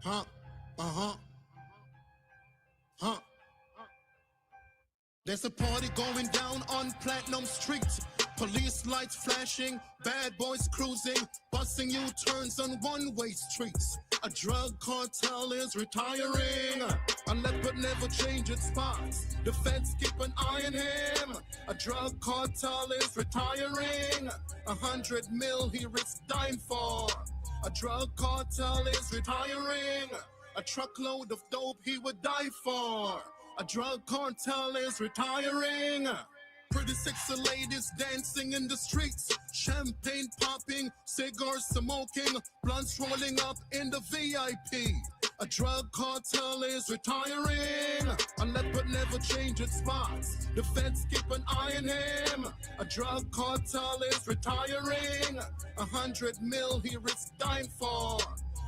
Huh? Uh-huh. Huh? There's a party going down on Platinum Street. Police lights flashing, bad boys cruising, busting U-turns on one-way streets. A drug cartel is retiring. A leopard never change its spots. The feds keep an eye on him. A drug cartel is retiring. 100 mil he risks dying for. A drug cartel is retiring. A truckload of dope he would die for. A drug cartel is retiring. Pretty sexy ladies dancing in the streets. Champagne popping, cigars smoking, blunts rolling up in the VIP. A drug cartel is retiring. A leopard never change its spots. The feds keep an eye on him. A drug cartel is retiring. 100 mil he risks dying for.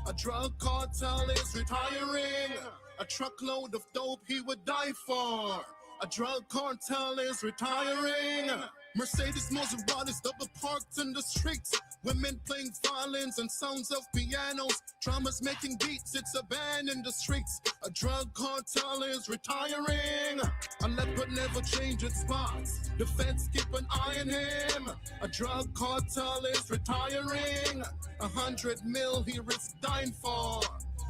A drug cartel is retiring. A truckload of dope he would die for. A drug cartel is retiring. Mercedes, Maseratis, double parked in the streets. Women playing violins and sounds of pianos. Drummers making beats, it's a band in the streets. A drug cartel is retiring. A leopard never change its spots. The feds keep an eye on him. A drug cartel is retiring. 100 mil he risks dying for.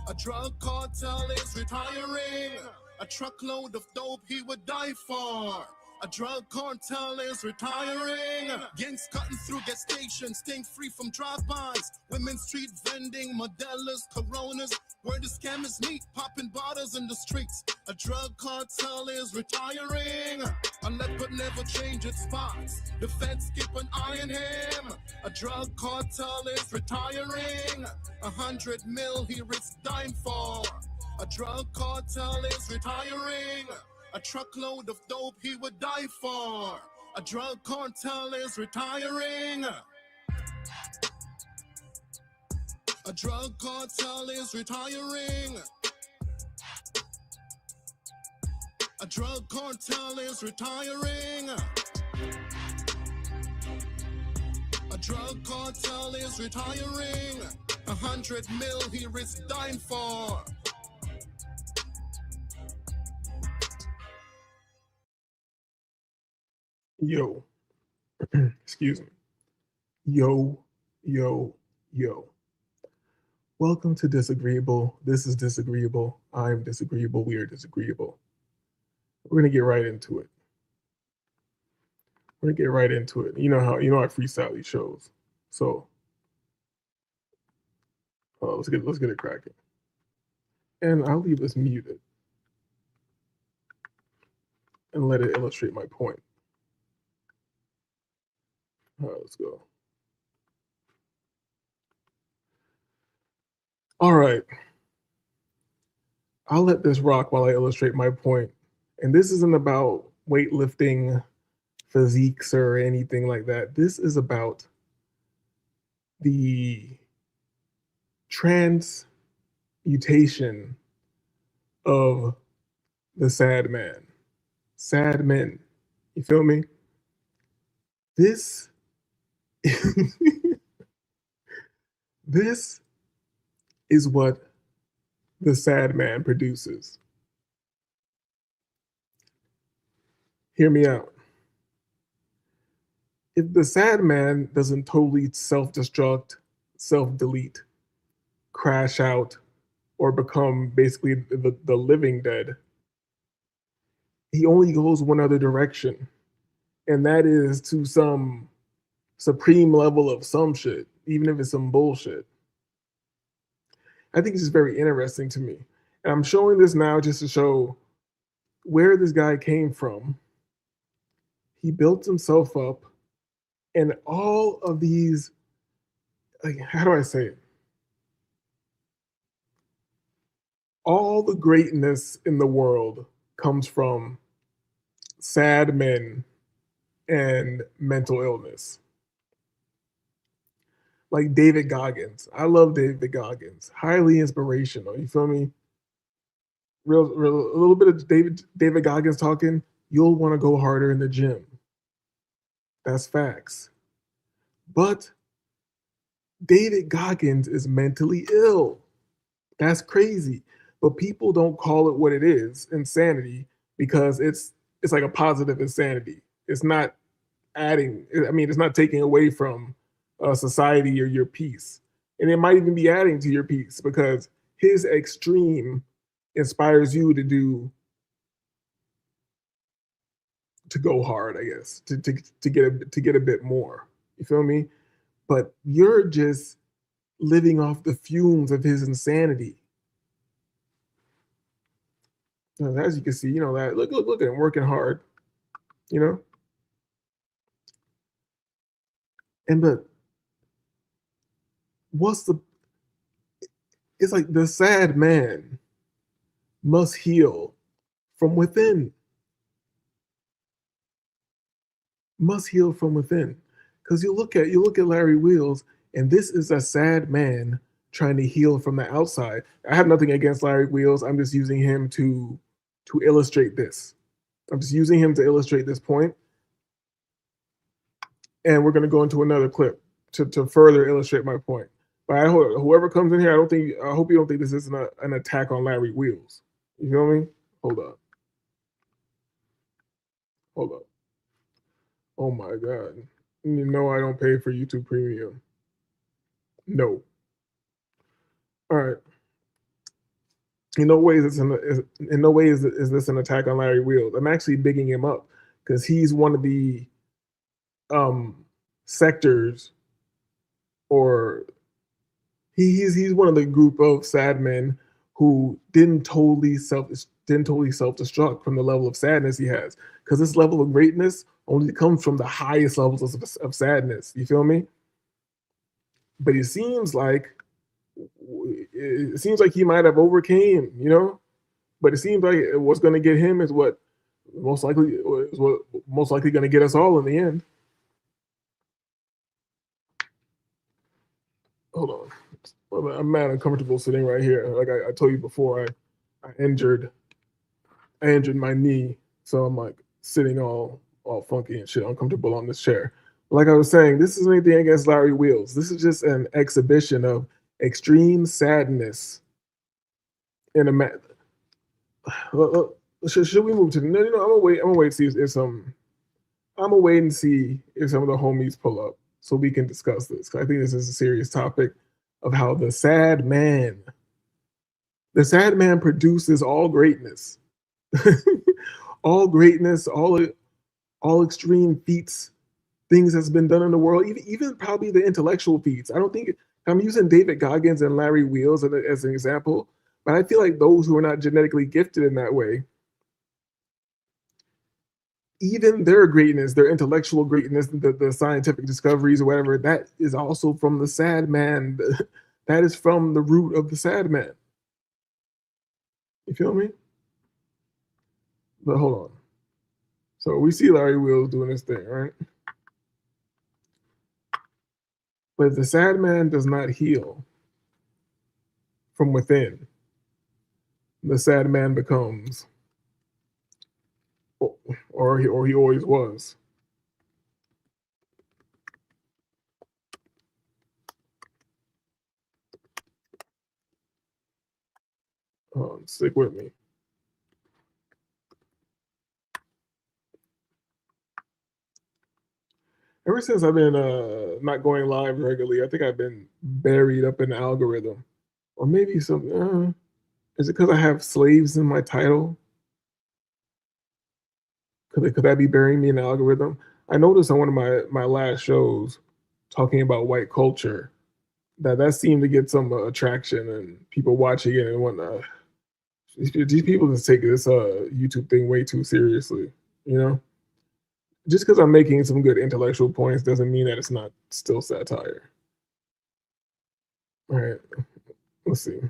A drug cartel is retiring. A truckload of dope he would die for. A drug cartel is retiring. Gangs cutting through gas stations, staying free from drive-bys. Women street vending, Modelas, Coronas. Where the scammers meet, popping bottles in the streets. A drug cartel is retiring. A leopard never change its spots. The feds keep an eye on him. A drug cartel is retiring. 100 mil he risks dying for. A drug cartel is retiring. A truckload of dope he would die for. A drug cartel is retiring. A drug cartel is retiring. A drug cartel is retiring. A drug cartel is retiring. 100 mil he risks dying for. Yo, excuse me. Yo. Welcome to Disagreeable. This is Disagreeable. I'm disagreeable. We are disagreeable. We're gonna get right into it. You know how I freestyle these shows. So let's get it cracking. And I'll leave this muted and let it illustrate my point. All right, let's go. All right. I'll let this rock while I illustrate my point. And this isn't about weightlifting, physiques, or anything like that. This is about the transmutation of the sad man. Sad men. You feel me? This this is what the sad man produces. Hear me out. If the sad man doesn't totally self-destruct, self-delete, crash out, or become basically the living dead, he only goes one other direction. And that is to some supreme level of some shit, even if it's some bullshit. I think it's just very interesting to me. And I'm showing this now just to show where this guy came from. He built himself up, and all of these, like, how do I say it? All the greatness in the world comes from sad men and mental illness. Like David Goggins. I love David Goggins. Highly inspirational. You feel me? Real a little bit of David Goggins talking. You'll want to go harder in the gym. That's facts. But David Goggins is mentally ill. That's crazy. But people don't call it what it is, insanity, because it's like a positive insanity. It's not adding. I mean, it's not taking away from society or your peace, and it might even be adding to your peace because his extreme inspires you to go hard, I guess, to get a bit more. You feel me? But you're just living off the fumes of his insanity. As you can see, that look at him working hard, you know. And but what's the? It's like the sad man must heal from within. Must heal from within, because you look at Larry Wheels, and this is a sad man trying to heal from the outside. I have nothing against Larry Wheels. I'm just using him to illustrate this. I'm just using him to illustrate this point. And we're going to go into another clip to further illustrate my point. But whoever comes in here, I hope you don't think this is an attack on Larry Wheels. You feel me? Hold up. Oh my God. You know I don't pay for YouTube Premium. No. All right. In no way is this an attack on Larry Wheels. I'm actually bigging him up because he's one of the sectors, or he's one of the group of sad men who didn't totally self-destruct from the level of sadness he has, because this level of greatness only comes from the highest levels of sadness. You feel me? But it seems like he might have overcame, but it seems like what's going to get him is what most likely going to get us all in the end. Hold on. Well, I'm mad uncomfortable sitting right here. Like I told you before, I injured my knee, so I'm like sitting all funky and shit, uncomfortable on this chair. Like I was saying, this isn't anything against Larry Wheels. This is just an exhibition of extreme sadness in a man. Should we move to no? I'm gonna wait. I'm gonna wait to see if some. I'm gonna wait and see if some of the homies pull up so we can discuss this. I think this is a serious topic of how the sad man produces all greatness, all greatness, all extreme feats, things that's been done in the world, even probably the intellectual feats. I don't think I'm using David Goggins and Larry Wheels as an example, but I feel like those who are not genetically gifted in that way, even their greatness, their intellectual greatness, the scientific discoveries or whatever, that is also from the sad man. That is from the root of the sad man. You feel me? But hold on. So we see Larry Wheels doing his thing, right? But if the sad man does not heal from within, the sad man becomes, or he always was. Stick with me. Ever since I've been not going live regularly, I think I've been buried up in the algorithm. Or maybe some, is it because I have slaves in my title? Could that be burying me in the algorithm? I noticed on one of my last shows talking about white culture that seemed to get some attraction and people watching it and whatnot. These people just take this YouTube thing way too seriously, Just because I'm making some good intellectual points doesn't mean that it's not still satire. All right, let's see.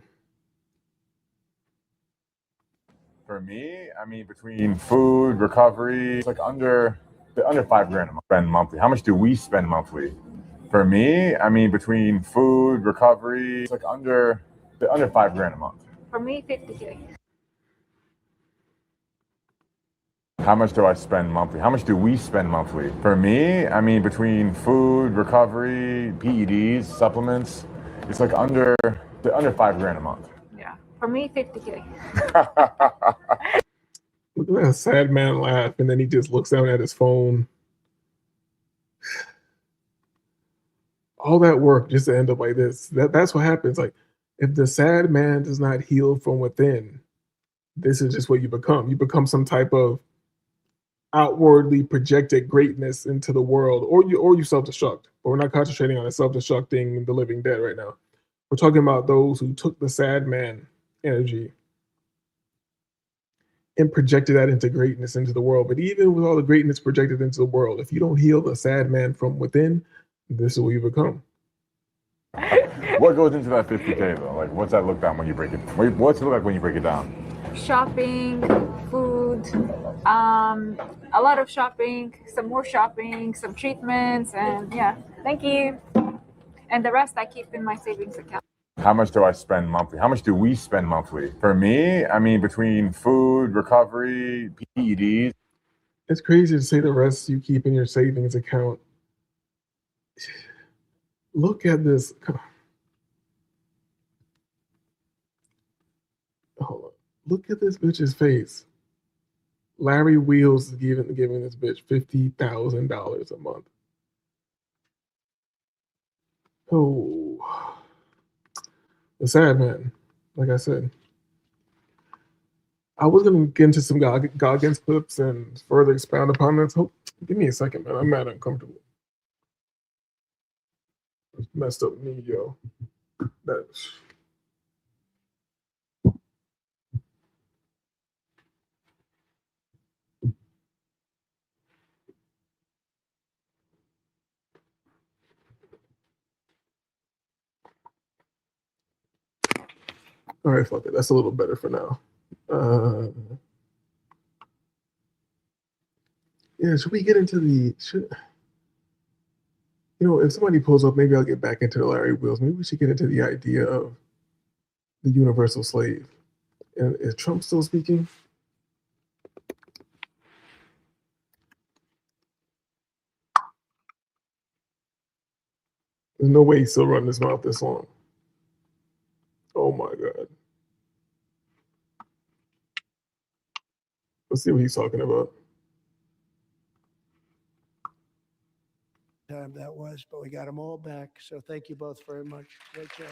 For me, I mean, between food, recovery, it's like under $5,000 a month spend monthly. How much do we spend monthly? For me, I mean, between food, recovery, it's like under $5,000 a month. For me, 50K. How much do I spend monthly? How much do we spend monthly? For me, I mean, between food, recovery, PEDs, supplements, it's like under $5,000 a month. Yeah. For me, 50K. Look at that sad man laugh, and then he just looks down at his phone. All that work just to end up like this. That's what happens. Like, if the sad man does not heal from within, this is just what you become. You become some type of outwardly projected greatness into the world, or you self-destruct. But we're not concentrating on the self-destructing the living dead right now. We're talking about those who took the sad man energy and projected that into greatness into the world. But even with all the greatness projected into the world, if you don't heal the sad man from within, this is what you become. What goes into that 50K though? Like, what's that look down when you break it? What's it look like when you break it down? Shopping, food, a lot of shopping, some more shopping, some treatments, and yeah, thank you. And the rest I keep in my savings account. How much do I spend monthly? How much do we spend monthly? For me, I mean, between food, recovery, PEDs. It's crazy to say the rest you keep in your savings account. Look at this. Hold on. Look at this bitch's face. Larry Wheels is giving this bitch $50,000 a month. Oh, the sad man. Like I said, I was gonna get into some Goggins clips and further expound upon this. Give me a second, man. I'm mad uncomfortable. It's messed up me, yo. That's. All right, fuck it. That's a little better for now. Yeah, should we get into the? If somebody pulls up, maybe I'll get back into the Larry Wheels. Maybe we should get into the idea of the universal slave. And is Trump still speaking? There's no way he's still running his mouth this long. Oh my God. Let's see what he's talking about. Time that was, but we got them all back. So thank you both very much. Great job.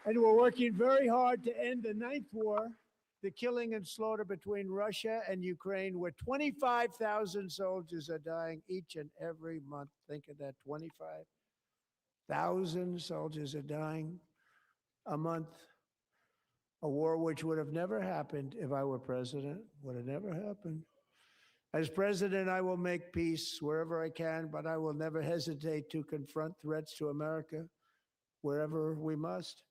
And we're working very hard to end the ninth war, the killing and slaughter between Russia and Ukraine, where 25,000 soldiers are dying each and every month. Think of that, 25,000 soldiers are dying a month. A war which would have never happened if I were president, would have never happened. As president, I will make peace wherever I can, but I will never hesitate to confront threats to America wherever we must.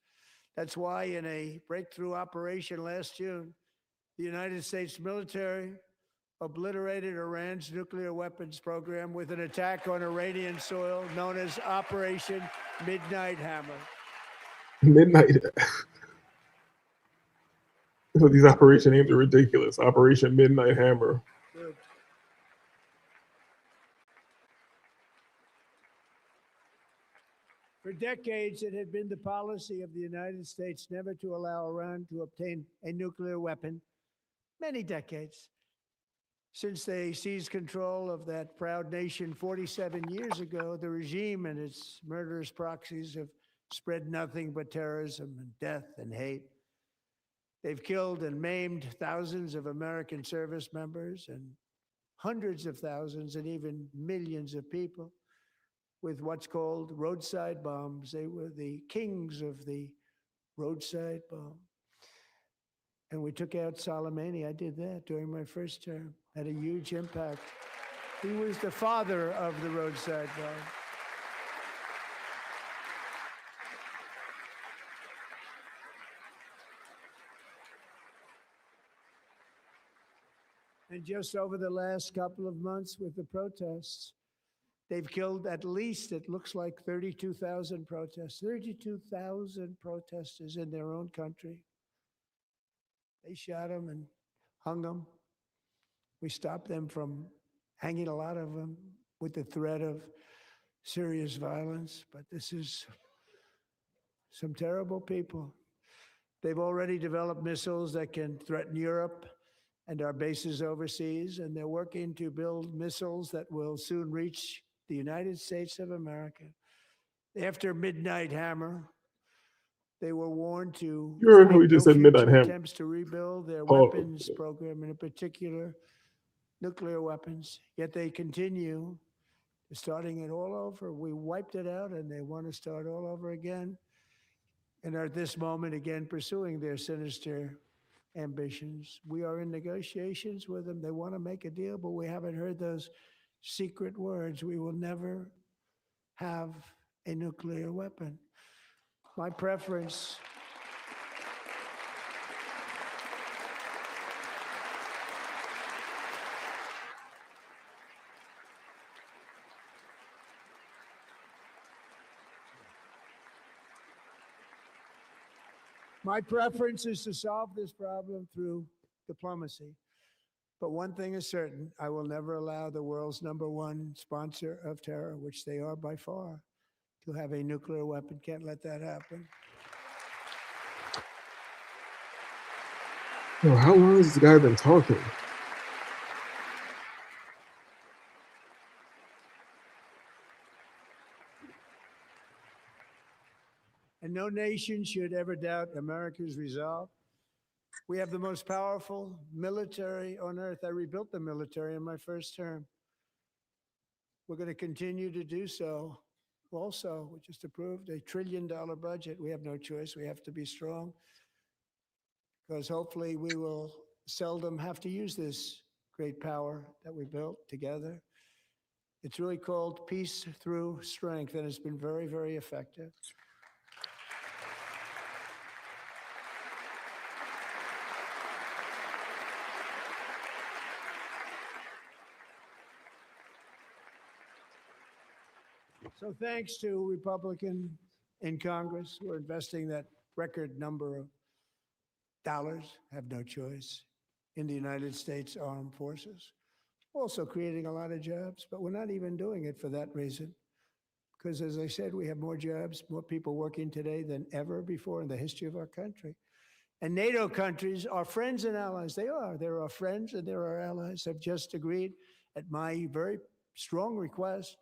That's why in a breakthrough operation last June, the United States military obliterated Iran's nuclear weapons program with an attack on Iranian soil known as Operation Midnight Hammer. Midnight. So these operation names are ridiculous. Operation Midnight Hammer. Good. For decades, it had been the policy of the United States never to allow Iran to obtain a nuclear weapon. Many decades. Since they seized control of that proud nation 47 years ago, the regime and its murderous proxies have spread nothing but terrorism and death and hate. They've killed and maimed thousands of American service members and hundreds of thousands and even millions of people with what's called roadside bombs. They were the kings of the roadside bomb. And we took out Soleimani. I did that during my first term. Had a huge impact. He was the father of the roadside bomb. And just over the last couple of months with the protests, they've killed at least, it looks like 32,000 protesters, 32,000 protesters in their own country. They shot them and hung them. We stopped them from hanging a lot of them with the threat of serious violence. But this is some terrible people. They've already developed missiles that can threaten Europe and our bases overseas, and they're working to build missiles that will soon reach the United States of America. After Midnight Hammer, they were warned to You heard how he make just no said Midnight future Hammer. attempts to rebuild their Paul. weapons program, and in particular, nuclear weapons. Yet they continue starting it all over. We wiped it out, and they want to start all over again. And are at this moment again pursuing their sinister ambitions. We are in negotiations with them. They want to make a deal, but we haven't heard those secret words. We will never have a nuclear weapon. My preference is to solve this problem through diplomacy. But one thing is certain, I will never allow the world's #1 sponsor of terror, which they are by far, to have a nuclear weapon. Can't let that happen. Yo, how long has this guy been talking? And no nation should ever doubt America's resolve. We have the most powerful military on earth. I rebuilt the military in my first term. We're going to continue to do so. Also, we just approved a $1 trillion budget. We have no choice. We have to be strong because hopefully we will seldom have to use this great power that we built together. It's really called Peace Through Strength, and it's been very, very effective. So thanks to Republicans in Congress who are investing that record number of dollars, have no choice, in the United States Armed Forces. Also creating a lot of jobs, but we're not even doing it for that reason. Because as I said, we have more jobs, more people working today than ever before in the history of our country. And NATO countries are friends and allies. They are. They're our friends and they're our allies, have just agreed at my very strong request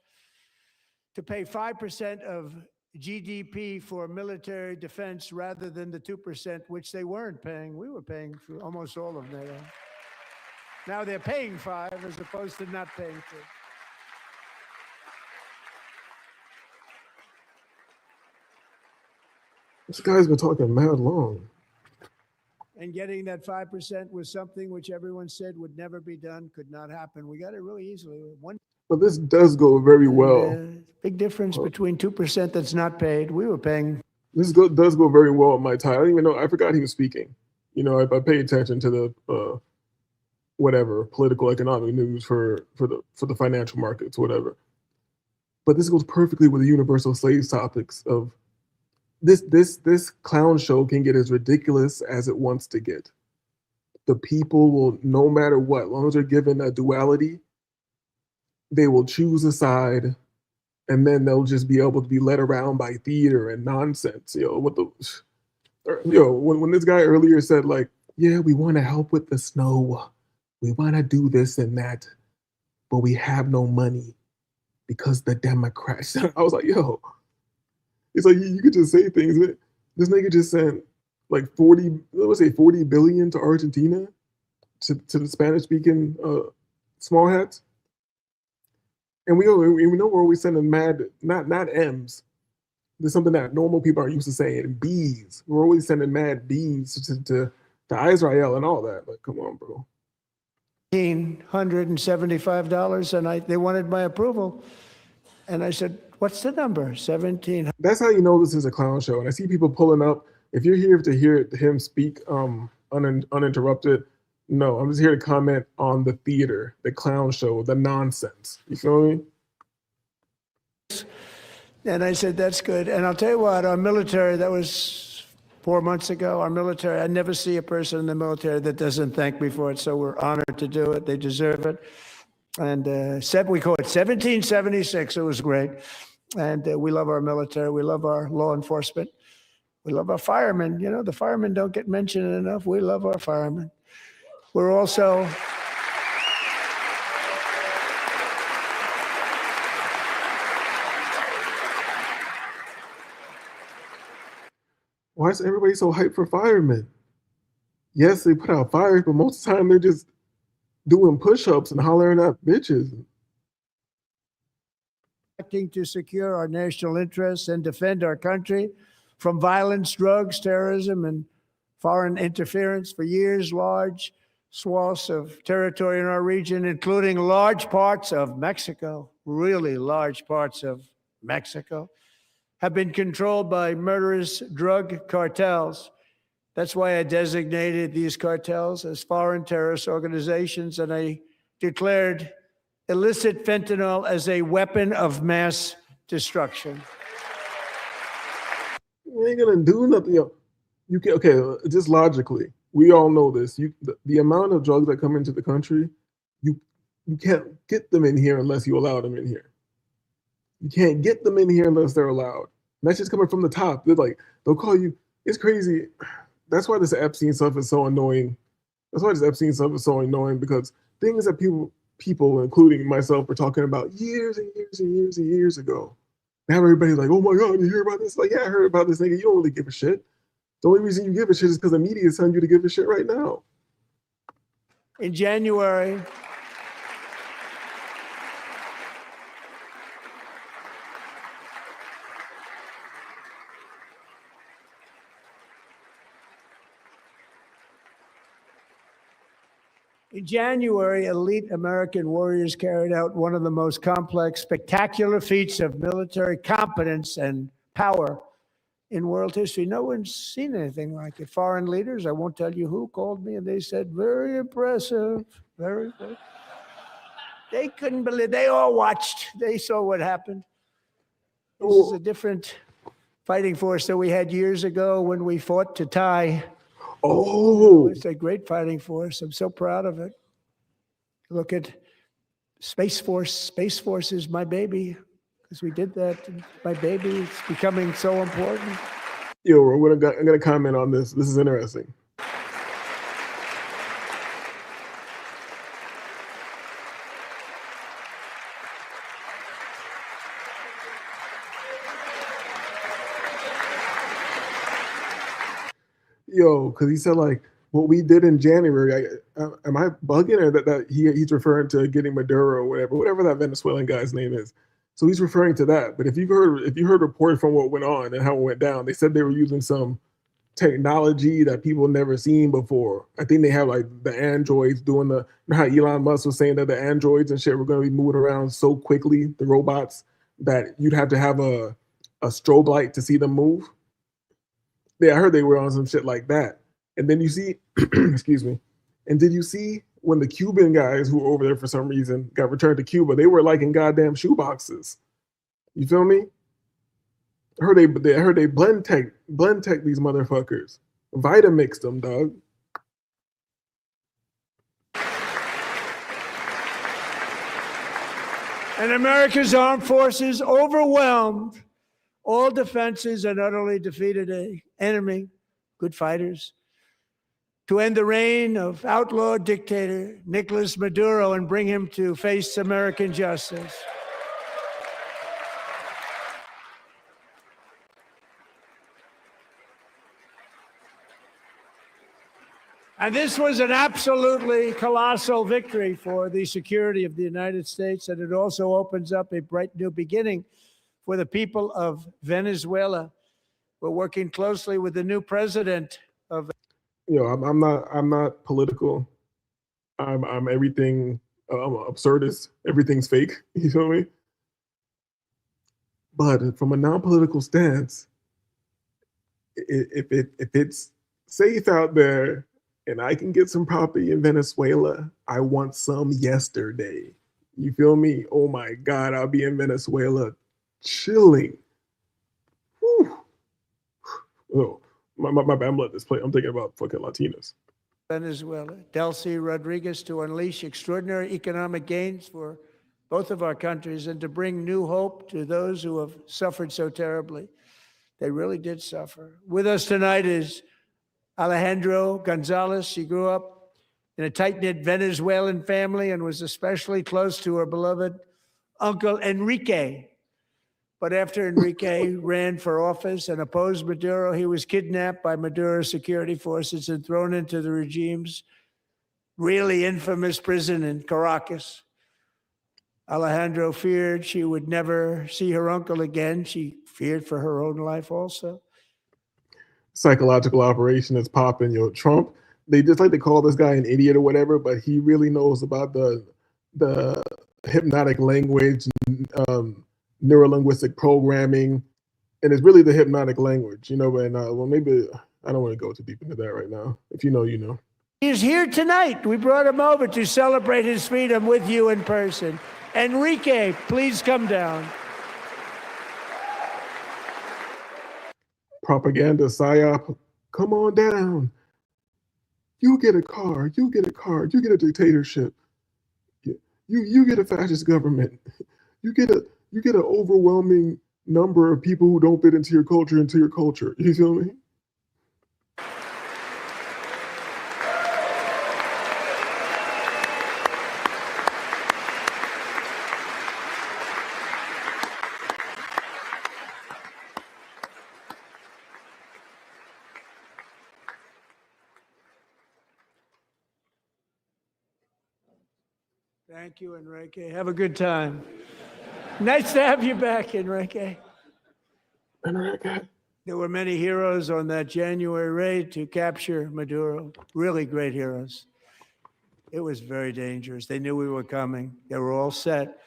to pay 5% of GDP for military defense rather than the 2%, which they weren't paying. We were paying for almost all of NATO. Now they're paying 5 as opposed to not paying 2. This guy's been talking mad long. And getting that 5% was something which everyone said would never be done, could not happen. We got it really easily. But this does go very well. Big difference between 2% that's not paid. We were paying. This does go very well at my time. I don't even know. I forgot he was speaking. You know, I pay attention to the whatever political economic news for the financial markets, whatever. But this goes perfectly with the universal slaves topics of this clown show can get as ridiculous as it wants to get. The people will, no matter what, as long as they're given a duality, they will choose a side, and then they'll just be able to be led around by theater and nonsense. You know, when this guy earlier said, like, yeah, we want to help with the snow, we want to do this and that, but we have no money because the Democrats. I was like, yo, it's like you could just say things. This nigga just sent like 40 billion to Argentina, to the Spanish-speaking small hats. And we know we're always sending mad, not M's. There's something that normal people aren't used to saying, B's. We're always sending mad B's to Israel and all that. Like, come on, bro. $1,775, and they wanted my approval. And I said, what's the number? 17. That's how you know this is a clown show. And I see people pulling up. If you're here to hear him speak uninterrupted, no, I'm just here to comment on the theater, the clown show, the nonsense. You feel me? And I said, that's good. And I'll tell you what, our military, that was 4 months ago. Our military, I never see a person in the military that doesn't thank me for it, so we're honored to do it. They deserve it. And we call it 1776. It was great. And we love our military. We love our law enforcement. We love our firemen. You know, the firemen don't get mentioned enough. We love our firemen. We're also... Why is everybody so hyped for firemen? Yes, they put out fires, but most of the time they're just doing push-ups and hollering at bitches. Acting to secure our national interests and defend our country from violence, drugs, terrorism, and foreign interference for years. Large swaths of territory in our region, including large parts of Mexico, really large parts of Mexico, have been controlled by murderous drug cartels. That's why I designated these cartels as foreign terrorist organizations, and I declared illicit fentanyl as a weapon of mass destruction. You ain't gonna do nothing. You can, okay, just logically, we all know this. The amount of drugs that come into the country, you can't get them in here unless you allow them in here. You can't get them in here unless they're allowed. And that's just coming from the top. They'll call you. It's crazy. That's why this Epstein stuff is so annoying. That's why this Epstein stuff is so annoying, because things that people, including myself, were talking about years and years and years and years ago. Now everybody's like, oh my God, you hear about this? Like, yeah, I heard about this nigga. You don't really give a shit. The only reason you give a shit is because the media is telling you to give a shit right now. In January, elite American warriors carried out one of the most complex, spectacular feats of military competence and power in world history. No one's seen anything like it. Foreign leaders, I won't tell you who, called me and they said, very impressive, very good. They couldn't believe, they all watched, they saw what happened. This is a different fighting force that we had years ago when we fought to tie. Oh, it's a great fighting force. I'm so proud of it. Look at Space Force. Space Force is my baby, because we did that. My baby, it's becoming so important. Yo, I'm gonna comment on this. This is interesting. Yo, because he said like what we did in January. Am I bugging, or that he's referring to getting Maduro or whatever that Venezuelan guy's name is? So he's referring to that. But if you heard reports from what went on and how it went down, they said they were using some technology that people never seen before. I think they have like the androids doing you know how Elon Musk was saying that the androids and shit were going to be moving around so quickly, the robots, that you'd have to have a strobe light to see them move. Yeah, I heard they were on some shit like that. And then you see, excuse me, and did you see when the Cuban guys who were over there for some reason got returned to Cuba, they were like in goddamn shoeboxes. You feel me? I heard they blend tech these motherfuckers. Vitamix them, dog. And America's armed forces overwhelmed all defenses and utterly defeated an enemy, good fighters, to end the reign of outlaw dictator Nicolas Maduro and bring him to face American justice. And this was an absolutely colossal victory for the security of the United States, and it also opens up a bright new beginning for the people of Venezuela. We're working closely with the new president of. I'm not political. I'm everything. I'm absurdist. Everything's fake. You feel me? But from a non-political stance, if it's safe out there and I can get some property in Venezuela, I want some yesterday. You feel me? Oh my God, I'll be in Venezuela chilling. Whew. Oh, My bad, I'm letting this play. I'm thinking about fucking Latinas. Venezuela, Delcy Rodriguez, to unleash extraordinary economic gains for both of our countries and to bring new hope to those who have suffered so terribly. They really did suffer. With us tonight is Alejandro Gonzalez. She grew up in a tight-knit Venezuelan family and was especially close to her beloved uncle Enrique. But after Enrique ran for office and opposed Maduro, he was kidnapped by Maduro's security forces and thrown into the regime's really infamous prison in Caracas. Alejandro feared she would never see her uncle again. She feared for her own life also. Psychological operation is popping. Trump, they just like to call this guy an idiot or whatever, but he really knows about the hypnotic language, neurolinguistic programming, and it's really the hypnotic language, and well, maybe I don't want to go too deep into that right now. If you know, you know. He's here tonight. We brought him over to celebrate his freedom with you in person. Enrique, please come down. Propaganda, psyop, come on down. You get a car, you get a car, you get a dictatorship. You get a fascist government. You get an overwhelming number of people who don't fit into your culture. You feel me? Thank you, Enrique. Have a good time. Nice to have you back, Enrique. Enrique. There were many heroes on that January raid to capture Maduro. Really great heroes. It was very dangerous. They knew we were coming. They were all set.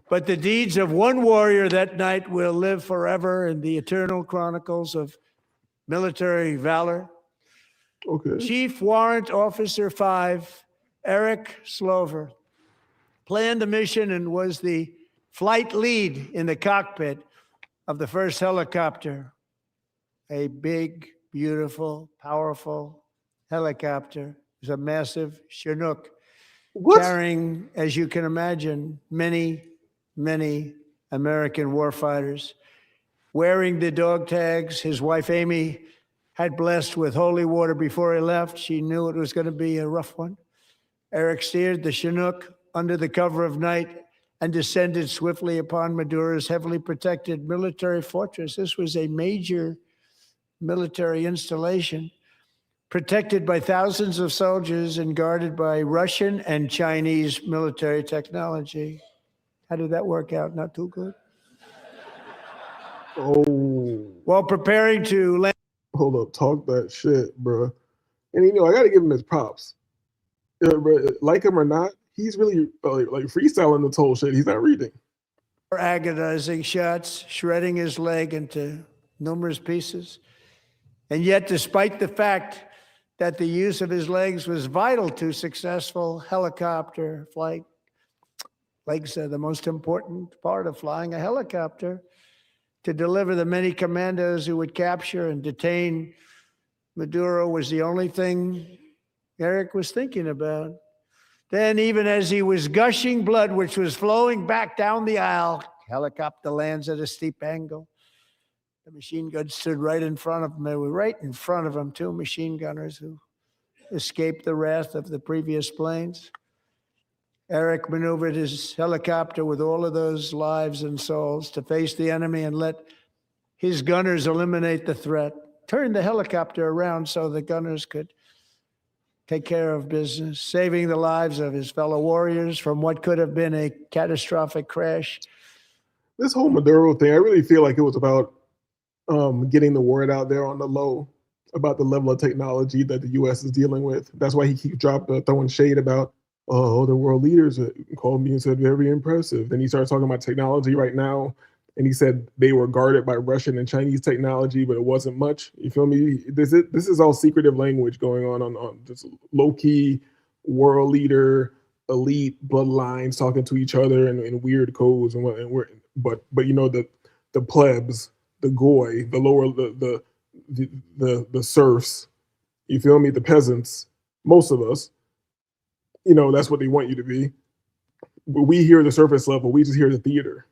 But the deeds of one warrior that night will live forever in the eternal chronicles of military valor. Okay. Chief Warrant Officer 5, Eric Slover, planned the mission and was the flight lead in the cockpit of the first helicopter, a big, beautiful, powerful helicopter. It was a massive Chinook, carrying, as you can imagine, many, many American warfighters. Wearing the dog tags, his wife Amy had blessed with holy water before he left. She knew it was going to be a rough one. Eric steered the Chinook under the cover of night and descended swiftly upon Maduro's heavily protected military fortress. This was a major military installation, protected by thousands of soldiers and guarded by Russian and Chinese military technology. How did that work out? Not too good? Oh. While preparing to land. Hold up, talk that shit, bro. And I got to give him his props. Like him or not, he's really like freestyling this whole shit. He's not reading. Agonizing shots, shredding his leg into numerous pieces. And yet, despite the fact that the use of his legs was vital to successful helicopter flight, legs are the most important part of flying a helicopter. To deliver the many commandos who would capture and detain Maduro was the only thing Eric was thinking about. Then, even as he was gushing blood, which was flowing back down the aisle, helicopter lands at a steep angle. The machine gun stood right in front of him. They were right in front of him, two machine gunners who escaped the wrath of the previous planes. Eric maneuvered his helicopter with all of those lives and souls to face the enemy and let his gunners eliminate the threat. Turned the helicopter around so the gunners could take care of business, saving the lives of his fellow warriors from what could have been a catastrophic crash. This whole Maduro thing, I really feel like it was about getting the word out there on the low about the level of technology that the U.S. is dealing with. That's why he keeps throwing shade about, oh, the world leaders called me and said very impressive. Then he starts talking about technology right now, and he said they were guarded by Russian and Chinese technology, but it wasn't much. You feel me? This is all secretive language going on this low-key world leader, elite bloodlines talking to each other in weird codes but the plebs, the goy, the lower, the the serfs, you feel me, the peasants, most of us, that's what they want you to be. But we hear the surface level, we just hear the theater.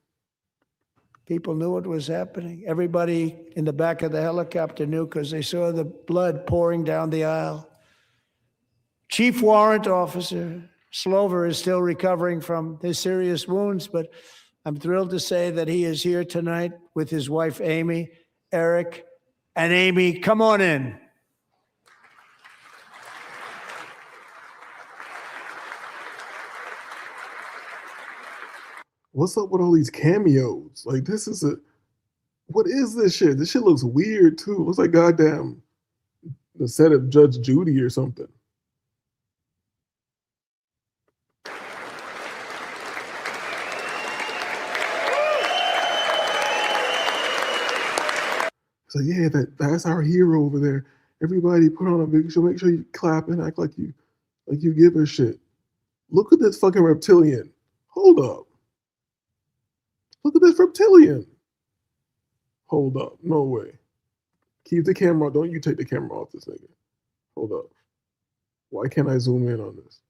People knew what was happening. Everybody in the back of the helicopter knew because they saw the blood pouring down the aisle. Chief Warrant Officer Slover is still recovering from his serious wounds, but I'm thrilled to say that he is here tonight with his wife, Amy, Eric, and Amy. Come on in. What's up with all these cameos? Like, what is this shit? This shit looks weird too. It looks like goddamn the set of Judge Judy or something. So yeah, that's our hero over there. Everybody put on a big show. Make sure you clap and act like you give a shit. Look at this fucking reptilian. Hold up. Look at this reptilian. Hold up. No way. Keep the camera. Don't you take the camera off this nigga. Hold up. Why can't I zoom in on this?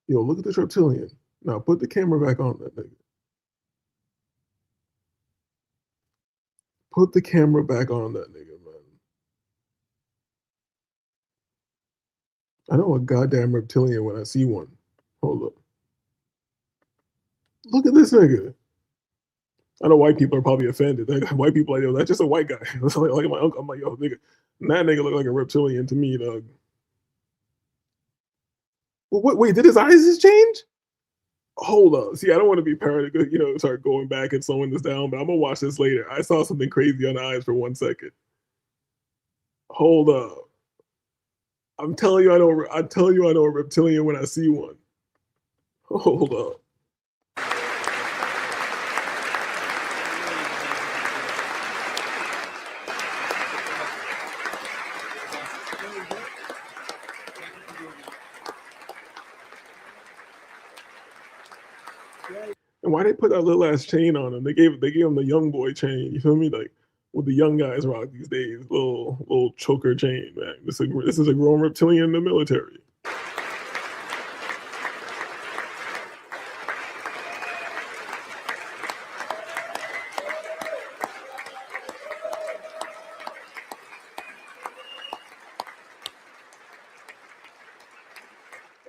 Yo, look at this reptilian. Now put the camera back on that nigga. Put the camera back on that nigga, man. I know a goddamn reptilian when I see one. Hold up. Look at this nigga. I know white people are probably offended. White people are like, yo, that's just a white guy. That's like my uncle. I'm like, yo, nigga, that nigga look like a reptilian to me, dog. Well, wait, did his eyes just change? Hold up. See, I don't want to be paranoid, start going back and slowing this down, but I'm gonna watch this later. I saw something crazy on the eyes for 1 second. Hold up. I'm telling you I know a reptilian when I see one. Hold up. And why they put that little ass chain on him? They gave him the young boy chain. You feel me? Like what the young guys rock these days, little choker chain, man. This is a grown reptilian in the military.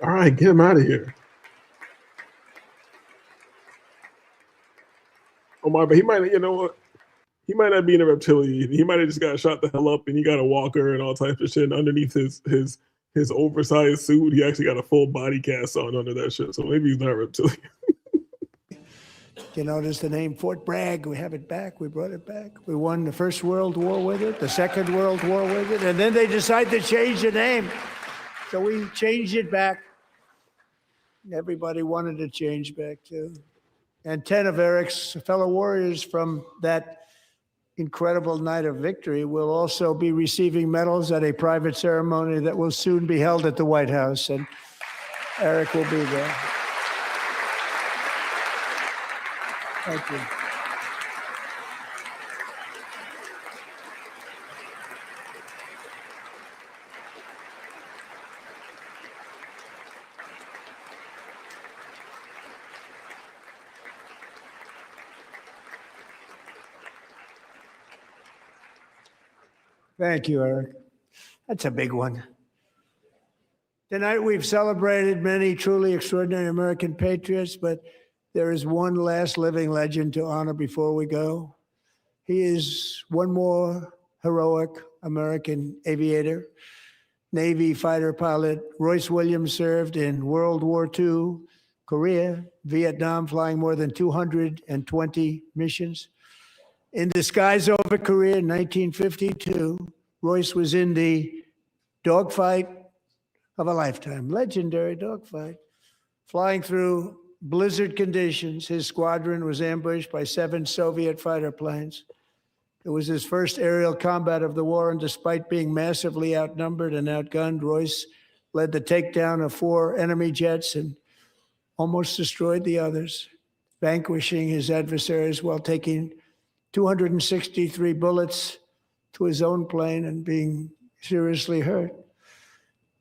All right, get him out of here. Oh my, but he might, he might not be in a reptilian. He might have just got shot the hell up and he got a walker and all types of shit. And underneath his oversized suit, he actually got a full body cast on under that shit. So maybe he's not reptilian. You notice the name Fort Bragg. We have it back. We brought it back. We won the First World War with it, the Second World War with it, and then they decided to change the name. So we changed it back. Everybody wanted to change back too. And 10 of Eric's fellow warriors from that incredible night of victory will also be receiving medals at a private ceremony that will soon be held at the White House, and Eric will be there. Thank you. Thank you, Eric. That's a big one. Tonight we've celebrated many truly extraordinary American patriots, but there is one last living legend to honor before we go. He is one more heroic American aviator, Navy fighter pilot. Royce Williams served in World War II, Korea, Vietnam, flying more than 220 missions. In the skies over Korea in 1952, Royce was in the dogfight of a lifetime, legendary dogfight. Flying through blizzard conditions, his squadron was ambushed by 7 Soviet fighter planes. It was his first aerial combat of the war, and despite being massively outnumbered and outgunned, Royce led the takedown of 4 enemy jets and almost destroyed the others, vanquishing his adversaries while taking 263 bullets to his own plane and being seriously hurt.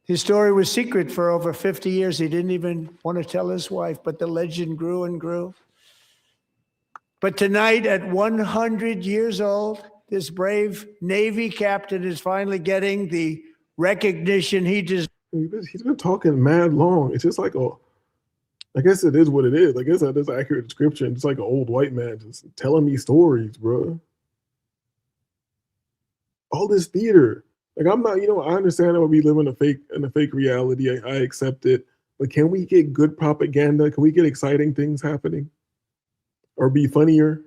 His story was secret for over 50 years. He didn't even want to tell his wife, but the legend grew and grew. But tonight, at 100 years old, this brave Navy captain is finally getting the recognition he deserves. He's been talking mad long. It's just like I guess it is what it is. I guess that is an accurate description. It's like an old white man just telling me stories, bro. All this theater. Like, I'm not, I understand that we live in a fake reality. I accept it. But can we get good propaganda? Can we get exciting things happening? Or be funnier?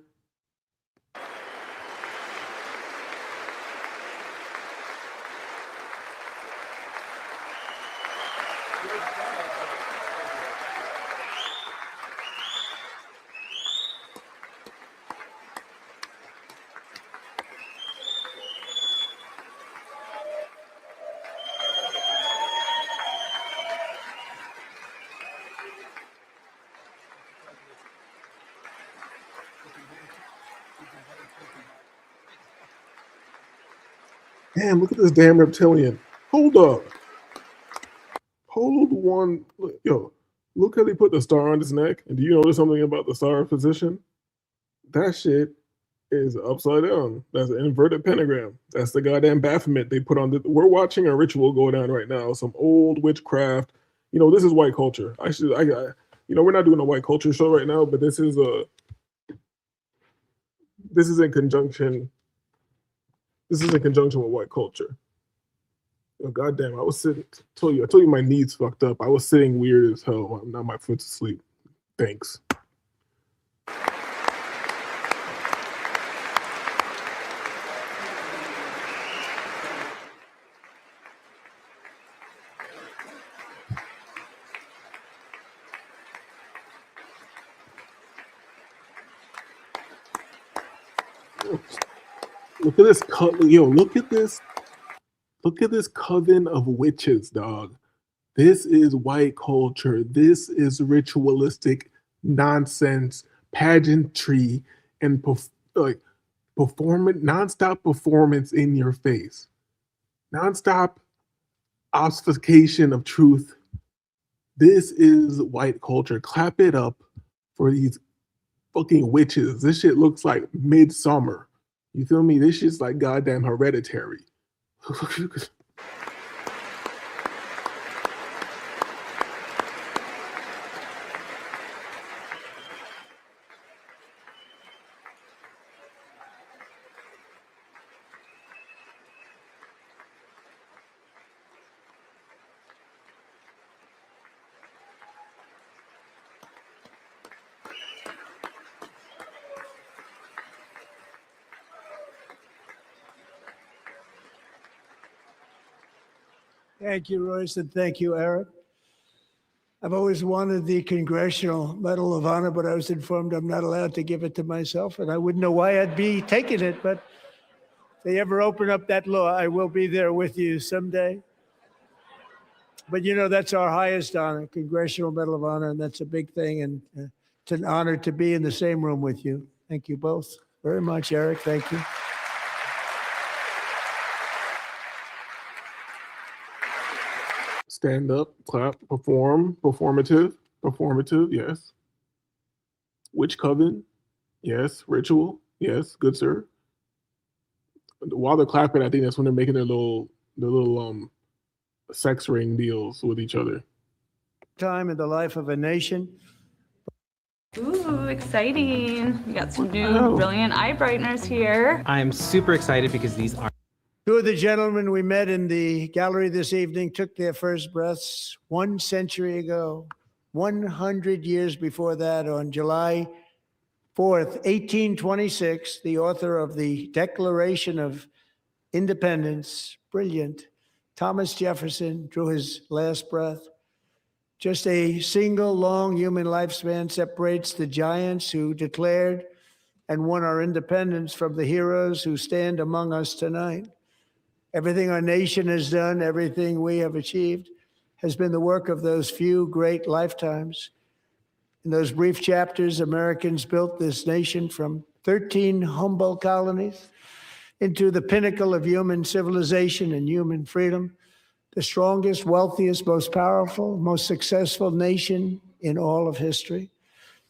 Damn, look at this damn reptilian. Hold up. Hold one. Yo, look how they put the star on his neck. And do you notice something about the star position? That shit is upside down. That's an inverted pentagram. That's the goddamn Baphomet they put on. We're watching a ritual go down right now. Some old witchcraft. This is white culture. We're not doing a white culture show right now, but this is in conjunction. This is in conjunction with white culture. Oh, goddamn, I was sitting. I told you my knees fucked up. I was sitting weird as hell. Now my foot's asleep. Thanks. Look at this, look at this. Look at this coven of witches, dog. This is white culture. This is ritualistic nonsense, pageantry, and nonstop performance in your face. Nonstop obfuscation of truth. This is white culture. Clap it up for these fucking witches. This shit looks like Midsummer. You feel me? This shit's like goddamn Hereditary. Thank you, Royce, and thank you, Eric. I've always wanted the Congressional Medal of Honor, but I was informed I'm not allowed to give it to myself, and I wouldn't know why I'd be taking it, but if they ever open up that law, I will be there with you someday. But that's our highest honor, Congressional Medal of Honor, and that's a big thing, and it's an honor to be in the same room with you. Thank you both very much, Eric. Thank you. Stand up, clap, perform, performative, yes. Witch coven, yes. Ritual, yes. Good sir. While they're clapping, I think that's when they're making their little sex ring deals with each other. Time in the life of a nation. Ooh, exciting. We got some new brilliant eye brighteners here. I'm super excited because these are Two of the gentlemen we met in the gallery this evening took their first breaths 1 century ago, 100 years before that, on July 4th, 1826, the author of the Declaration of Independence, brilliant, Thomas Jefferson, drew his last breath. Just a single long human lifespan separates the giants who declared and won our independence from the heroes who stand among us tonight. Everything our nation has done, everything we have achieved, has been the work of those few great lifetimes. In those brief chapters, Americans built this nation from 13 humble colonies into the pinnacle of human civilization and human freedom, the strongest, wealthiest, most powerful, most successful nation in all of history.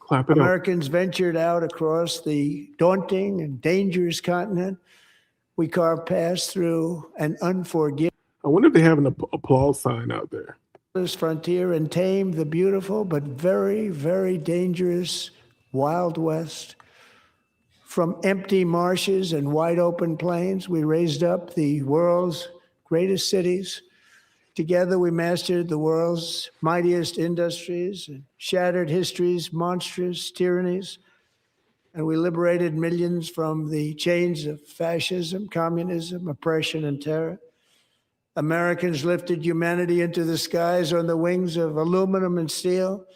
Clap it up. Americans ventured out across the daunting and dangerous continent. We carved paths through an unforgiving I wonder if they have an applause sign out there. frontier and tamed the beautiful but very, very dangerous Wild West. From empty marshes and wide open plains, we raised up the world's greatest cities. Together, we mastered the world's mightiest industries and shattered history's monstrous tyrannies. And we liberated millions from the chains of fascism, communism, oppression, and terror. Americans lifted humanity into the skies on the wings of aluminum and steel.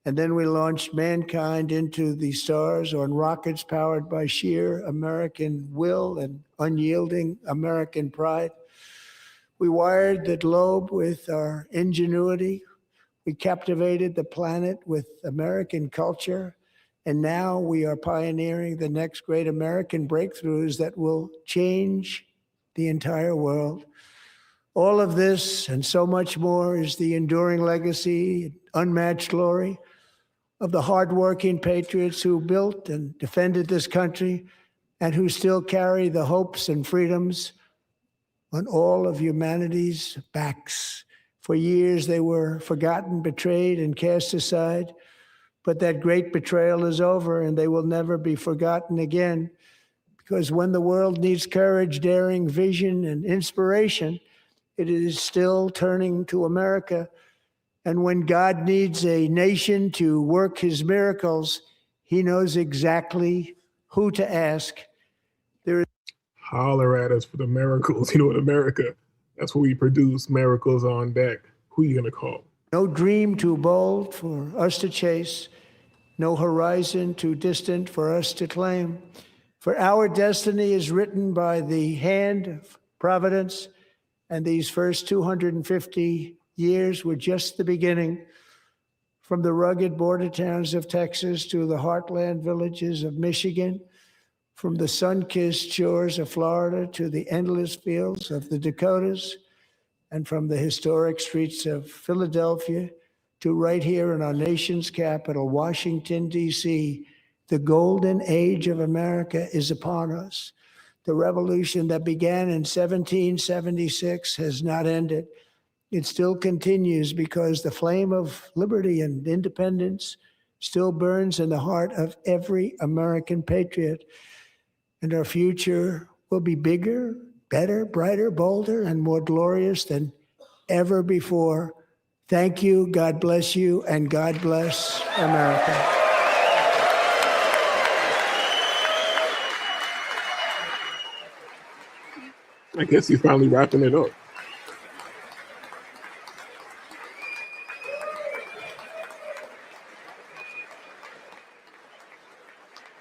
And then we launched mankind into the stars on rockets powered by sheer American will and unyielding American pride. We wired the globe with our ingenuity. We captivated the planet with American culture. And now we are pioneering the next great American breakthroughs that will change the entire world. All of this and so much more is the enduring legacy, unmatched glory of the hardworking patriots who built and defended this country and who still carry the hopes and freedoms on all of humanity's backs. For years, they were forgotten, betrayed, and cast aside. But that great betrayal is over, and they will never be forgotten again. Because when the world needs courage, daring, vision, and inspiration, it is still turning to America. And when God needs a nation to work his miracles, he knows exactly who to ask. Holler at us for the miracles. You know, in America, that's what we produce, miracles on deck. Who are you going to call? No dream too bold for us to chase, no horizon too distant for us to claim. For our destiny is written by the hand of providence, and these first 250 years were just the beginning. From the rugged border towns of Texas to the heartland villages of Michigan, from the sun-kissed shores of Florida to the endless fields of the Dakotas, and from the historic streets of Philadelphia to right here in our nation's capital, Washington, D.C., the golden age of America is upon us. The revolution that began in 1776 has not ended. It still continues because the flame of liberty and independence still burns in the heart of every American patriot. And our future will be bigger, better, brighter, bolder, and more glorious than ever before. Thank you, God bless you, and God bless America. I guess he's finally wrapping it up.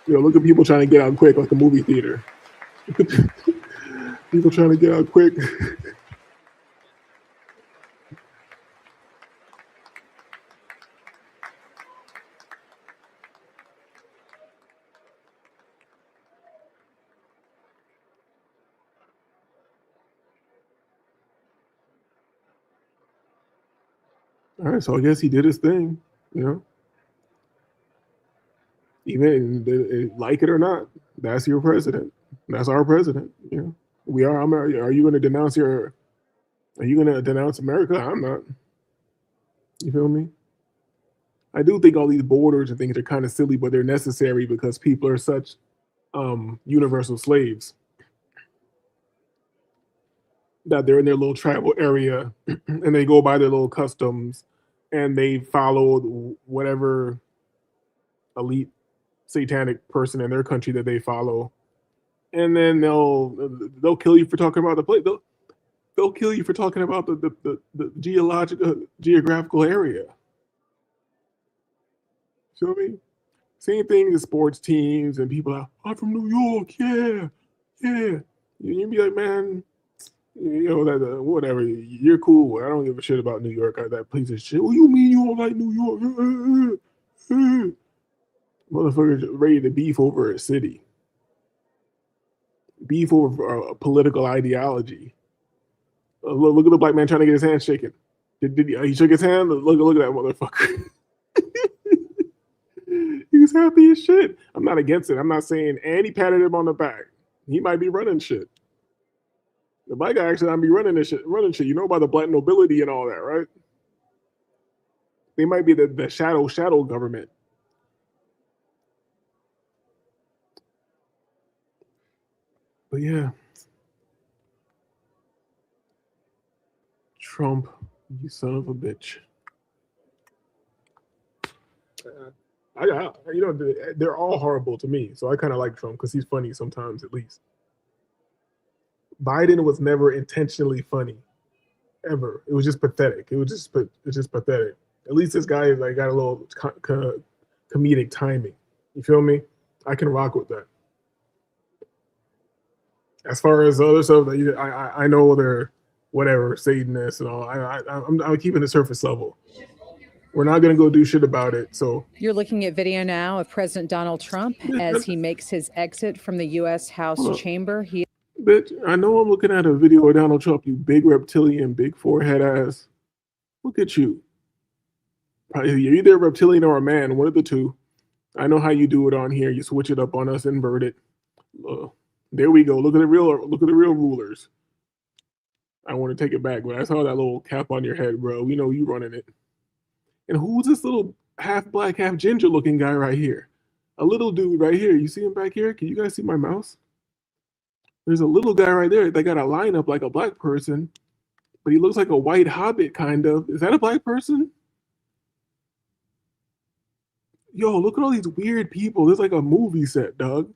You know, look at people trying to get out quick, like a movie theater. People trying to get out quick. All right, so I guess he did his thing, you know. Even like it or not, that's your president. That's our president. You know, we are America. Are you going to denounce your? Are you going to denounce America? I'm not. You feel me? I do think all these borders and things are kind of silly, but they're necessary because people are such universal slaves that they're in their little tribal area and they go by their little customs and they follow whatever elite satanic person in their country that they follow, and then they'll kill you for talking about the place. They'll kill you for talking about the geographical area. Feel me? Same thing with sports teams and people are, I'm from New York, yeah. You'd be like, man, you know that whatever. You're cool. I don't give a shit about New York. That place is shit. What do you mean you don't like New York? Motherfuckers ready to beef over a city. beef over political ideology. Look at the black man trying to get his hand shaken. Did he shook his hand? Look at that motherfucker. He was happy as shit. I'm not against it. I'm not saying, and he patted him on the back. He might be running shit. The black guy actually might be running this shit, You know about the black nobility and all that, right? They might be the shadow government. But yeah. Trump, you son of a bitch. They're all horrible to me. So I kind of like Trump because he's funny sometimes, at least. Biden was never intentionally funny, ever. It was just pathetic. It's just pathetic. At least this guy like got a little comedic timing. You feel me? I can rock with that. As far as the other stuff that I know they're whatever Satanists and all. I'm keeping the surface level. We're not going to go do shit about it. So you're looking at video now of President Donald Trump as he makes his exit from the U.S. House chamber. Bitch, I know I'm looking at a video of Donald Trump, you big reptilian, big forehead ass. Look at you. You're either a reptilian or a man, one of the two. I know how you do it on here. You switch it up on us, invert it. There we go. Look at the real rulers. I want to take it back, but I saw that little cap on your head, bro. We know you running it. And who's this little half black, half ginger looking guy right here? A little dude right here. You see him back here? Can you guys see my mouse? There's a little guy right there. They got a lineup like a black person, but he looks like a white hobbit, kind of. Is that a black person? Yo, look at all these weird people. There's like a movie set, dog.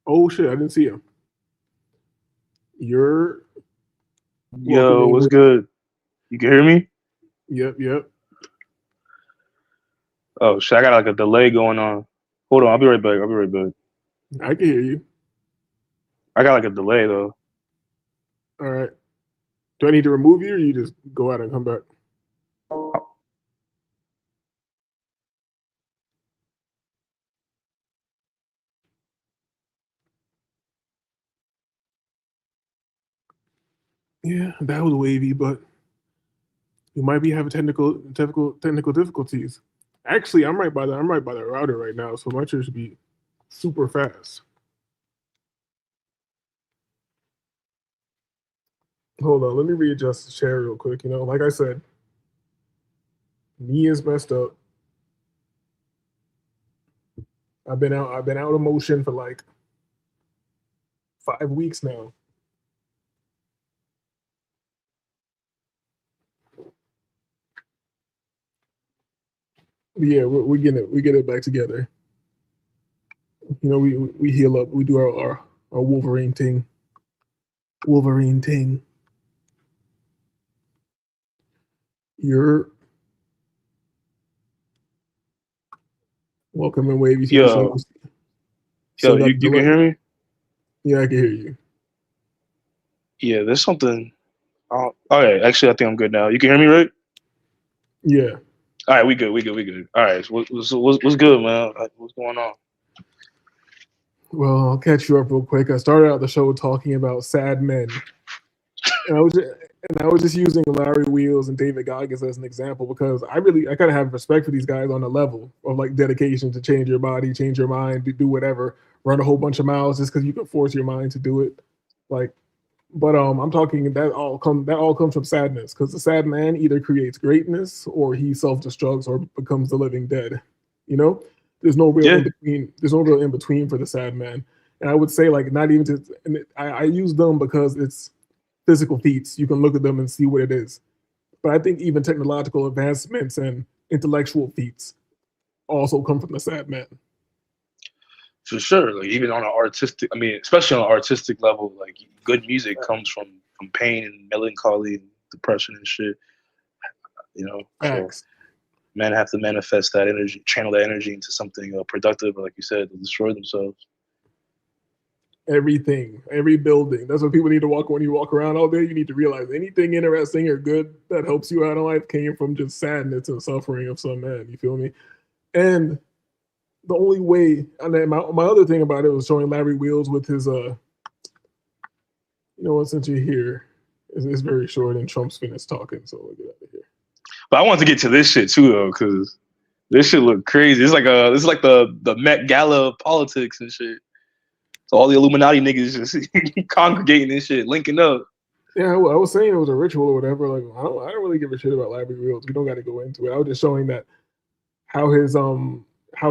Oh shit, I didn't see him. Yo, what's good? You can hear me? Yep. Oh shit, I got like a delay going on. Hold on, I'll be right back. I can hear you. I got like a delay though. All right. Do I need to remove you or you just go out and come back? Yeah, that was wavy, but you might be having technical difficulties. Actually, I'm right by the router right now, so my church should be super fast. Hold on, let me readjust the share real quick. Like I said, knee is messed up. I've been out of motion for like 5 weeks now. Yeah, we get it back together. We heal up. We do our Wolverine thing. You're welcome and wavy. Yo, you can hear me? Yeah, I can hear you. Yeah, there's something. Oh, okay, actually, I think I'm good now. You can hear me, right? Yeah. All right, we good. All right, what's good, man? What's going on? Well, I'll catch you up real quick. I started out the show talking about sad men, and I was just using Larry Wheels and David Goggins as an example because I kind of have respect for these guys on a level of like dedication to change your body, change your mind, do whatever, run a whole bunch of miles just because you can force your mind to do it. But I'm talking that all comes from sadness because the sad man either creates greatness or he self-destructs or becomes the living dead. There's no real in between. There's no real in between for the sad man. And I would say like not even to. And I use them because it's physical feats. You can look at them and see what it is. But I think even technological advancements and intellectual feats also come from the sad man. For sure, like even on an artistic, especially on an artistic level, like good music comes from pain and melancholy and depression and shit. So men have to manifest that energy, channel that energy into something productive, like you said, to destroy themselves. Everything, every building. That's what people need to when you walk around all day. You need to realize anything interesting or good that helps you out in life came from just sadness and suffering of some man. You feel me? And the only way, and then my other thing about it was showing Larry Wheels with his you know what, since you're here, it's very short and Trump's finished talking, so we'll get out of here. But I want to get to this shit too though, because this shit look crazy. It's like the Met Gala of politics and shit. So all the Illuminati niggas just congregating and shit, linking up. Yeah, well, I was saying it was a ritual or whatever. Like I don't really give a shit about Larry Wheels. We don't got to go into it. I was just showing that how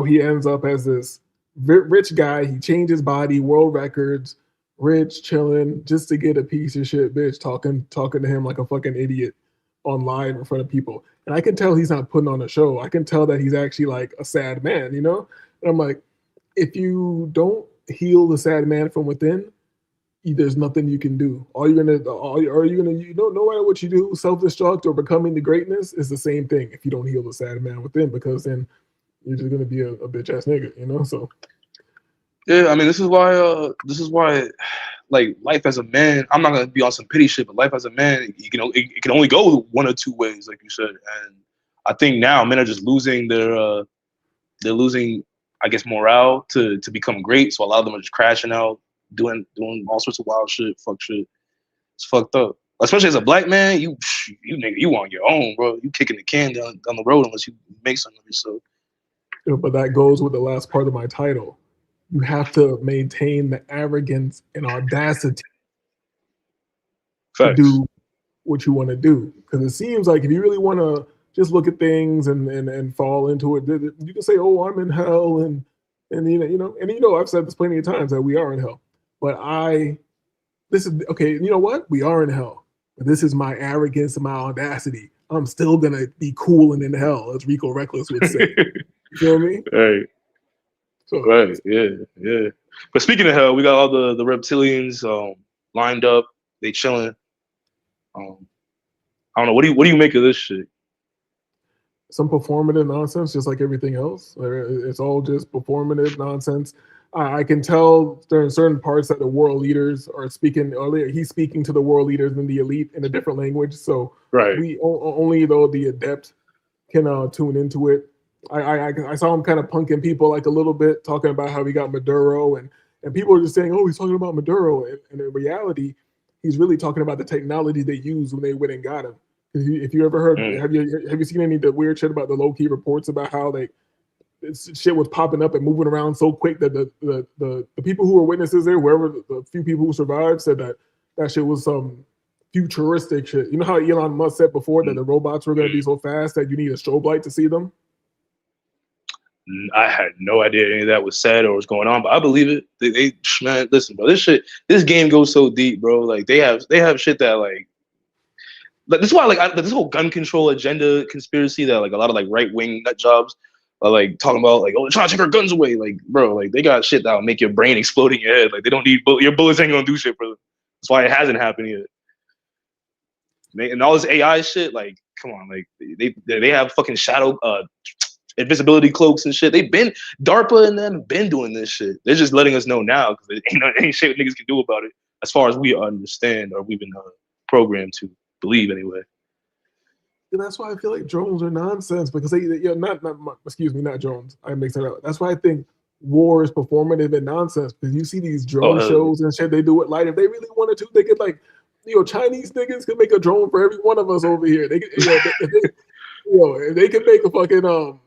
he ends up as this rich guy. He changed his body, world records, rich, chilling, just to get a piece of shit bitch talking to him like a fucking idiot online in front of people. And I can tell he's not putting on a show. I can tell that he's actually like a sad man, you know? And I'm like, if you don't heal the sad man from within, there's nothing you can do. You know, no matter what you do, self-destruct or becoming the greatness is the same thing if you don't heal the sad man within, because then you're just gonna be a bitch ass nigga, you know? So yeah, I mean, this is why like life as a man, I'm not gonna be on some pity shit, but life as a man, it can only go one or two ways, like you said. And I think now men are just losing they're losing, I guess, morale to become great. So a lot of them are just crashing out, doing all sorts of wild shit, fuck shit. It's fucked up. Especially as a black man, you nigga, you on your own, bro. You kicking the can down the road unless you make something of yourself. you know, but that goes with the last part of my title. You have to maintain the arrogance and audacity Facts. to do what you want to do. Because it seems like if you really want to just look at things and fall into it, you can say, "Oh, I'm in hell," and I've said this plenty of times that we are in hell. But this is okay. You know what? We are in hell. But this is my arrogance and my audacity. I'm still gonna be cool and in hell, as Rico Reckless would say. You feel me? Right. So, Right. Yeah. But speaking of hell, we got all the reptilians lined up. They chilling. I don't know. What do you make of this shit? some performative nonsense, just like everything else. It's all just performative nonsense. I can tell during certain parts that the world leaders are speaking earlier. He's speaking to the world leaders and the elite in a different language. So Right. we only though the adept can tune into it. I saw him kind of punking people like a little bit, talking about how he got Maduro, and people are just saying, oh, he's talking about Maduro. And in reality, he's really talking about the technology they used when they went and got him. If you ever heard, have you seen any of the weird shit about the low key reports about how shit was popping up and moving around so quick that the people who were witnesses there, wherever the few people who survived, said that shit was some futuristic shit. You know how Elon Musk said before that the robots were going to be so fast that you need a strobe light to see them? I had no idea any of that was said or was going on, but I believe it. They man, listen, bro, this game goes so deep, bro. Like they have shit that like this is why this whole gun control agenda conspiracy that like a lot of like right wing nut jobs are like talking about, like, oh, they're trying to take our guns away. Like, bro, like they got shit that'll make your brain explode in your head. Like they don't need your bullets ain't gonna do shit for them. That's why it hasn't happened yet. And all this AI shit, like, come on, like they have fucking shadow invisibility cloaks and shit. They've been DARPA and them been doing this shit. They're just letting us know now because ain't shit niggas can do about it as far as we understand or we've been programmed to believe anyway. And that's why I feel like drones are nonsense, because not drones. I mix that up. That's why I think war is performative and nonsense, because you see these drone shows and shit they do at light. If they really wanted to, they could Chinese niggas could make a drone for every one of us over here. They could, if they could make a fucking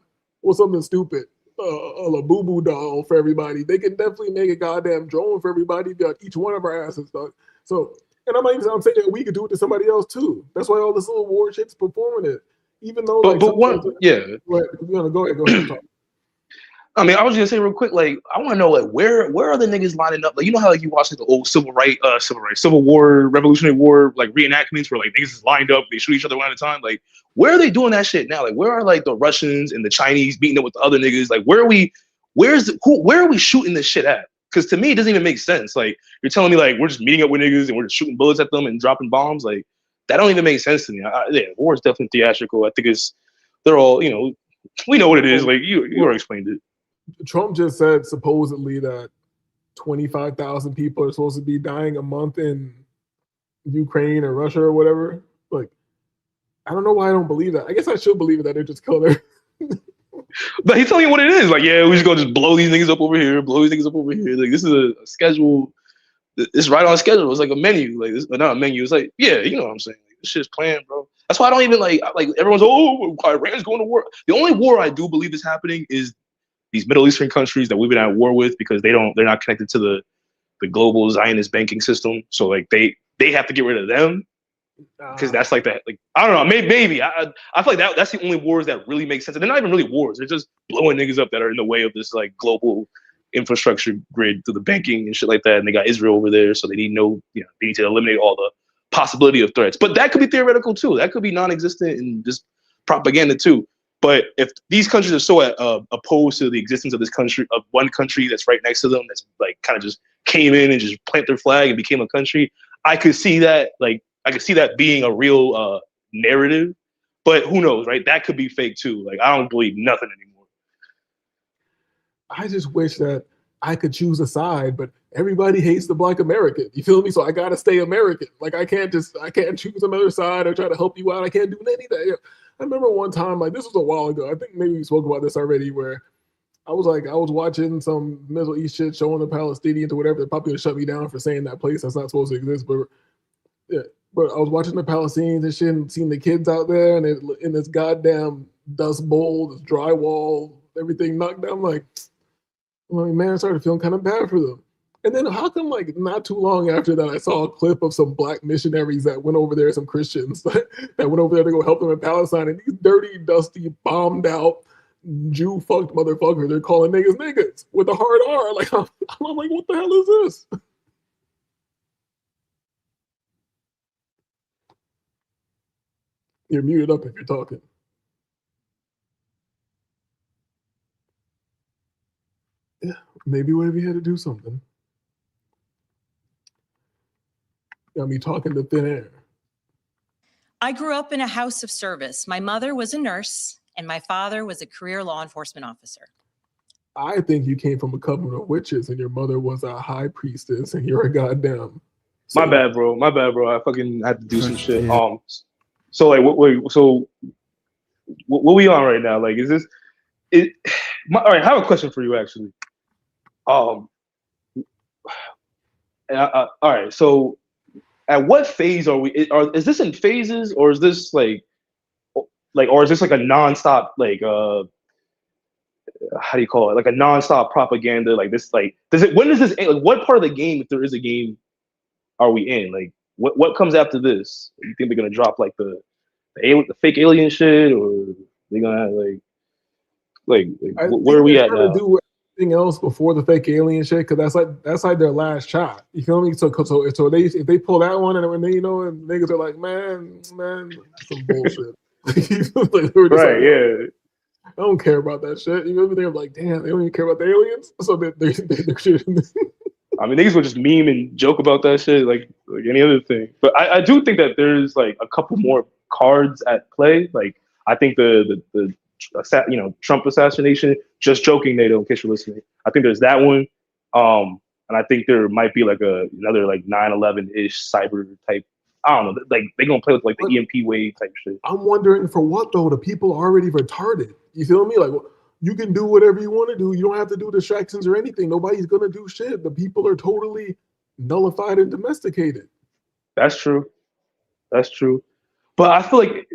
something stupid, a Labubu doll for everybody. They can definitely make a goddamn drone for everybody, each one of our asses, dog. So. And I'm saying that we could do it to somebody else too. That's why all this little war shit's performative. Even though, go ahead. Talk. I mean, I was gonna say real quick, like, I want to know, like, where are the niggas lining up? Like, you know how like you watch like the old Civil War, Revolutionary War, like reenactments where like niggas is lined up, they shoot each other one at a time. Like, where are they doing that shit now? Like, where are like the Russians and the Chinese meeting up with the other niggas? Like, where are we shooting this shit at? Because to me, it doesn't even make sense. Like, you're telling me like we're just meeting up with niggas and we're just shooting bullets at them and dropping bombs. Like, that don't even make sense to me. War is definitely theatrical. I think they're all, we know what it is. Like you already explained it. Trump just said supposedly that 25,000 people are supposed to be dying a month in Ukraine or Russia or whatever. Like, I don't know why I don't believe that. I guess I should believe it, that they're just killing But he's telling you what it is. Like, yeah, we just gonna just blow these niggas up over here, blow these niggas up over here. Like, this is a schedule. It's right on schedule. It's like a menu. Like, this, not a menu. It's like, yeah, you know what I'm saying. Like, this shit's planned, bro. That's why I don't even like everyone's. Oh, Iran's going to war. The only war I do believe is happening is these Middle Eastern countries that we've been at war with because they're not connected to the global Zionist banking system. So like they have to get rid of them. Because that's like that, like I don't know, maybe I feel like that's the only wars that really make sense. And they're not even really wars; they're just blowing niggas up that are in the way of this like global infrastructure grid through the banking and shit like that. And they got Israel over there, so they need they need to eliminate all the possibility of threats. But that could be theoretical too. That could be non-existent and just propaganda too. But if these countries are so opposed to the existence of this country, of one country that's right next to them, that's like kind of just came in and just plant their flag and became a country, I could see that I could see that being a real narrative, but who knows, right? That could be fake too. Like, I don't believe nothing anymore. I just wish that I could choose a side, but everybody hates the Black American. You feel me? So I gotta stay American. Like, I can't choose another side or try to help you out. I can't do anything. I remember one time, like this was a while ago. I think maybe we spoke about this already, where I was watching some Middle East shit showing the Palestinians or whatever. They're probably gonna shut me down for saying that place that's not supposed to exist, but yeah. But I was watching the Palestinians and shit and seeing the kids out there and in this goddamn dust bowl, this drywall, everything knocked down. I'm like, man, I started feeling kind of bad for them. And then how come like not too long after that, I saw a clip of some Black missionaries that went over there, some Christians that went over there to go help them in Palestine, and these dirty, dusty, bombed out, Jew fucked motherfuckers, they're calling niggas with a hard R. Like, I'm like, what the hell is this? You're muted up if you're talking. Yeah, maybe whatever you had to do something. Got me talking to thin air. I grew up in a house of service. My mother was a nurse and my father was a career law enforcement officer. I think you came from a coven of witches and your mother was a high priestess and you're a goddamn. My bad, bro. I fucking had to do some shit. So like, what we on right now? Like, is this it? All right, I have a question for you actually. All right, so at what phase are we? Is this in phases, or is this or is this like a nonstop how do you call it? Like a nonstop propaganda? Like this? Like when does this end? Like, what part of the game, if there is a game, are we in? Like what comes after this? You think they're gonna drop like the fake alien shit, or they're gonna have where are we at now? Do anything else before the fake alien shit, because that's like their last shot. You feel me? So if they pull that one and when they and niggas are like, man, some bullshit. Right? Yeah. I don't care about that shit. You know what I mean? They're like, damn, they don't even care about the aliens. So they're shit. I mean, niggas would just meme and joke about that shit like any other thing. But I do think that there's like a couple more cards at play. Like, I think the Trump assassination, just joking, NATO, in case you're listening. I think there's that one. And I think there might be like another like 9/11-ish cyber type. I don't know. Like, they're gonna play with like the EMP wave type shit. I'm wondering for what though? The people are already retarded. You feel me? Like, you can do whatever you want to do. You don't have to do distractions or anything. Nobody's gonna do shit. The people are totally nullified and domesticated. That's true. But I feel like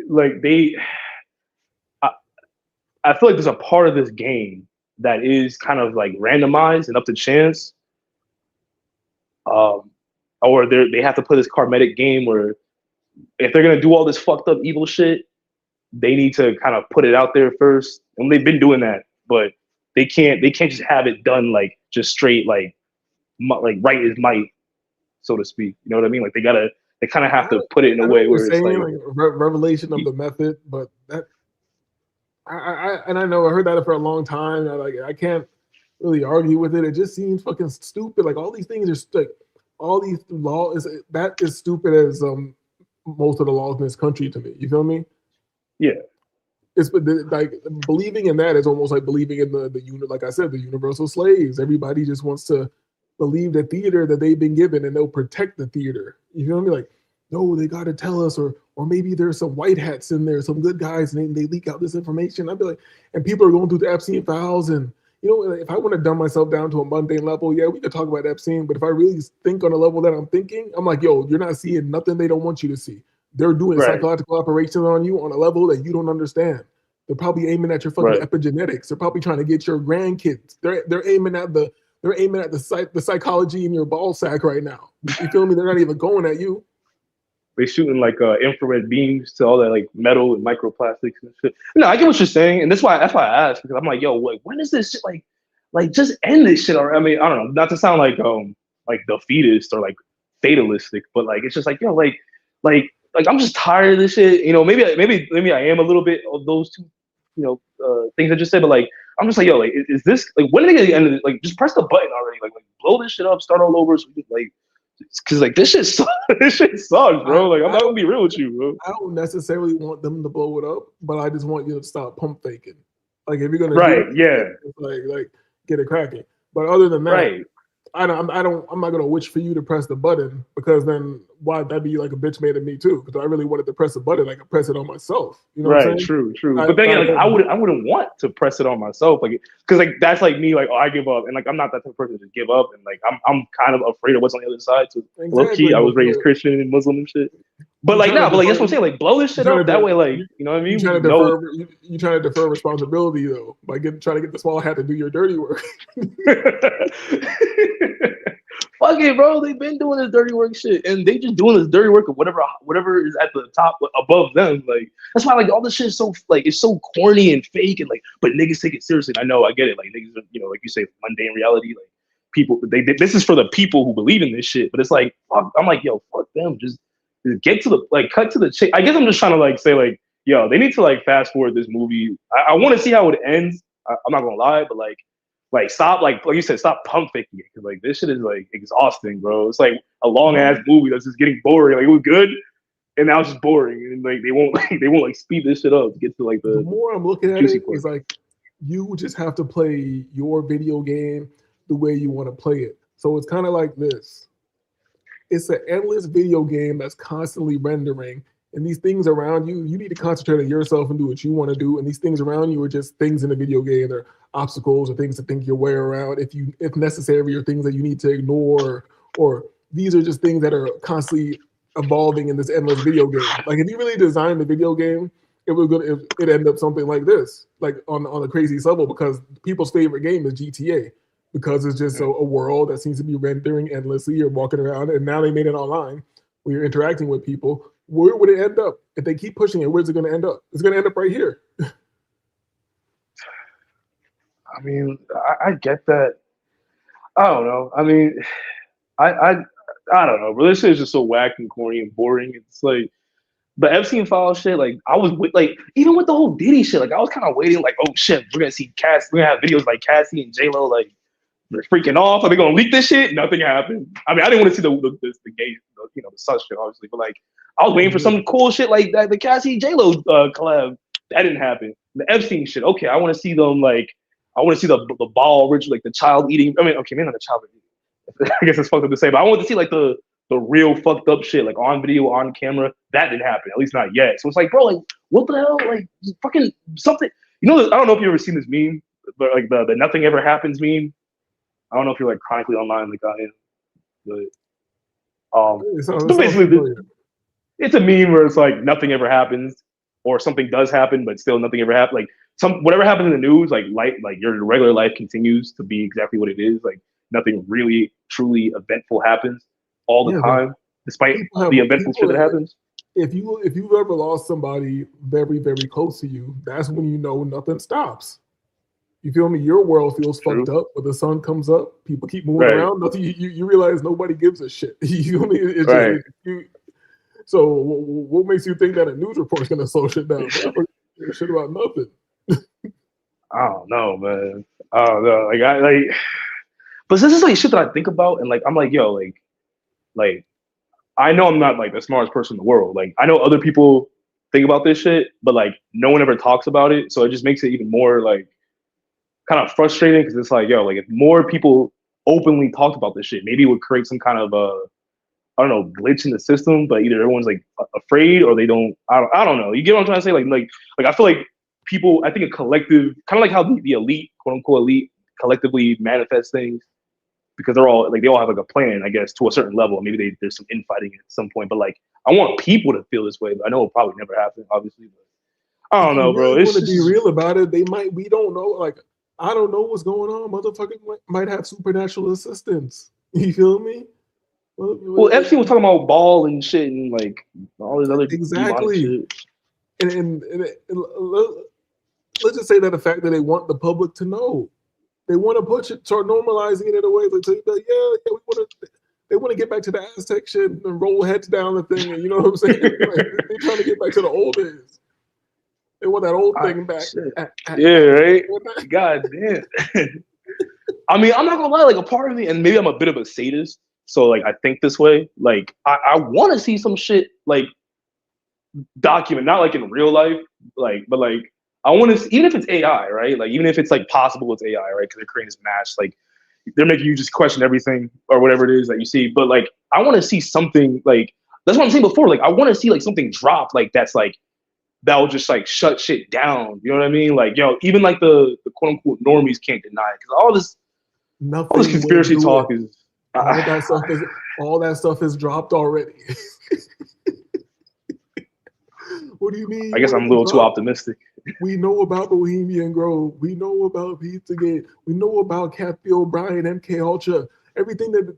I feel like there's a part of this game that is kind of like randomized and up to chance. Or they have to play this karmatic game where if they're gonna do all this fucked up evil shit, they need to kind of put it out there first. And they've been doing that, but they can't just have it done like just straight like right is might, so to speak. You know what I mean? Like they kind of have to put it in a way where it's like revelation of the method, but that I know I heard that for a long time. I can't really argue with it. It just seems fucking stupid. Like all these things are like all these laws that is stupid as most of the laws in this country to me. You feel me? Yeah. It's like believing in that is almost like believing in the like I said, the universal slaves. Everybody just wants to believe the theater that they've been given and they'll protect the theater. You feel me? Like no, they got to tell us, or maybe there's some white hats in there, some good guys, and they leak out this information. I'd be like, and people are going through the Epstein files, and you know, if I want to dumb myself down to a mundane level, yeah, we could talk about Epstein. But if I really think on a level that I'm thinking, I'm like, yo, you're not seeing nothing they don't want you to see. They're doing psychological operations on you on a level that you don't understand. They're probably aiming at your fucking epigenetics. They're probably trying to get your grandkids. They're aiming at the psychology in your ball sack right now. You feel me? They're not even going at you. They shooting like infrared beams to all that like metal and microplastics and shit. No, I get what you're saying, and that's why I asked, because I'm like, yo, like when is this shit like just end this shit? Or I mean, I don't know, not to sound like defeatist or like fatalistic, but like it's just like, yo, like I'm just tired of this shit. You know, maybe I am a little bit of those two, you know, things I just said, but like I'm just like, yo, like is this like when are they gonna end of it? Like just press the button already, like blow this shit up, start all over, so we can, like. Cause like this shit sucks, bro. Like I'm not gonna be real with you, bro. I don't necessarily want them to blow it up, but I just want you to stop pump faking. Like if you're gonna like get it cracking. But other than that, I'm not gonna wish for you to press the button, because then why that'd be like a bitch made of me too. Because I really wanted to press the button, I could press it on myself. You know what I'm saying? True. But then again, like I wouldn't want to press it on myself, like because like that's like me, like oh I give up, and like I'm not that type of person to give up, and like I'm kind of afraid of what's on the other side. So low key, I was raised Christian and Muslim and shit. But like but like that's what I'm saying. Like blow this shit up that way, like you know what I mean? You trying to defer responsibility though by trying to get the small hat to do your dirty work. Fuck it, bro. They've been doing this dirty work shit, and they just doing this dirty work of whatever is at the top above them. Like that's why like all this shit is so like it's so corny and fake, and like but niggas take it seriously. And I know, I get it. Like niggas, you know, like you say, mundane reality. Like people, this is for the people who believe in this shit. But it's like fuck, I'm like, yo, fuck them. Just get to the like cut to the chase. I guess I'm just trying to like say like, yo, they need to like fast forward this movie. I want to see how it ends. I'm not gonna lie, but like stop, like you said, stop pump faking it, because like this shit is like exhausting, bro. It's like a long ass movie that's just getting boring. Like it was good, and now it's just boring, and like they won't speed this shit up to get to like the more I'm looking at it, is like you just have to play your video game the way you want to play it. So it's kind of like this. It's an endless video game that's constantly rendering. And these things around you, you need to concentrate on yourself and do what you want to do. And these things around you are just things in the video game. They're obstacles or things to think your way around if necessary, or things that you need to ignore. Or these are just things that are constantly evolving in this endless video game. Like if you really designed the video game, it'd end up something like this, like on a crazy level, because people's favorite game is GTA. Because it's just a world that seems to be rendering endlessly. You're walking around, and now they made it online where you're interacting with people. Where would it end up? If they keep pushing it, where's it going to end up? It's going to end up right here. I mean, I get that. I don't know. I mean, I don't know. But this shit is just so whack and corny and boring. It's like the Epstein file shit. Like I was like, even with the whole Diddy shit, like I was kind of waiting. Like, oh shit, we're gonna see Cass. We're gonna have videos like Cassie and J Lo like they're freaking off. Are they gonna leak this shit? Nothing happened. I mean, I didn't want to see the gay, you know, the sus shit, obviously, but like I was waiting for some cool shit like that, the Cassie J Lo collab. That didn't happen. The Epstein shit. Okay, I want to see them like. I want to see the ball rich, like the child eating. I mean, okay, maybe not the child eating. I guess it's fucked up to say, but I want to see like the real fucked up shit, like on video, on camera. That didn't happen, at least not yet. So it's like, bro, like what the hell? Like fucking something. You know, I don't know if you've ever seen this meme, but like the nothing ever happens meme. I don't know if you're like chronically online like I am, but basically it's a meme where it's like nothing ever happens, or something does happen, but still nothing ever happens. Like whatever happens in the news, like your regular life continues to be exactly what it is. Like nothing really truly eventful happens all the time, despite the eventful shit that happens. If you've ever lost somebody very, very close to you, that's when you know nothing stops. You feel me? Your world feels fucked up, but the sun comes up, people keep moving around. Nothing, you realize nobody gives a shit. You feel me? It's just, so what makes you think that a news report is going to slow shit down? Shit about nothing. I don't know, man. I don't know. But this is like shit that I think about, and like I'm like, yo, like I know I'm not like the smartest person in the world. Like I know other people think about this shit, but like no one ever talks about it. So it just makes it even more like kind of frustrating, because it's like, yo, like if more people openly talked about this shit, maybe it would create some kind of I don't know, glitch in the system, but either everyone's like afraid or they don't. I don't know. You get what I'm trying to say? Like I feel like people. I think a collective, kind of like how the elite, quote unquote elite, collectively manifest things because they're all like they all have like a plan, I guess, to a certain level. Maybe there's some infighting at some point, but like I want people to feel this way. But I know it'll probably never happen, obviously. But I don't know, bro. Really It's want to be just, real about it. They might. We don't know. Like I don't know what's going on. Motherfuckers might have supernatural assistance. You feel me? well, Epstein was talking about ball and shit and like all this other exactly. demonic shit. And let's just say that the fact that they want the public to know, they want to start normalizing it in a way like, yeah, they want to get back to the Aztec shit and roll heads down the thing, and you know what I'm saying? Like, they're trying to get back to the old days. They want that old thing back. Yeah, right. God damn. I mean, I'm not gonna lie. Like a part of me, and maybe I'm a bit of a sadist, so like I think this way. Like I want to see some shit like document, not like in real life, like, but like I want to, even if it's AI, right? Like even if it's like possible it's AI, right? Because they're creating this match, like they're making you just question everything or whatever it is that you see. But like I want to see something like that's what I'm saying before. Like I want to see like something drop like that's like that will just like shut shit down. You know what I mean? Like even like the quote unquote normies can't deny it because all this conspiracy talk is all that stuff is dropped already. What do you mean? I guess I'm a little too optimistic. We know about Bohemian Grove. We know about Pizzagate. We know about Kathy O'Brien, MK Ultra. Everything that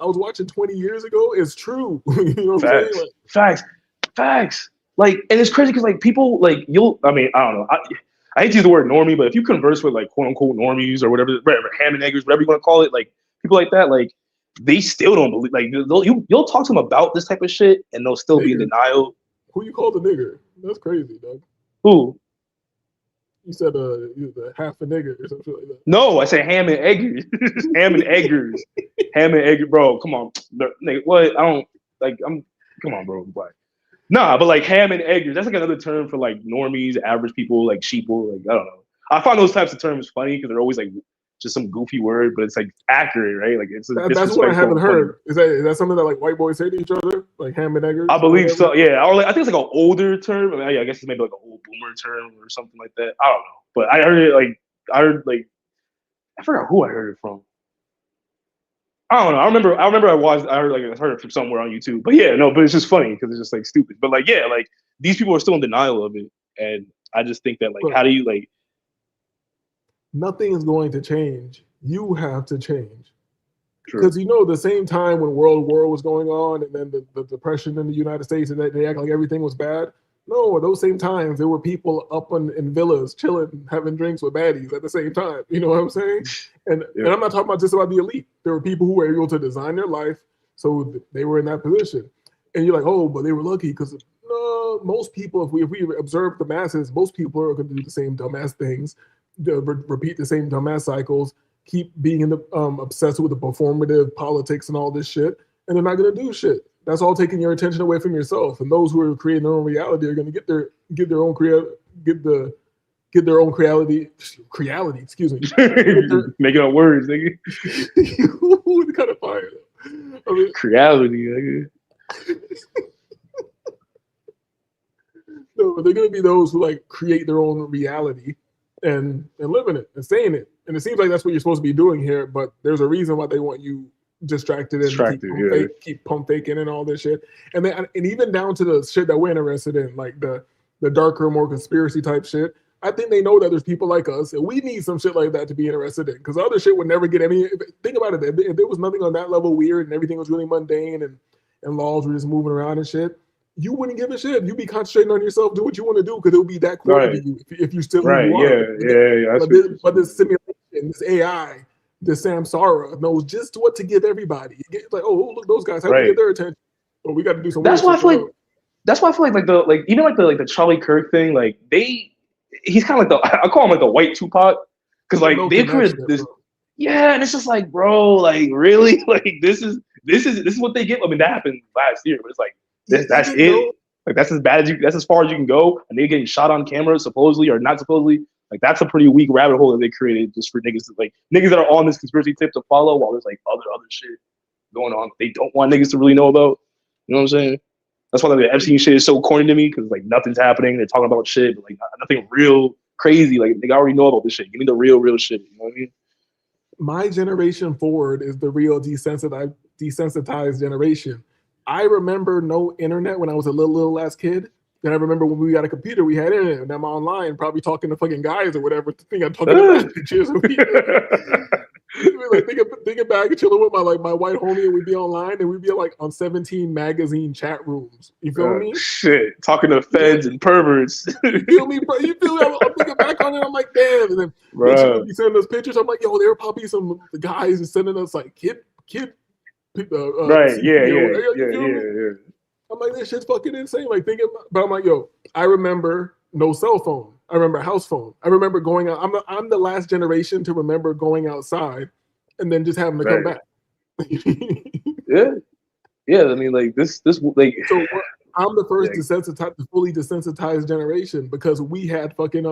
I was watching 20 years ago is true. You know what I'm saying? Like, facts. Like, and it's crazy because like people like I don't know. I hate to use the word normie, but if you converse with like quote unquote normies or whatever ham and eggers, whatever you want to call it, like people like that, like they still don't believe. Like you'll talk to them about this type of shit, and they'll still be in denial. Who you call the nigger? That's crazy, Doug. Who? You said you was half a nigger or something like that. No, I said ham and eggers. Ham and eggers. Ham and eggers, bro. Come on, nigga, what? I don't like. Come on, bro. Black. Nah, but like ham and eggers, that's like another term for like normies, average people, like sheeple. Like I don't know. I find those types of terms funny because they're always like just some goofy word, but it's like accurate, right? Like that's what I haven't heard. Is that something that like white boys say to each other, like ham and eggers? I believe so. Yeah, or like I think it's like an older term. I mean, I guess it's maybe like an old boomer term or something like that. I don't know, but I heard it I forgot who I heard it from. I don't know. I remember I heard it from somewhere on YouTube. But yeah, no, but it's just funny because it's just like stupid. But like yeah, like these people are still in denial of it, and I just think that like how do you like? Nothing is going to change. You have to change. Because the same time when World War was going on and then the Depression in the United States and they act like everything was bad. No, at those same times there were people up in villas chilling, having drinks with baddies at the same time. You know what I'm saying? And I'm not talking about just about the elite. There were people who were able to design their life so they were in that position. And you're like, oh, but they were lucky because no, most people, if we observe the masses, most people are going to do the same dumbass things. Repeat the same dumbass cycles, keep being obsessed with the performative politics and all this shit, and they're not gonna do shit. That's all taking your attention away from yourself. And those who are creating their own reality are gonna get their own reality. Excuse me. Making up words, nigga. What kind of fire? I mean, reality, nigga. No, they're gonna be those who like create their own reality. And live in it and stay in it. And it seems like that's what you're supposed to be doing here, but there's a reason why they want you distracted and keep pump faking and all this shit. And even down to the shit that we're interested in, like the darker, more conspiracy type shit. I think they know that there's people like us, and we need some shit like that to be interested in. Because other shit would never get any. Think about it. If there was nothing on that level weird and everything was really mundane and laws were just moving around and shit, you wouldn't give a shit. You'd be concentrating on yourself, do what you want to do, because it would be that cool to you if you still who you are. But this simulation, this AI, this Samsara knows just what to give everybody. It's like, oh, look, those guys, how do we get their attention? But we got to do some. That's why I feel like the Charlie Kirk thing, like he's kind of like I call him like the white Tupac, because like they created this. Yeah, and it's just like, bro, like really, like this is what they get. I mean, that happened last year, but it's like. That's it. Like that's as far as you can go, and they're getting shot on camera, supposedly or not supposedly. Like that's a pretty weak rabbit hole that they created just for niggas that are on this conspiracy tip to follow, while there's like other shit going on they don't want niggas to really know about. You know what I'm saying? That's why like, the Epstein shit is so corny to me because like nothing's happening. They're talking about shit, but like nothing real crazy. Like they already know about this shit. Give me the real shit. You know what I mean? My generation forward is the real desensitized generation. I remember no internet when I was a little ass kid. And I remember when we got a computer, we had internet, and I'm online, probably talking to fucking guys or whatever. Think I'm talking to bitches. Like thinking back and chilling with my white homie, and we'd be online, and we'd be like on 17 magazine chat rooms. You feel me? Shit, talking to feds and perverts. You feel me, bro? You feel me? I'm thinking back on it. I'm like, damn. And then bitches would be sending us pictures. I'm like, yo, there were probably some guys sending us like kid. Right? Yeah. I'm like, this shit's fucking insane. Like thinking, but I'm like, yo, I remember no cell phone. I remember house phone. I remember going out. I'm the last generation to remember going outside and then just having to come back. Yeah. I mean, like this like. So I'm the first fully desensitized generation because we had fucking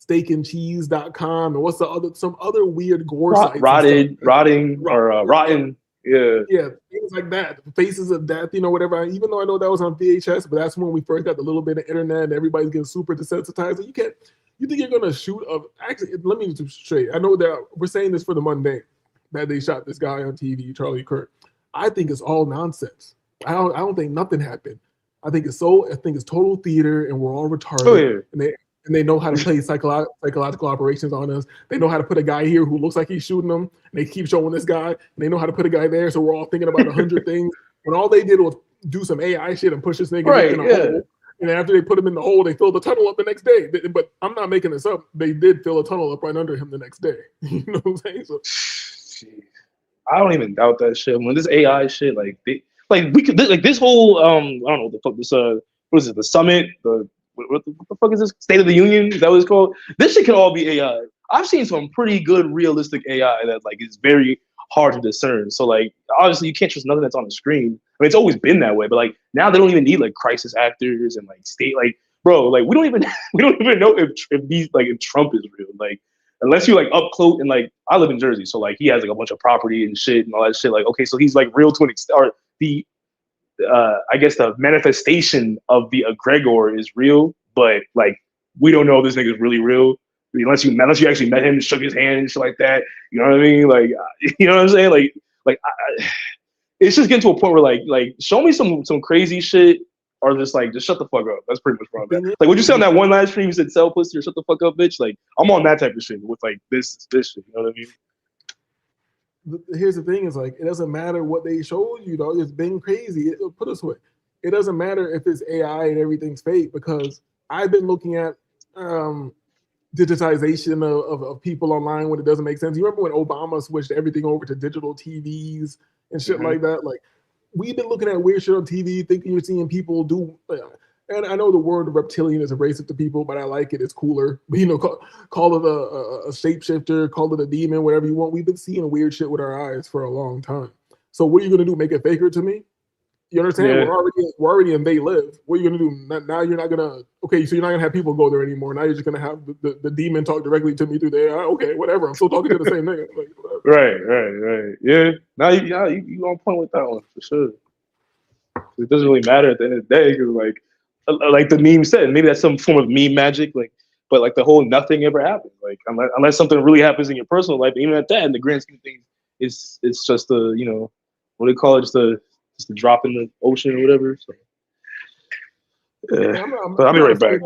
steakandcheese.com and what's some other weird gore sites. Rotten. Yeah, things like that. Faces of Death, whatever. Even though I know that was on VHS, but that's when we first got the little bit of internet and everybody's getting super desensitized. And you think you're gonna shoot actually, let me just straight. I know that we're saying this for the mundane, that they shot this guy on TV, Charlie Kirk. I think it's all nonsense. I don't think nothing happened. I think it's total theater and we're all retarded. And they know how to play psychological operations on us. They know how to put a guy here who looks like he's shooting them, and they keep showing this guy, and they know how to put a guy there, so we're all thinking about 100 things. When all they did was do some AI shit and push this nigga in a hole. And after they put him in the hole, they filled the tunnel up the next day. But I'm not making this up. They did fill a tunnel up right under him the next day. You know what I'm saying? So, I don't even doubt that shit. When this AI shit, we could this whole I don't know what the fuck this what is it, the summit, what the fuck is this? State of the Union? Is that what it's called? This shit can all be AI. I've seen some pretty good realistic AI that like is very hard to discern. So like obviously you can't trust nothing that's on the screen. I mean it's always been that way, but like now they don't even need like crisis actors and like state bro, like we don't even know if Trump is real. Like unless you're like up close and like I live in Jersey, so like he has like a bunch of property and shit and all that shit. Like okay, so he's like real to an extent, or the I guess the manifestation of the egregor is real, but like we don't know if this nigga is really real unless you actually met him and shook his hand and shit like that. You know what I mean? Like you know what I'm saying? It's just getting to a point where like show me some crazy shit or just shut the fuck up. That's pretty much wrong. Like what you said on that one live stream, you said sell pussy or shut the fuck up, bitch. Like I'm on that type of shit with like this shit. You know what I mean? Here's the thing: is like it doesn't matter what they showed you, dog. It's been crazy. Put it this way: it doesn't matter if it's AI and everything's fake because I've been looking at digitization of people online when it doesn't make sense. You remember when Obama switched everything over to digital TVs and shit like that? Like we've been looking at weird shit on TV, thinking you're seeing people do. And I know the word reptilian is abrasive to people, but I like it. It's cooler. Call it a shapeshifter, call it a demon, whatever you want. We've been seeing weird shit with our eyes for a long time. So what are you gonna do? Make it faker to me? You understand? Yeah. We're already in They Live. What are you gonna do? Now you're not gonna. Okay, so you're not gonna have people go there anymore. Now you're just gonna have the demon talk directly to me through the AI. Okay, whatever. I'm still talking to the same nigga. Like, right. Yeah. Now you on point with that one for sure. It doesn't really matter at the end of the day because like the meme said, maybe that's some form of meme magic. But like the whole nothing ever happened. Like unless something really happens in your personal life, even at that, in the grand scheme of things, it's just a what do they call it? Just a drop in the ocean or whatever. So, yeah. But I'll be right back.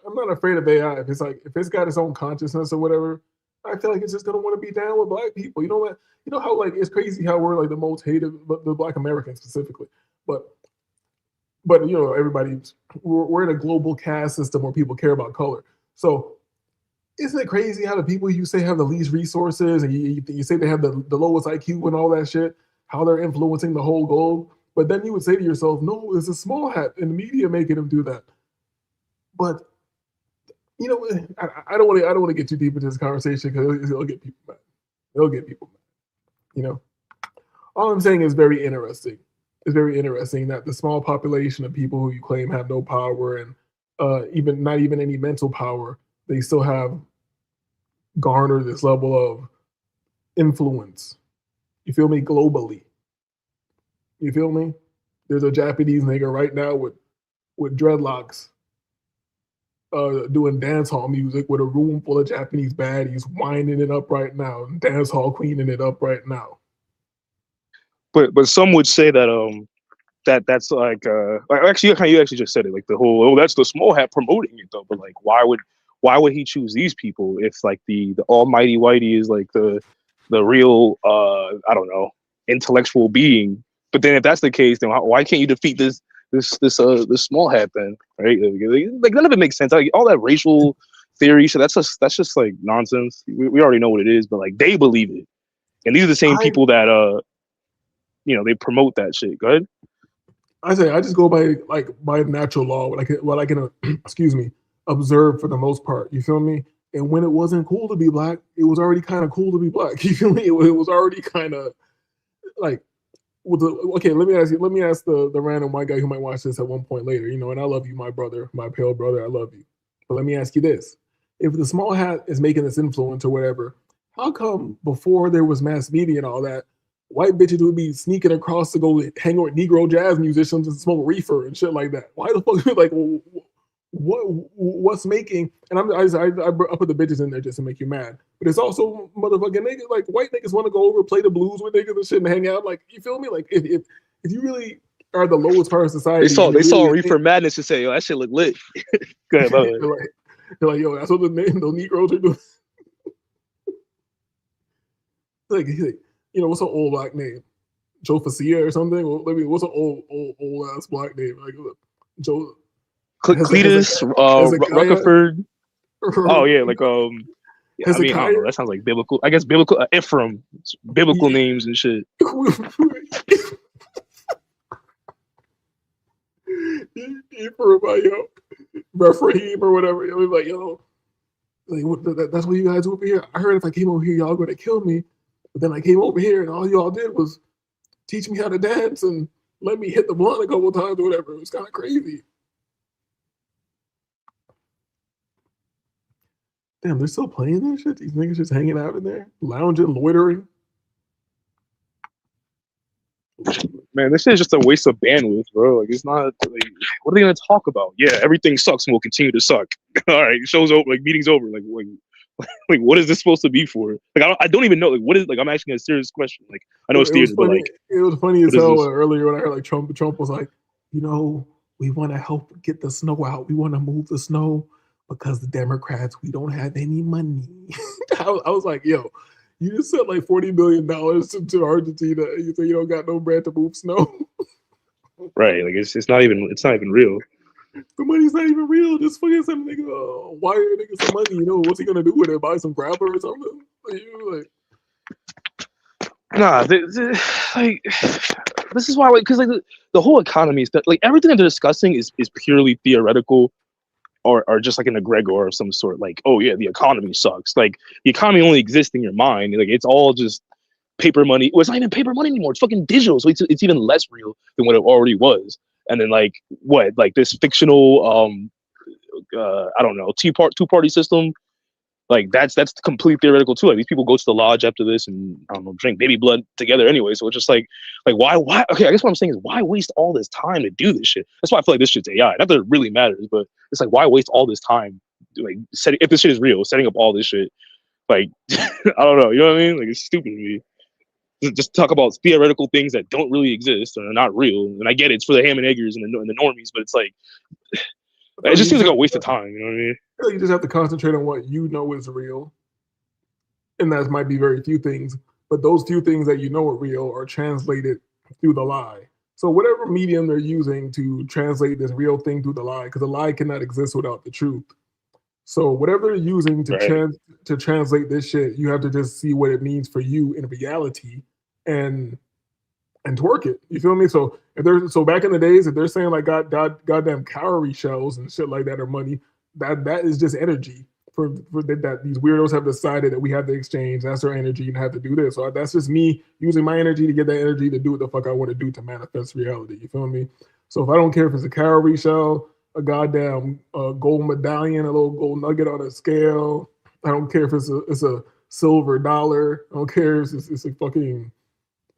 I'm not afraid of AI. If it's got its own consciousness or whatever, I feel like it's just gonna want to be down with black people. You know what? You know how like it's crazy how we're like the most hated, the Black Americans specifically, but we're in a global caste system where people care about color. So isn't it crazy how the people you say have the least resources and you say they have the lowest IQ and all that shit, how they're influencing the whole globe? But then you would say to yourself, no, it's a small hat in the media making them do that. But I don't want to get too deep into this conversation because it'll get people mad. All I'm saying is very interesting. It's very interesting that the small population of people who you claim have no power and even not even any mental power, they still have garnered this level of influence. You feel me? Globally. You feel me? There's a Japanese nigga right now with dreadlocks, doing dance hall music with a room full of Japanese baddies winding it up right now, and dance hall queening it up right now. But some would say that that's like actually you actually just said it, like the whole that's the small hat promoting it though. But like why would he choose these people if like the almighty whitey is like the real I don't know, intellectual being? But then if that's the case, then why can't you defeat this small hat then, right? Like none of it makes sense. Like all that racial theory, so that's just like nonsense. We already know what it is, but like they believe it, and these are the same people that they promote that shit. Go ahead. I say I just go by natural law, what I can excuse me, observe for the most part. You feel me? And when it wasn't cool to be black, it was already kind of cool to be black. You feel me? It was already kind of like okay. Let me ask the random white guy who might watch this at one point later. And I love you, my brother, my pale brother. I love you. But let me ask you this: if the small hat is making this influence or whatever, how come before there was mass media and all that, white bitches would be sneaking across to go hang out with Negro jazz musicians and smoke reefer and shit like that? Why the fuck, like, what's making, and I put the bitches in there just to make you mad, but it's also motherfucking niggas, like white niggas want to go over, play the blues with niggas and shit and hang out, like, you feel me? Like, if you really are the lowest part of society, they saw Reefer Madness and say, yo, that shit look lit. Go ahead, they're like, yo, that's what the Negroes are doing. like, what's an old black name? Joe Facia or something? What's an old ass black name? Like Joe Cletus, Rutherford. Oh yeah, like I mean, I don't know. That sounds like biblical. I guess biblical Ephraim, biblical names and shit. Ephraim, Rephrahim or whatever. It was like, that's what you guys do over here. I heard if I came over here, y'all going to kill me. But then I came over here and all y'all did was teach me how to dance and let me hit the blunt a couple times or whatever. It was kind of crazy. Damn, they're still playing that shit? These niggas just hanging out in there, lounging, loitering. Man, this shit is just a waste of bandwidth, bro. Like, it's not, like, what are they gonna talk about? Yeah, everything sucks and will continue to suck. All right, show's over, like, meeting's over. Like, what is this supposed to be for? Like, I don't even know. Like, what is, like, I'm asking a serious question. Like, I know it's theater, but like, it was funny as hell earlier when I heard like Trump was like, we want to help get the snow out. We want to move the snow because the Democrats, we don't have any money. I was like, yo, you just sent like $40 billion to Argentina and you say you don't got no bread to move snow. Right, like it's not even real. The money's not even real. Just fucking some nigga wire nigga some money. What's he gonna do with it? Buy some grabber or something? Nah, like this is why, like, because like the whole economy is that, like, everything that they're discussing is purely theoretical, or just like an egregore of some sort. Like, oh yeah, the economy sucks. Like, the economy only exists in your mind. Like, it's all just paper money. Well, it's not even paper money anymore. It's fucking digital. So it's even less real than what it already was. And then like this fictional I don't know, two-party system. Like that's completely theoretical too. Like, these people go to the lodge after this and, I don't know, drink baby blood together anyway. So it's just like why? Okay, I guess what I'm saying is, why waste all this time to do this shit? That's why I feel like this shit's AI. Not that it really matters, but it's like, why waste all this time, like, if this shit is real, setting up all this shit? Like, I don't know. You know what I mean? Like, it's stupid to me. Just talk about theoretical things that don't really exist and are not real. And I get it, it's for the ham and eggers and the normies, but it's like, it just seems like a waste of time. You know what I mean? You just have to concentrate on what you know is real, and that might be very few things. But those few things that you know are real are translated through the lie. So whatever medium they're using to translate this real thing through the lie, because the lie cannot exist without the truth. So whatever they're using to translate this shit, you have to just see what it means for you in reality and twerk it. You feel me? So back in the days, if they're saying like goddamn cowrie shells and shit like that are money, that is just energy for that these weirdos have decided that we have to exchange. That's their energy and have to do this. So that's just me using my energy to get that energy to do what the fuck I want to do to manifest reality. You feel me? So if I don't care if it's a cowrie shell, a goddamn gold medallion, a little gold nugget on a scale, I don't care if it's a silver dollar. I don't care if it's a fucking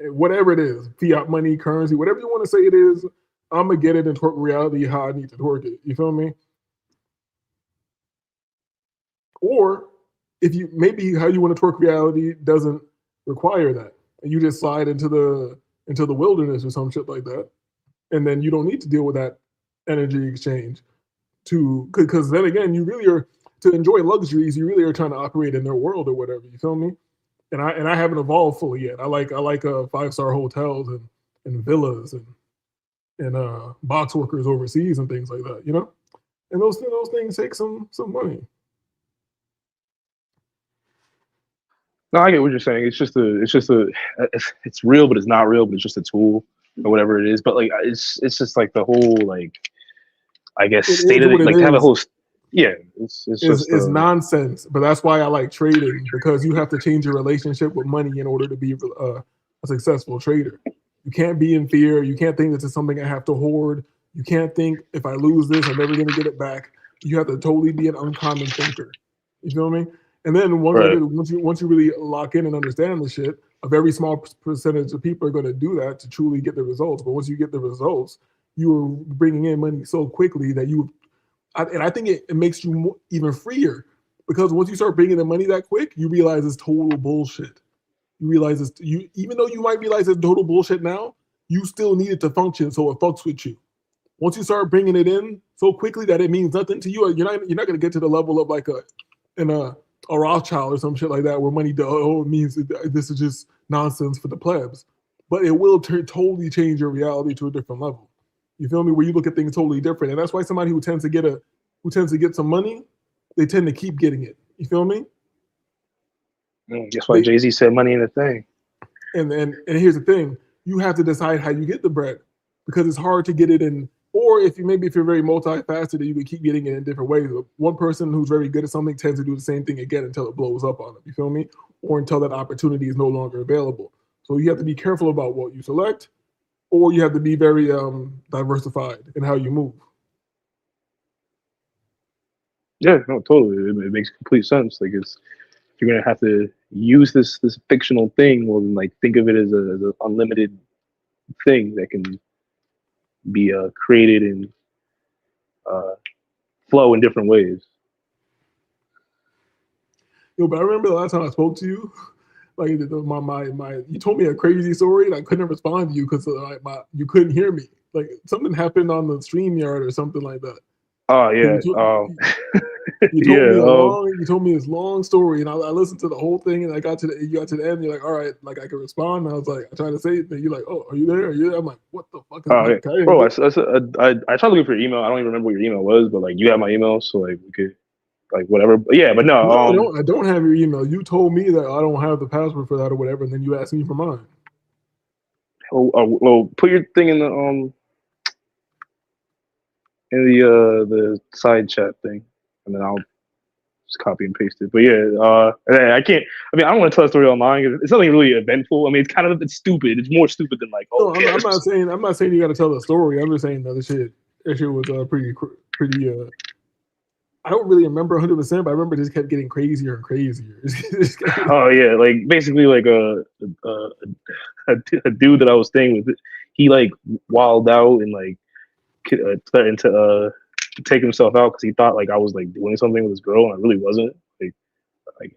whatever it is, fiat money, currency, whatever you want to say it is, I'm gonna get it and twerk reality how I need to twerk it. You feel me? Or if you maybe how you want to twerk reality doesn't require that, and you just slide into the wilderness or some shit like that, and then you don't need to deal with that energy exchange. Because then again, you really are to enjoy luxuries. You really are trying to operate in their world or whatever. You feel me? And I haven't evolved fully yet. I like 5-star hotels and villas and box workers overseas and things like that. You know, and those things take some money. No, I get what you're saying. It's real, but it's not real, but it's just a tool or whatever it is. But like, it's just like the whole like, I guess state of it, like to have a whole, yeah, it's nonsense. But that's why I like trading, because you have to change your relationship with money in order to be a successful trader. You can't be in fear. You can't think this is something I have to hoard. You can't think if I lose this, I'm never gonna get it back. You have to totally be an uncommon thinker. You feel me? And then once you really lock in and understand the shit, a very small percentage of people are going to do that to truly get the results. But once you get the results, you are bringing in money so quickly that I think it makes you even freer, because once you start bringing in money that quick, you realize it's total bullshit. You realize even though you might realize it's total bullshit now, you still need it to function, so it fucks with you. Once you start bringing it in so quickly that it means nothing to you, you're not going to get to the level of like a Rothschild or some shit like that, where money means this is just nonsense for the plebs. But it will totally change your reality to a different level. You feel me? Where you look at things totally different, and that's why somebody who tends to get some money, they tend to keep getting it. You feel me? That's why Jay-Z said money ain't a thing. And here's the thing: you have to decide how you get the bread, because it's hard to get it in. Or if you're very multifaceted, you can keep getting it in different ways. One person who's very good at something tends to do the same thing again until it blows up on them. You feel me? Or until that opportunity is no longer available. So you have to be careful about what you select, or you have to be very diversified in how you move. Yeah, no, totally. It makes complete sense. Like you're gonna have to use this fictional thing, well, then like think of it as an unlimited thing that can be created and flow in different ways. Yo, but I remember the last time I spoke to you, like you told me a crazy story and I couldn't respond to you because you couldn't hear me. Like something happened on the StreamYard or something like that. Oh yeah. You told me this long story, and I listened to the whole thing, and you got to the end. And you're like, all right, like I can respond. And I was like, I tried to say it, and you're like, oh, are you there? Are you there? I'm like, what the fuck? Bro, I tried to look for your email. I don't even remember what your email was, but like you have my email, so like we could like whatever. But yeah, but no, I don't have your email. You told me that I don't have the password for that or whatever, and then you asked me for mine. Well, put your thing in the side chat thing, and then I'll just copy and paste it. But yeah, I can't. I mean, I don't want to tell a story online. It's nothing really eventful. I mean, it's stupid. It's more stupid than like. Oh, no, I'm not saying you got to tell the story. I'm just saying that that shit was pretty. I don't really remember 100%, but I remember it just kept getting crazier and crazier. Oh yeah, like basically like a dude that I was staying with, he like wilded out and like threatened to take himself out because he thought like I was like doing something with this girl, and I really wasn't. Like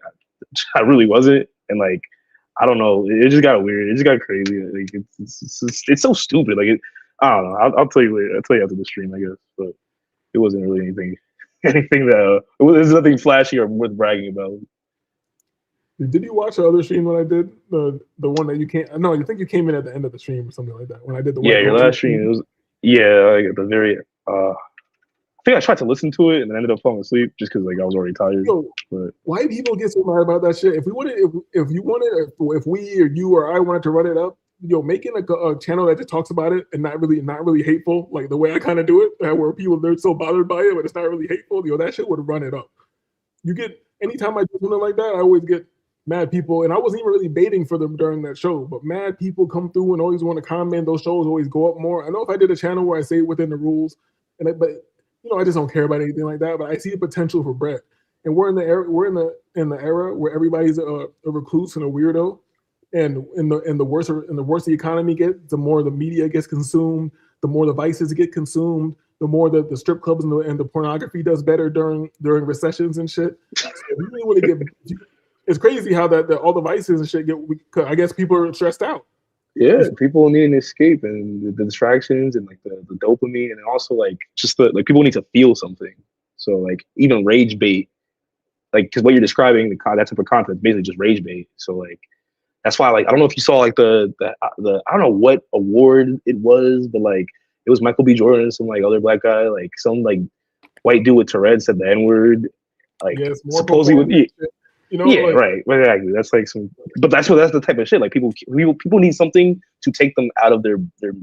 I really wasn't, and like I don't know, it just got weird. It just got crazy. Like it's so stupid. Like I don't know. I'll tell you later. I'll tell you after the stream, I guess. But it wasn't really anything that there's nothing flashy or worth bragging about. Did you watch the other stream when I did the one that you came? No, you think you came in at the end of the stream or something like that when I did the one. Yeah, your last stream. It was like at the very. I think I tried to listen to it and then ended up falling asleep just because like I was already tired. Yo, but why people get so mad about that shit? If we or you or I wanted to run it up, making a channel that just talks about it and not really hateful, like the way I kind of do it, where people they're so bothered by it, but it's not really hateful. That shit would run it up. Anytime I do something like that, I always get mad people, and I wasn't even really baiting for them during that show, but mad people come through and always want to comment. Those shows always go up more. I know if I did a channel where I say it within the rules, but I just don't care about anything like that. But I see the potential for Brett, and we're in the era where everybody's a recluse and a weirdo, And the worse the economy gets, the more the media gets consumed, the more the vices get consumed, the more the strip clubs and the pornography does better during recessions and shit. So if you really want to get, it's crazy how that all the vices and shit get. I guess people are stressed out. Yeah, people need an escape and the distractions and like the dopamine and also like just like people need to feel something. So like even rage bait, like because what you're describing, that type of content, basically just rage bait. So like that's why like I don't know if you saw like the I don't know what award it was, but like it was Michael B. Jordan and some like other black guy, like some like white dude with Tourette's said the N-word, like supposedly with like, right, exactly. That's like but that's the type of shit. Like people need something to take them out of their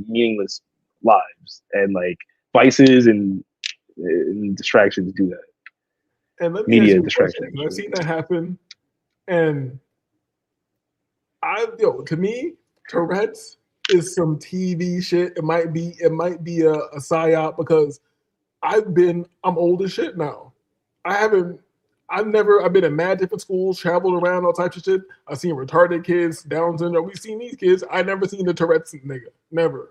meaningless lives, and like vices and distractions do that. And let me Media ask you distractions. I've seen that happen, and to me, Tourette's is some TV shit. It might be a psyop because I'm old as shit now. I've been in mad different schools, traveled around all types of shit. I've seen retarded kids, Down syndrome. We've seen these kids. I never seen the Tourette's nigga. Never.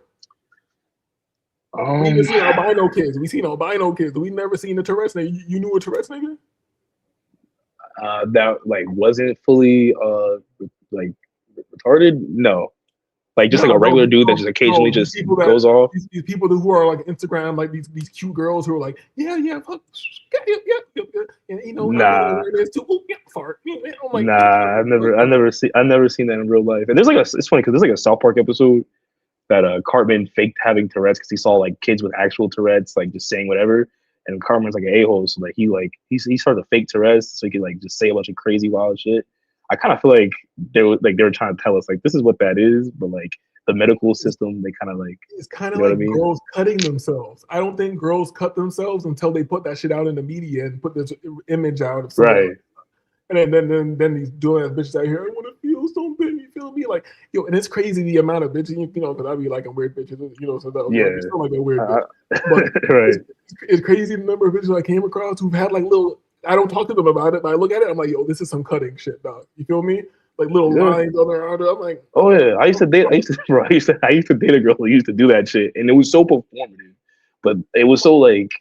We even seen albino kids. We seen albino kids. We never seen the Tourette's nigga. You knew a Tourette's nigga? That like wasn't fully like retarded. No, like just like a regular dude that just occasionally just goes off. These people who are like Instagram, like these cute girls who are like, fuck, and you know, nah, fart. Like, nah, I've never seen that in real life. And there's like it's funny because there's like a South Park episode that Cartman faked having Tourette's because he saw like kids with actual Tourette's like just saying whatever, and Cartman's like an a-hole, so like he started to fake Tourette's so he could like just say a bunch of crazy wild shit. I kind of feel like they were trying to tell us like this is what that is, but like the medical system, they kind of like it's kind of like girls cutting themselves. I don't think girls cut themselves until they put that shit out in the media and put this image out of somebody. Right. And then these doing ass bitches out here, I want to feel something. You feel me? Like, and it's crazy the amount of bitches, because I be liking weird bitches, so that it's not like a weird bitch. But right. It's crazy the number of bitches I came across who've had like little. I don't talk to them about it, but I look at it, I'm like, this is some cutting shit, dog. You feel me? Like little lines on their arm. I'm like, oh yeah, I used to date a girl who used to do that shit, and it was so performative, but it was so like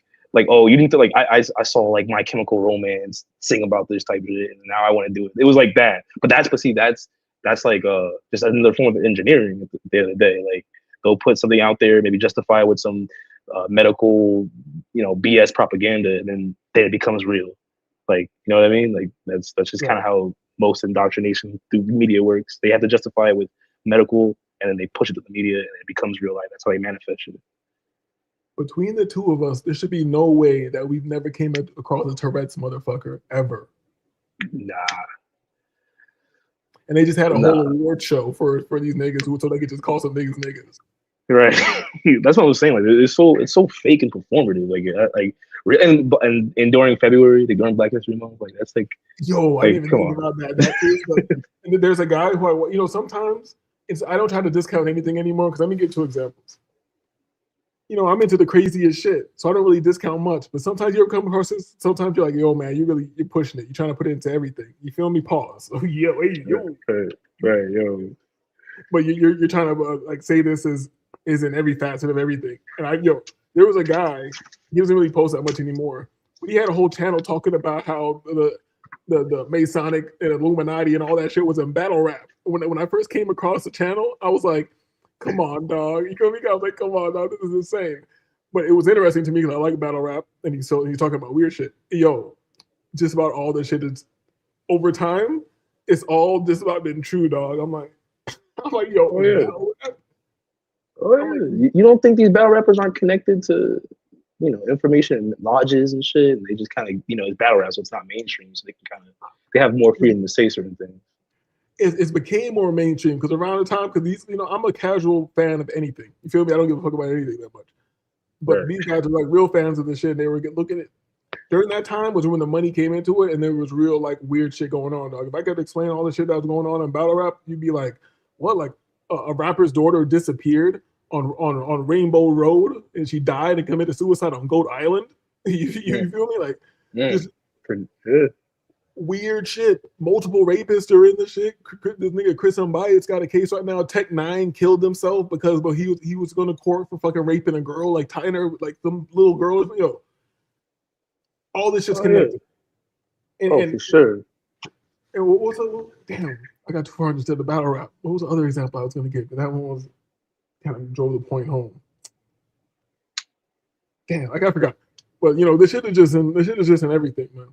oh, you need to like I saw like My Chemical Romance sing about this type of shit, and now I want to do it. It was like that, but that's like just another form of engineering at the end of the day. Like they'll put something out there, maybe justify it with some medical BS propaganda, and then it becomes real. Like, you know what I mean? Like that's just kind of how most indoctrination through media works. They have to justify it with medical, and then they push it to the media, and it becomes real life. That's how they manifest it. Between the two of us, there should be no way that we've never came across a Tourette's motherfucker ever. Nah. And they just had a whole award show for these niggas so they could just call some niggas. Right. That's what I was saying. Like it's so fake and performative. And during February, during Black History Month, like that's like I didn't even think about that. That is like, and then there's a guy who sometimes I don't try to discount anything anymore because let me give 2 examples. I'm into the craziest shit, so I don't really discount much. But sometimes you ever come across this, sometimes you're like, yo, man, you're pushing it. You're trying to put it into everything. You feel me? Pause. Oh, yeah, wait, yo. Right, yo. But you're trying to like say this is in every facet of everything. And there was a guy, he doesn't really post that much anymore, but he had a whole channel talking about how the Masonic and Illuminati and all that shit was in battle rap. When I first came across the channel, I was like, come on, dog. You feel me? I was like, come on, dog. This is insane. But it was interesting to me because I like battle rap, and he's talking about weird shit. Just about all this shit is over time. It's all just about been true, dog. I'm like, yo, oh yeah. You don't think these battle rappers aren't connected to, information lodges and shit? And they just kind of, it's battle rap, so it's not mainstream, so they have more freedom to say certain things. It's became more mainstream because around the time, because these, I'm a casual fan of anything. You feel me? I don't give a fuck about anything that much. But these guys are like real fans of the shit. And they were looking at during that time was when the money came into it, and there was real like weird shit going on, dog. If I could explain all the shit that was going on in battle rap, you'd be like, what? Like a rapper's daughter disappeared on Rainbow Road, and she died and committed suicide on Goat Island. You feel me? Like, pretty good. weird shit. Multiple rapists are in the shit. This nigga Chris Mbayat's got a case right now. Tech 9 killed himself because he was going to court for fucking raping a girl, like tying her, like some little girl. Yo, all this shit's connected. For sure. And what was damn, I got too far into the battle rap. What was the other example I was going to give? That one was kind of drove the point home. Damn, I forgot. But you know, this shit is just in everything, man.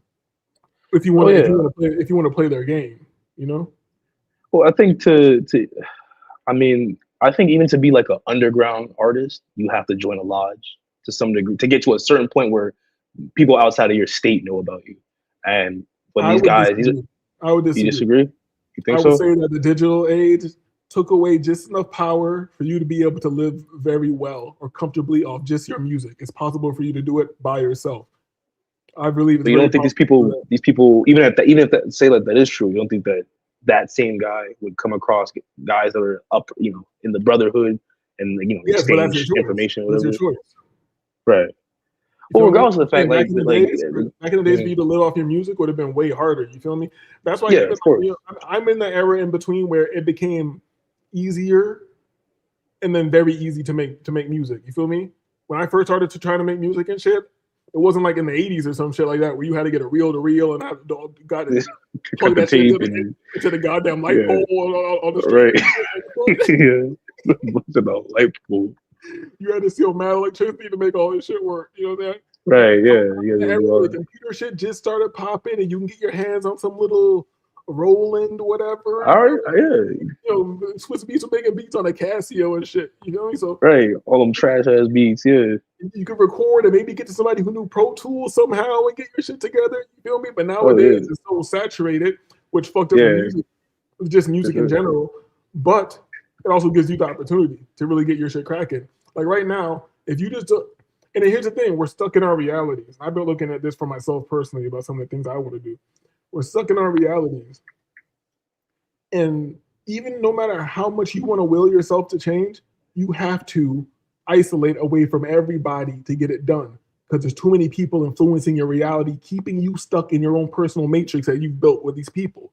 If you want to play their game, you know. Well, I think I think even to be like an underground artist, you have to join a lodge to some degree to get to a certain point where people outside of your state know about you. And when these guys, I would disagree. You disagree? You think so? I would say that the digital age took away just enough power for you to be able to live very well or comfortably off just your music. It's possible for you to do it by yourself. I believe. But you don't think these people, even if that say that is true, you don't think that same guy would come across guys that are up, you know, in the brotherhood and exchange information. That's your choice, right? Well, regardless of the fact, back in the days, for you to live off your music would have been way harder. You feel me? That's why. Of course. You know, I'm in the era in between where it became easier and then very easy to make music. You feel me? When I first started to try to make music and shit, it wasn't like in the 80s or some shit like that where you had to get a reel to reel and have got to plug that shit into the goddamn light pole on the street. Right. What's about light pole? You had to steal mad electricity to make all this shit work. You know what I'm saying? Right, yeah. The computer shit just started popping and you can get your hands on some little Roland, whatever. All right, yeah. You know, Swiss Beats were making beats on a Casio and shit. You know what I mean? So right, all them trash ass beats, yeah. You could record and maybe get to somebody who knew Pro Tools somehow and get your shit together. You feel me? But nowadays it's so saturated, which fucked up the music, just music in general. But it also gives you the opportunity to really get your shit cracking. Like right now, if you just and here's the thing, we're stuck in our realities. I've been looking at this for myself personally about some of the things I want to do. We're stuck in our realities. And even no matter how much you want to will yourself to change, you have to isolate away from everybody to get it done. Because there's too many people influencing your reality, keeping you stuck in your own personal matrix that you've built with these people.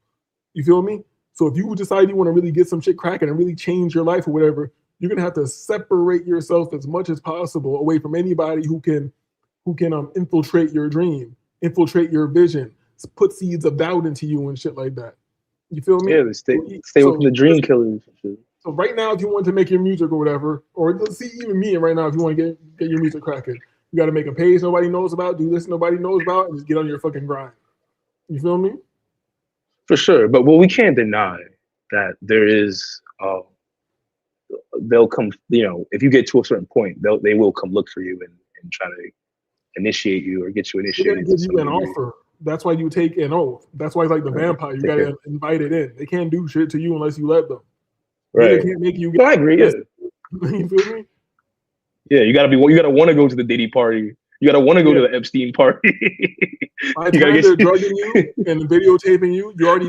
You feel me? So if you decide you want to really get some shit cracking and really change your life or whatever, you're gonna have to separate yourself as much as possible away from anybody who can infiltrate your dream, infiltrate your vision, put seeds of doubt into you and shit like that. You feel me? Yeah, stay away from the dream killers. So right now, if you want to make your music or whatever, or let's see, even me right now, if you want to get your music cracking, you got to make a page nobody knows about, do this nobody knows about, and just get on your fucking grind. You feel me? For sure, but we can't deny that there is. They'll come. You know, if you get to a certain point, they will come look for you and try to initiate you or get you initiated. They're gonna give you an offer. That's why you take an oath. That's why it's like the vampire. You got to invite it in. They can't do shit to you unless you let them. Right. They can't make you. I agree. Yeah. You feel me? Yeah, you gotta want to go to the Diddy party. You gotta want to go to the Epstein party. By the time they're drugging you and videotaping you, you already.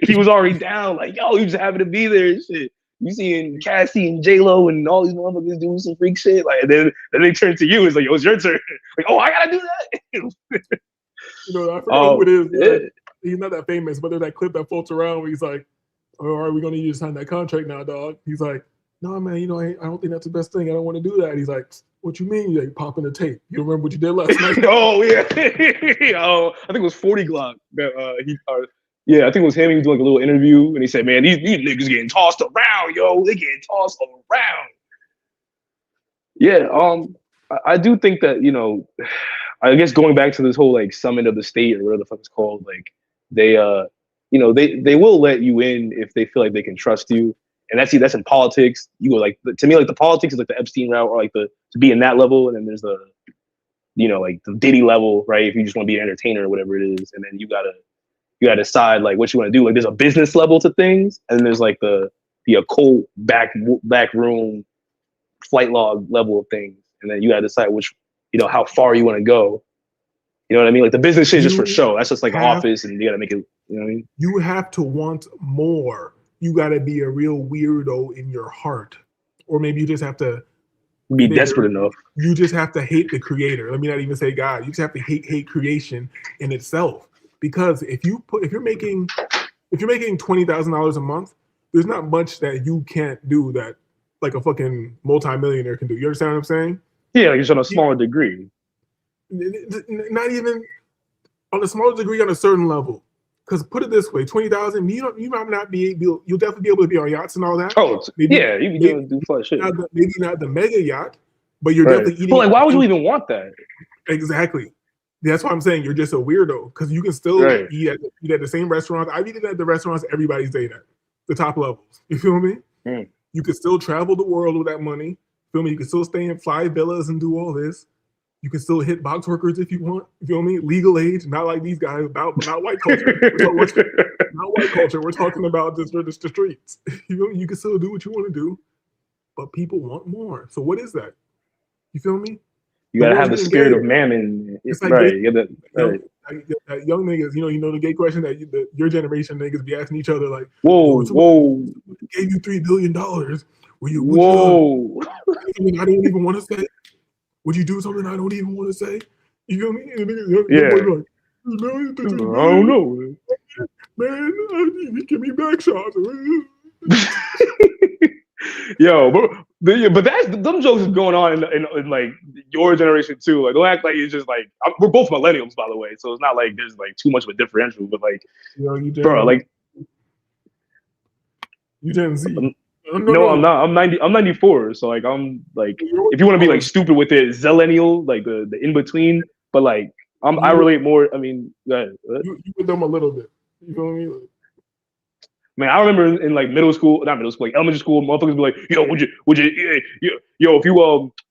He was already down. Like, yo, he was happy to be there and shit. You seeing Cassie and J-Lo and all these motherfuckers doing some freak shit, like, and then they turn to you. It's like, yo, it's your turn. Like, oh, I gotta do that. You know, I forgot who it is. Yeah. He's not that famous, but there's that clip that floats around where he's like, "Oh, are we gonna need you to sign that contract now, dog?" He's like, "No, man. You know, I don't think that's the best thing. I don't want to do that." He's like, "What you mean? You're like, popping the tape? You don't remember what you did last night?" Oh yeah. Oh, I think it was 40 Glock that yeah, I think it was him. He was doing like a little interview, and he said, "Man, these niggas getting tossed around, yo. They getting tossed around." Yeah, I do think that, you know, I guess going back to this whole like summit of the state or whatever the fuck it's called, like they, you know, they will let you in if they feel like they can trust you, and that's in politics. You go like, to me, like the politics is like the Epstein route, or like to be in that level, and then there's the, you know, like the Diddy level, right? If you just want to be an entertainer or whatever it is, and then you gotta decide like what you want to do. Like there's a business level to things, and then there's like the occult back room flight log level of things, and then you gotta decide which, you know, how far you want to go. You know what I mean? Like the business shit is just for show. That's just like an office, and you gotta make it. You know what I mean? You have to want more. You gotta be a real weirdo in your heart, or maybe you just have to be desperate enough. You just have to hate the creator. Let me not even say God. You just have to hate creation in itself. because if you're making $20,000 a month, there's not much that you can't do that like a fucking multimillionaire can do. You understand what I'm saying? Yeah, like just on a smaller degree. Not even on a smaller degree, on a certain level. Because put it this way, 20,000, you might not you'll definitely be able to be on yachts and all that. Oh, yeah, you can do fun shit. Maybe not the mega yacht, but you're definitely eating. But like, why would you even want that? Exactly. That's why I'm saying you're just a weirdo, because you can still eat at the same restaurants. I've eaten at the restaurants everybody's staying at, the top levels. You feel me? Mm. You can still travel the world with that money. Feel me? You can still stay in fly villas and do all this. You can still hit box workers if you want. You feel me? Legal age, not like these guys, not white culture. Not white culture. We're talking about just the streets. You know, you can still do what you want to do, but people want more. So what is that? You feel me? You gotta have the spirit of mammon. It's like right. Like young niggas, you know the gay question that your generation niggas be asking each other, like, whoa, gave you $3 billion. Would you I don't even want to say. Would you do something I don't even want to say? You feel me? Like, I don't know, man. Give me back shots. Yo, but that's them jokes is going on in like your generation too. Like, don't act like it's just like we're both millennials, by the way, so it's not like there's like too much of a differential. But like, bro, like you Gen Z. No, I'm not. I'm 90. I'm 94. So like, I'm like, if you want to be like stupid with it, Zillennial, like the in between. But like, I relate more. I mean, you with them a little bit. You feel me? Like, man, I remember in like not middle school, like elementary school, motherfuckers be like, yo, would you, yo,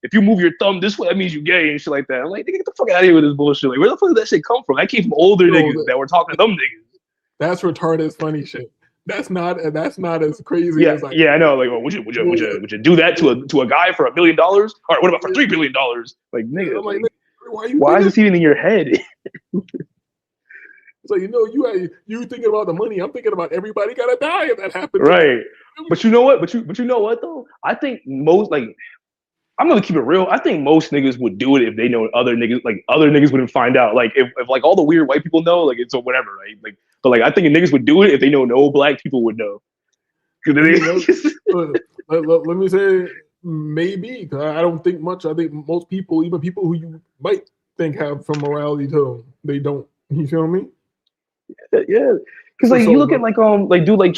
if you move your thumb this way, that means you gay and shit like that. I'm like, nigga, get the fuck out of here with this bullshit. Like, where the fuck did that shit come from? That came from older niggas that were talking to them niggas. That's retarded funny shit. That's not as crazy as like. Yeah, I know. Like, well, would you do that to a guy for $1 million? All right, what about for $3 billion? Like, nigga, I'm like, why is this even in your head? So you thinking about the money. I'm thinking about everybody gotta die if that happens. Right. But you know what? But you know what though? I think most I'm gonna keep it real. I think most niggas would do it if they know other niggas wouldn't find out. Like if like all the weird white people know, like it's whatever, right? Like, but like I think niggas would do it if they know no black people would know. Let me say maybe, because I don't think much. I think most people, even people who you might think have some morality to them, they don't. You feel me? Yeah, because like you look at like dude like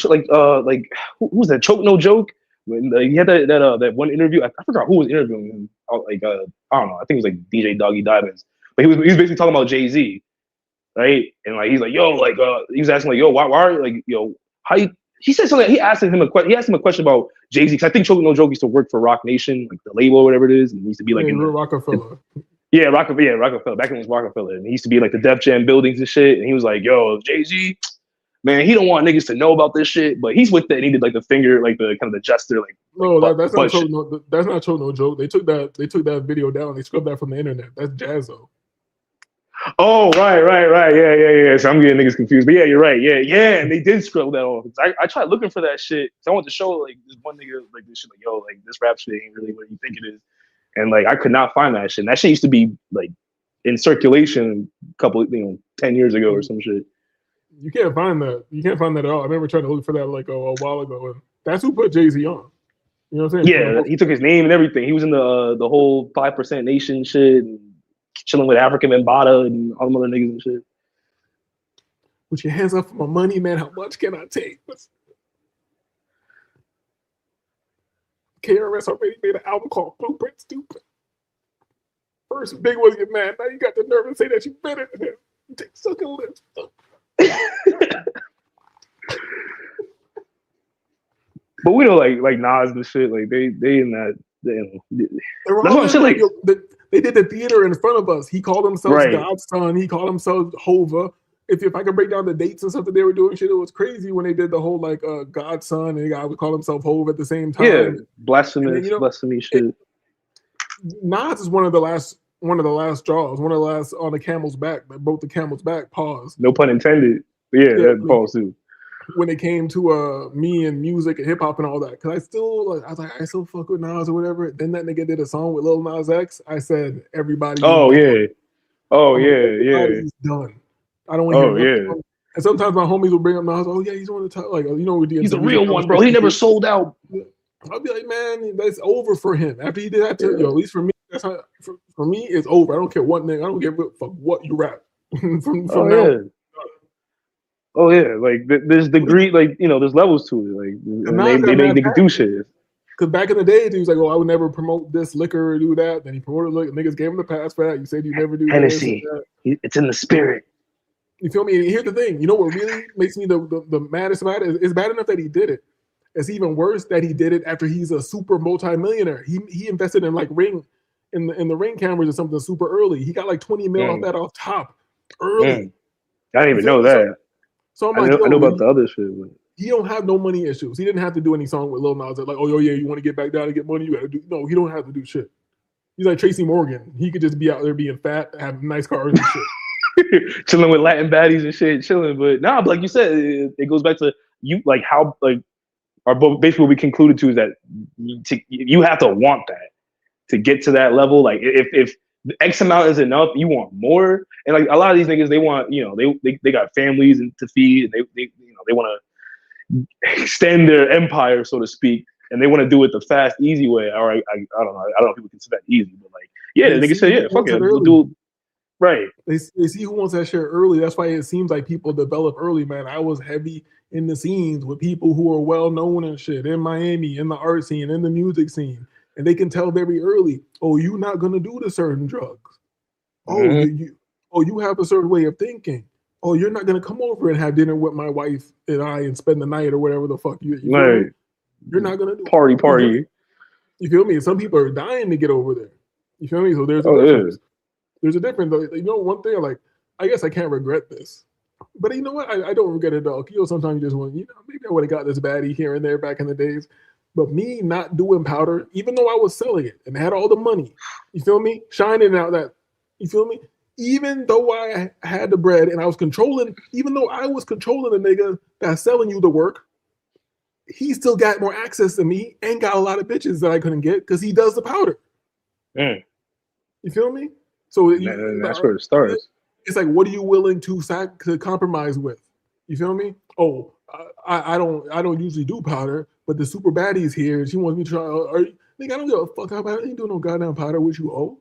who was that? Choke No Joke. When he had that one interview, I forgot who was interviewing him. Like I don't know. I think it was like DJ Doggy Diamonds. But he was basically talking about Jay-Z, right? And like he's like, yo, like he was asking like, yo, why are you like, yo, how you? He said something. He asked him a question about Jay-Z, because I think Choke No Joke used to work for Rock Nation, like the label or whatever it is, and he used to be like in Rockefeller. Rockefeller. Back when it was Rockefeller, and he used to be like the Def Jam buildings and shit. And he was like, "Yo, Jay-Z, man, he don't want niggas to know about this shit, but he's with that. And he did like the finger, like the kind of the gesture, like that's not Choke No Joke. They took that video down. They scrubbed that from the internet. That's Jazzo. Oh, right. Yeah. So I'm getting niggas confused, but yeah, you're right. Yeah. And they did scrub that off. I tried looking for that shit. So I wanted to show like this one nigga like this shit, like yo, like this rap shit ain't really what you think it is. And like I could not find that shit. And that shit used to be like in circulation a couple, 10 years ago or some shit. You can't find that. You can't find that at all. I remember trying to look for that like a while ago, and that's who put Jay-Z on. You know what I'm saying? Yeah, he took his name and everything. He was in the whole 5% Nation shit, and chilling with African Mbata and all them other niggas and shit. Put your hands up for my money, man. How much can I take? KRS already made an album called Blueprint Stupid. First big was your man. Now you got the nerve to say that you better than him. You take sucking lips. But we know like Nas and shit, like they in that. That's what I'm saying. Like they did the theater in front of us. He called himself God's son. He called himself Hova. If I could break down the dates and stuff that they were doing, shit, it was crazy when they did the whole like God's son and the guy would call himself Hova at the same time. Yeah, blasphemous, blasphemy shit. Nas is one of the last straws, one of the last on the camel's back that broke the camel's back. Pause. No pun intended. But yeah, that pause too. When it came to me and music and hip hop and all that, because I still fuck with Nas or whatever. Then that nigga did a song with Lil Nas X. I said everybody. Everybody's done. I don't want to hear Oh nothing. yeah, And sometimes my homies will bring up Nas. Oh yeah, he's one of the top. Like we did. he's the some music real one, bro. He never sold out. I'll be like, man, that's over for him. After he did that to at least for me, that's how for me, it's over. I don't care what name. I don't give a fuck what you rap. from Oh now. yeah. Oh yeah, like there's degree, like there's levels to it. Like they can do shit. Because back in the day, he was like, "Oh, I would never promote this liquor or do that." Then he promoted liquor. Niggas gave him the pass for that. You said you never do Hennessy. This. It's in the spirit. You feel me? And here's the thing. You know what really makes me the maddest about it? It's bad enough that he did it. It's even worse that he did it after he's a super multi-millionaire. He invested in like Ring, in the Ring cameras or something super early. He got like 20 mil off that off top early. I didn't even know that. So I'm I know about the other shit. But he don't have no money issues. He didn't have to do any song with Lil Nas like, oh yeah, you want to get back down and get money, you gotta do. No, he don't have to do shit. He's like Tracy Morgan. He could just be out there being fat, have nice cars and shit. Chilling with Latin baddies and shit, chilling. But nah, like you said, it goes back to you, like how, like, basically what we concluded to is that you have to want that to get to that level. Like if X amount is enough, you want more. And like a lot of these niggas, they want, they got families and to feed, and they want to extend their empire, so to speak, and they want to do it the fast, easy way. All right, I don't know. I don't know if people consider that easy, but like, yeah, the niggas say, yeah, fuck it, we'll do it. Right. They see who wants that shit early. That's why it seems like people develop early, man. I was heavy in the scenes with people who are well known and shit in Miami, in the art scene, in the music scene. And they can tell very early, oh, you're not gonna do the certain drugs. Oh, you have a certain way of thinking. Oh, you're not gonna come over and have dinner with my wife and I and spend the night or whatever the fuck you right. You're not gonna do party. You feel me? Some people are dying to get over there. You feel me? So there's a difference. There's a difference. One thing, like, I guess I can't regret this. But you know what? I don't regret it at all. Sometimes you just want, maybe I would have got this baddie here and there back in the days. But me not doing powder, even though I was selling it and had all the money, you feel me? Shining out that, you feel me? Even though I had the bread and I was controlling, even though I was controlling the nigga that's selling you the work, he still got more access to me and got a lot of bitches that I couldn't get because he does the powder. You feel me? So that's where it starts. It's like, what are you willing to compromise with? You feel me? Oh, I don't usually do powder, but the super baddie's here and she wants me to try. I don't give a fuck about it. I ain't doing no goddamn powder with you, oh.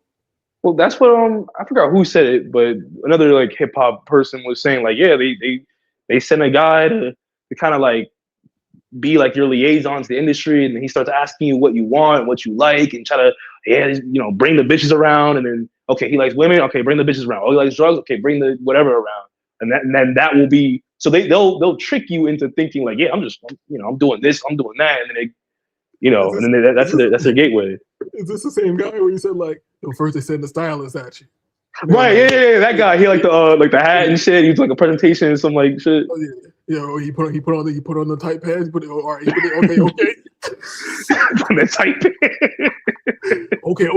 Well, that's what I forgot who said it, but another like hip hop person was saying like, yeah, they send a guy to kind of like be like your liaison to the industry, and then he starts asking you what you want, what you like, and try to bring the bitches around, and then okay, he likes women, okay, bring the bitches around. Oh, he likes drugs, okay, bring the whatever around, and then that will be so they'll trick you into thinking like, yeah, I'm doing this, I'm doing that, and then that's their gateway. Is this the same guy where you said like, first they send the stylist at you? Right, yeah, that guy. He like the hat and shit. He was like a presentation and some like shit. Oh, yeah, he put on the tight pants. All right, okay. Put the tight pants. Okay.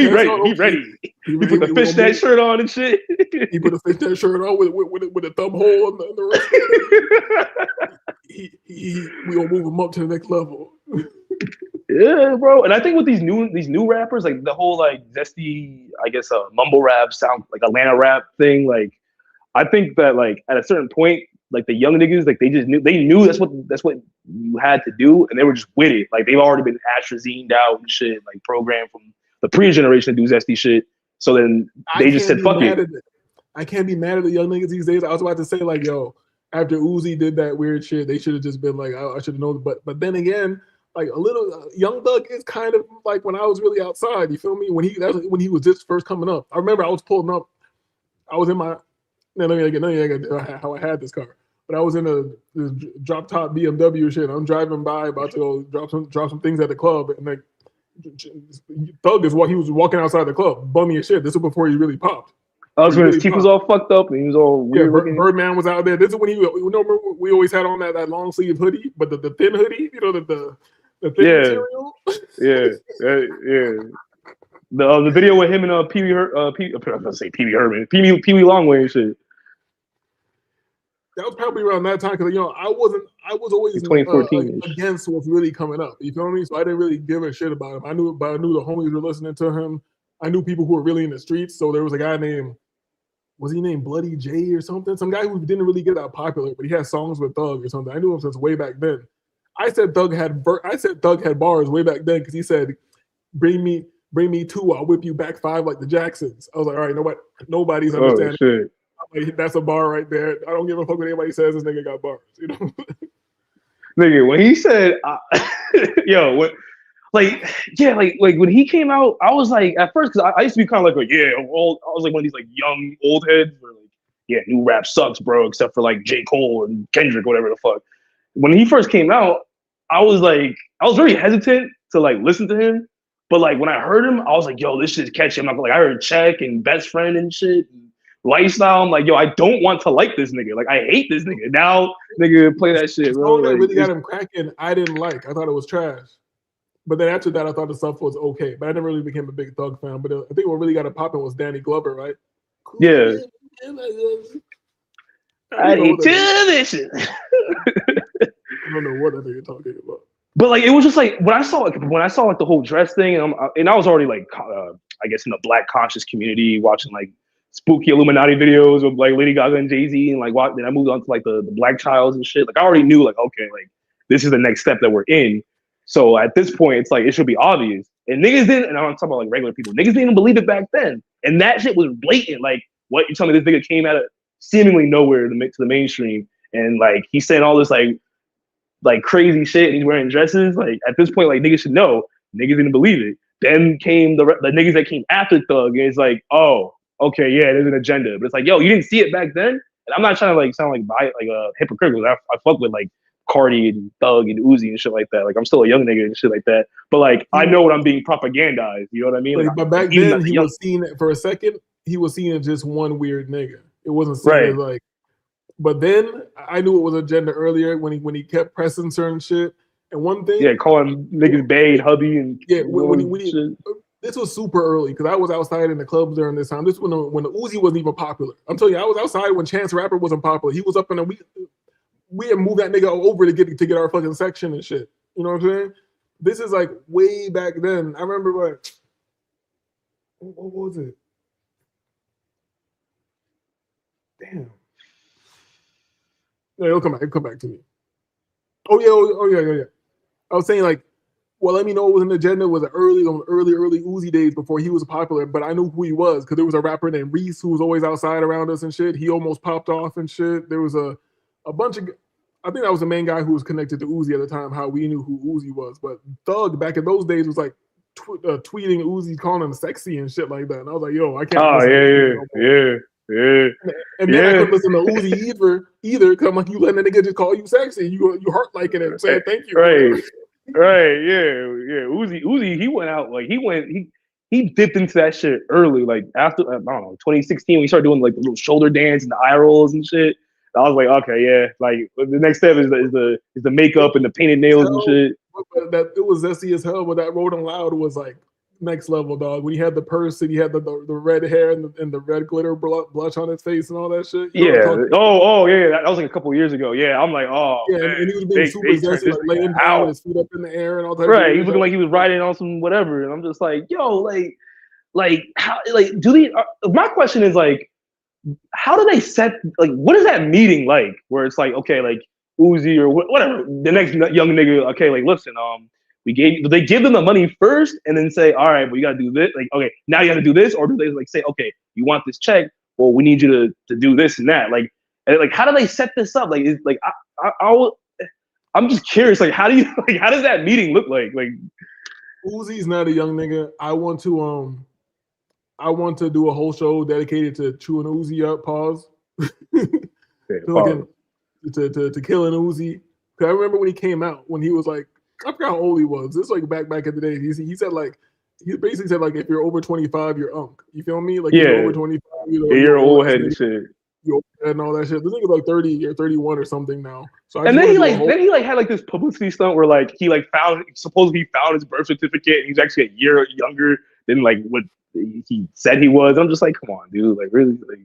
He ready. He ready. He put the fishnet shirt on and shit. He put a fishnet shirt on with a thumb hole in the wrist. We gonna move him up to the next level. Yeah, bro. And I think with these new rappers, like the whole like zesty, I guess, mumble rap sound, like Atlanta rap thing, like I think that like at a certain point, like the young niggas, like they knew that's what you had to do, and they were just with it. Like they've already been astrazined out and shit, like programmed from the pre-generation to do zesty shit. So then they just said, "Fuck it." I can't be mad at the young niggas these days. I was about to say like, yo, after Uzi did that weird shit, they should have just been like, I should have known. But then again, like a little Young Thug is kind of like when I was really outside. You feel me? When he was just first coming up. I remember I was pulling up. I was in my. Let me get how I had this car. But I was in this drop top BMW shit. I'm driving by, about to go drop some things at the club, and like Thug he was walking outside the club, bummy as shit. This was before he really popped. I was when his teeth was all fucked up and he was all weird. Yeah, Birdman was out there. This is when remember we always had on that long sleeve hoodie, but the thin hoodie, the thin material. Yeah. The video with him and Pee Wee Herman, Pee Wee Longway and shit. That was probably around that time because I was always 2014 against what's really coming up. You feel me? So I didn't really give a shit about him. I knew the homies were listening to him. I knew people who were really in the streets. So there was a guy named was he named Bloody J or something? Some guy who didn't really get that popular, but he had songs with Thug or something. I knew him since way back then. I said Thug had bars way back then because he said, bring me 2, I'll whip you back 5 like the Jacksons. I was like, all right, nobody's understanding. Shit. Like, that's a bar right there. I don't give a fuck what anybody says. This nigga got bars, you know. Nigga, when he said, yo, what? Like when he came out, I was like, at first, because I used to be kind of like, I was like one of these like young old heads where like, yeah, new rap sucks, bro, except for like J. Cole and Kendrick, whatever the fuck. When he first came out, I was very hesitant to like listen to him. But like when I heard him, I was like, yo, this shit's catchy. I'm not like, I heard Check and Best Friend and shit. And Lifestyle. I'm like, yo, I don't want to like this nigga. Like, I hate this nigga. Now, nigga, play that shit, bro. The song that like, really got him cracking, I didn't like. I thought it was trash. But then after that, I thought the stuff was okay. But I never really became a big Thug fan. But I think what really got it popping was Danny Glover, right? Cool. Yeah. I hate television. I don't know what I think you're talking about. But like, it was just like when I saw like the whole dress thing, and I was already like, I guess in the Black conscious community, watching like spooky Illuminati videos of like Lady Gaga and Jay-Z, and like then I moved on to like the Black Childs and shit. Like I already knew like, okay, like this is the next step that we're in. So at this point, it's like it should be obvious. And niggas didn't, and I'm talking about like regular people, niggas didn't even believe it back then. And that shit was blatant. Like, what you telling me this nigga came out of seemingly nowhere to the mainstream, and like he's saying all this like crazy shit, and he's wearing dresses. Like at this point, like niggas should know. Niggas didn't believe it. Then came the niggas that came after Thug, and it's like, oh, okay, yeah, there's an agenda. But it's like, yo, you didn't see it back then. And I'm not trying to like sound like hypocritical. I fuck with like Cardi and Thug and Uzi and shit like that. Like I'm still a young nigga and shit like that. But like I know what I'm being propagandized. You know what I mean? Like, but back then he was seen for a second. He was seen as just one weird nigga. It wasn't seen as like. But then I knew it was agenda earlier when he kept pressing certain shit. And one thing, calling niggas bae and hubby and this was super early because I was outside in the clubs during this time. This was when the Uzi wasn't even popular. I'm telling you, I was outside when Chance Rapper wasn't popular. He was up in we had moved that nigga over to get our fucking section and shit. You know what I'm saying? This is like way back then. I remember what was it? Damn. Yeah, it'll come back to me. Oh yeah. I was saying like, well, let me know it was an agenda. It was early Uzi days before he was popular, but I knew who he was because there was a rapper named Reese who was always outside around us and shit. He almost popped off and shit. There was a bunch of, I think that was the main guy who was connected to Uzi at the time, how we knew who Uzi was. But Thug back in those days was like tweeting Uzi, calling him sexy and shit like that. And I was like, yo, I can't. Oh yeah. And then I couldn't listen to Uzi either because I'm like, you letting a nigga just call you sexy. You heart liking it, saying thank you. Right, yeah. Uzi, he went out like he dipped into that shit early, like after I don't know 2016 when he started doing like the little shoulder dance and the eye rolls and shit. I was like, okay, yeah, like the next step is the makeup and the painted nails and shit. That it was zesty as hell, but that Rolling Loud was like next level, dog. When he had the purse and he had the red hair and the red glitter blush on his face and all that shit. Yeah. Yeah. That was like a couple years ago. Yeah. I'm like, oh. Yeah, man. And he was being super zesty, like laying down with his feet up in the air and all that. Right. He was looking like he was riding on some whatever, and I'm just like, yo, how do they? My question is like, how do they set like what is that meeting like? Where it's like, okay, like Uzi or whatever, the next young nigga, okay, like listen, do they give them the money first and then say, all right, but you gotta do this, like, okay, now you gotta do this, or do they like say, okay, you want this check, well, we need you to do this and that, like how do they set this up? Like, is like I'm just curious, like how does that meeting look like? Like Uzi's not a young nigga. I want to do a whole show dedicated to chewing Uzi up. Pause. To killing Uzi. Cause I remember when he came out, when he was like, I forgot how old he was. This is like back in the day. He said like, he basically said like, if you're over 25, you're unk. You feel me? Like, you're over 25, you're old head and shit. You're old head and all that shit. This nigga's like 30 or 31 or something now. So and then he had like this publicity stunt where like he like supposedly found his birth certificate and he's actually a year younger than like what he said he was. I'm just like, come on, dude. Like really, like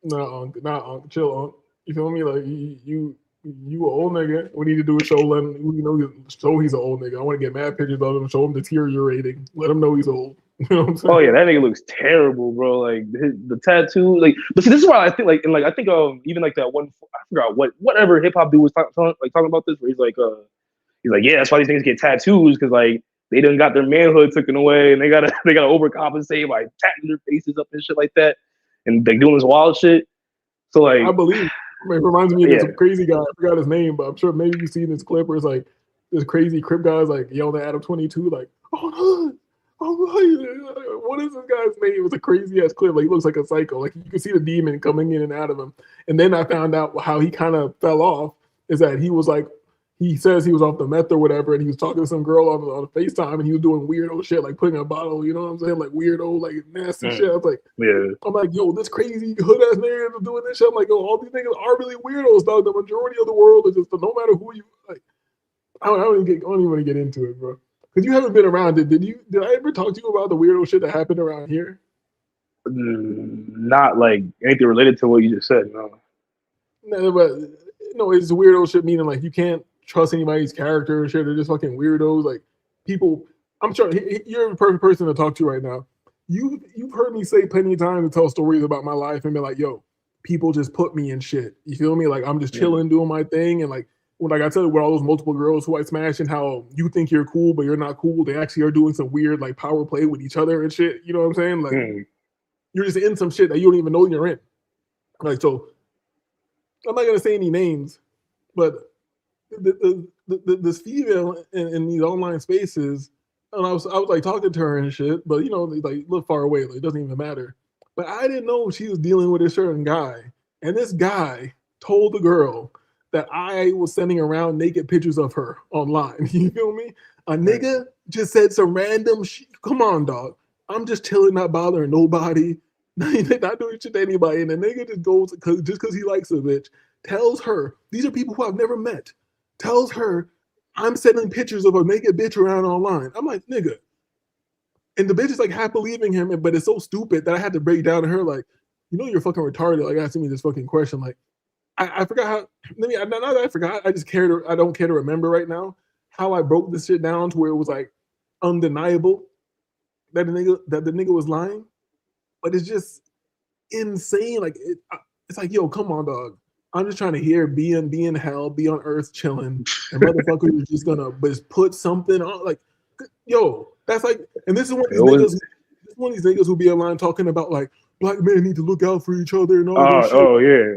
not unk, chill unk. You feel me? Like you an old nigga. We need to do a show. Let him, show he's an old nigga. I want to get mad pictures of him. Show him deteriorating. Let him know he's old. You know what I'm saying? Oh yeah, that nigga looks terrible, bro. Like the tattoo, like. But see, this is why I think, like, and like I think, even like that one, I forgot whatever hip hop dude was talking about this, where he's like, yeah, that's why these niggas get tattoos, because like they done got their manhood taken away, and they gotta overcompensate by tatting their faces up and shit like that, and they doing this wild shit. So like, I believe. I mean, it reminds me of yeah. this crazy guy. I forgot his name, but I'm sure maybe you've seen this clip where it's like this crazy Crip guy's like yelling at Adam 22, like, oh no, what is this guy's name? It was a crazy ass clip. Like, he looks like a psycho. Like, you can see the demon coming in and out of him. And then I found out how he kind of fell off is that he was like, he says he was off the meth or whatever, and he was talking to some girl on FaceTime, and he was doing weirdo shit, like putting a bottle, you know what I'm saying, like weirdo, like nasty shit. I was like, I'm like, yo, this crazy hood ass nigga is doing this shit. I'm like, yo, all these niggas are really weirdos, dog. The majority of the world is just no matter who you like. I don't even want to get into it, bro. Because you haven't been around it. Did I ever talk to you about the weirdo shit that happened around here? Not like anything related to what you just said, no. No, but no, it's weirdo shit, meaning like you can't trust anybody's character and shit. They're just fucking weirdos. Like people, I'm sure you're the perfect person to talk to right now. You've heard me say plenty of times and tell stories about my life and be like, yo, people just put me in shit. You feel me? Like I'm just chilling, doing my thing, and like when I tell you with all those multiple girls who I smash and how you think you're cool but you're not cool, they actually are doing some weird like power play with each other and shit. You know what I'm saying? Like you're just in some shit that you don't even know you're in. Like, so I'm not gonna say any names, but this female in these online spaces, and I was like talking to her and shit, but you know, they like look far away, like it doesn't even matter. But I didn't know she was dealing with a certain guy, and this guy told the girl that I was sending around naked pictures of her online. You feel me? A nigga just said some random shit. Come on, dog. I'm just chilling, not bothering nobody, not doing shit to anybody. And the nigga just goes just because he likes a bitch, tells her, these are people who I've never met, tells her, I'm sending pictures of a naked bitch around online. I'm like, nigga. And the bitch is like half believing him, but it's so stupid that I had to break down to her, like, you know, you're fucking retarded, like asking me this fucking question. Like, I forgot how, not that I forgot, I don't care to remember right now how I broke this shit down to where it was like undeniable that the nigga was lying. But it's just insane. Like, it's like, yo, come on, dog. I'm just trying to hear be in hell, be on earth chilling, and motherfuckers is just gonna just put something on. Like, yo, that's like, and this is one of these niggas who be online talking about like black men need to look out for each other and all this shit. Oh yeah.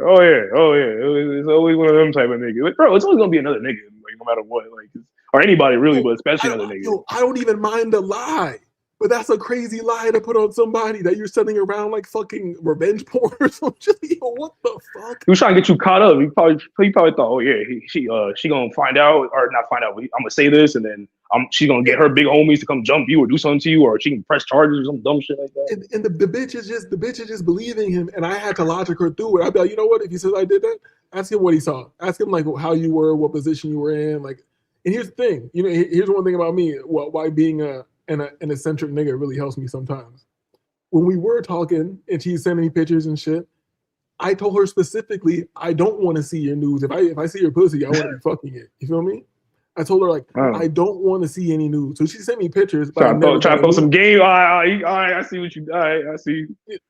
It's always one of them type of niggas. Like, bro, it's always gonna be another nigga, like no matter what, like, or anybody really, but especially another nigga. Yo, I don't even mind the lie. But that's a crazy lie to put on somebody that you're sending around like fucking revenge porn or something. Yo, what the fuck? He was trying to get you caught up. He probably thought, oh yeah, she gonna find out, or not find out. I'm gonna say this, and then she gonna get her big homies to come jump you or do something to you, or she can press charges or some dumb shit like that. And the bitch is just believing him, and I had to logic her through it. I'd be like, you know what? If he says I did that, ask him what he saw. Ask him like how you were, what position you were in, like. And here's the thing, you know, here's one thing about me. Why being an eccentric nigga really helps me sometimes. When we were talking and she's sending me pictures and shit, I told her specifically, I don't want to see your nudes. If I see your pussy, I want to be fucking it. You feel me? I told her like, I don't want to see any nudes. So she sent me pictures. But try to throw some game. All right, I see what you. All right, I see.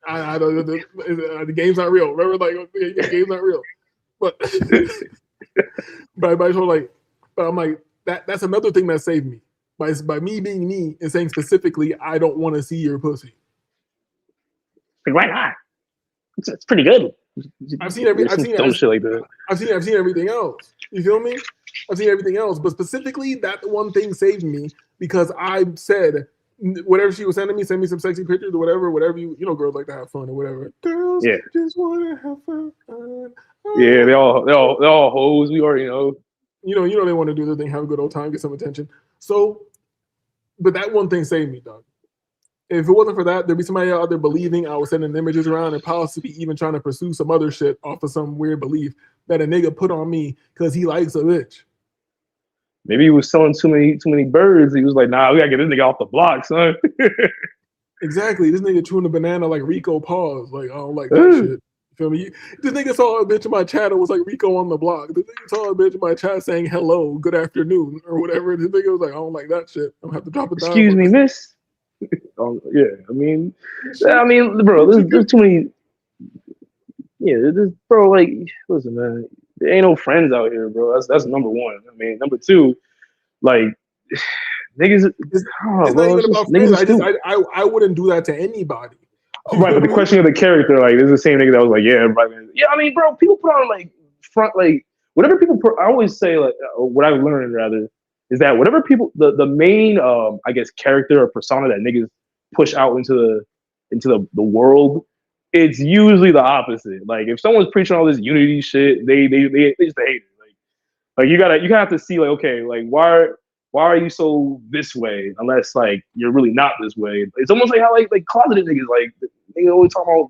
I don't. The game's not real. Remember, like the game's not real. But but I told her like, but I'm like that's another thing that saved me. By me being me and saying specifically, I don't want to see your pussy. Why not? It's pretty good. I've seen shit like that. I've seen everything else. You feel me? I've seen everything else, but specifically that one thing saved me because I said whatever she was sending me, send me some sexy pictures or whatever you know, girls like to have fun or whatever. Girls just want to have fun. Yeah, they all hoes. We already know. You know they want to do their thing, have a good old time, get some attention. So, but that one thing saved me, dog. If it wasn't for that, there'd be somebody out there believing I was sending images around and possibly even trying to pursue some other shit off of some weird belief that a nigga put on me because he likes a bitch. Maybe he was selling too many birds. He was like, nah, we gotta get this nigga off the block, son. Exactly. This nigga chewing a banana like Rico paws. Like, I don't like that shit. Feel me? This nigga saw a bitch in my chat. It was like Rico on the block. This nigga saw a bitch in my chat saying hello, good afternoon, or whatever. This nigga was like, I don't like that shit. I'm gonna have to drop it down. Excuse me, miss. Yeah, I mean, bro, there's too many. Yeah, bro. Like, listen, man, there ain't no friends out here, bro. That's number one. I mean, number two, like, niggas. I don't know, It's not bro. even It's just about niggas friends. are stupid. I wouldn't do that to anybody. You Right, know but the what I mean? question of the character, like, this is the same nigga that was like, yeah, everybody. Yeah, I mean, bro, people put on like front, like, whatever people. I always say, like, what I've learned rather is that whatever people, the main, I guess, character or persona that niggas push out into the world, it's usually the opposite. Like, if someone's preaching all this unity shit, they just hate it. Like you gotta have to see, like, okay, like why are you so this way unless like you're really not this way. It's almost like how like closeted niggas, like they always talk about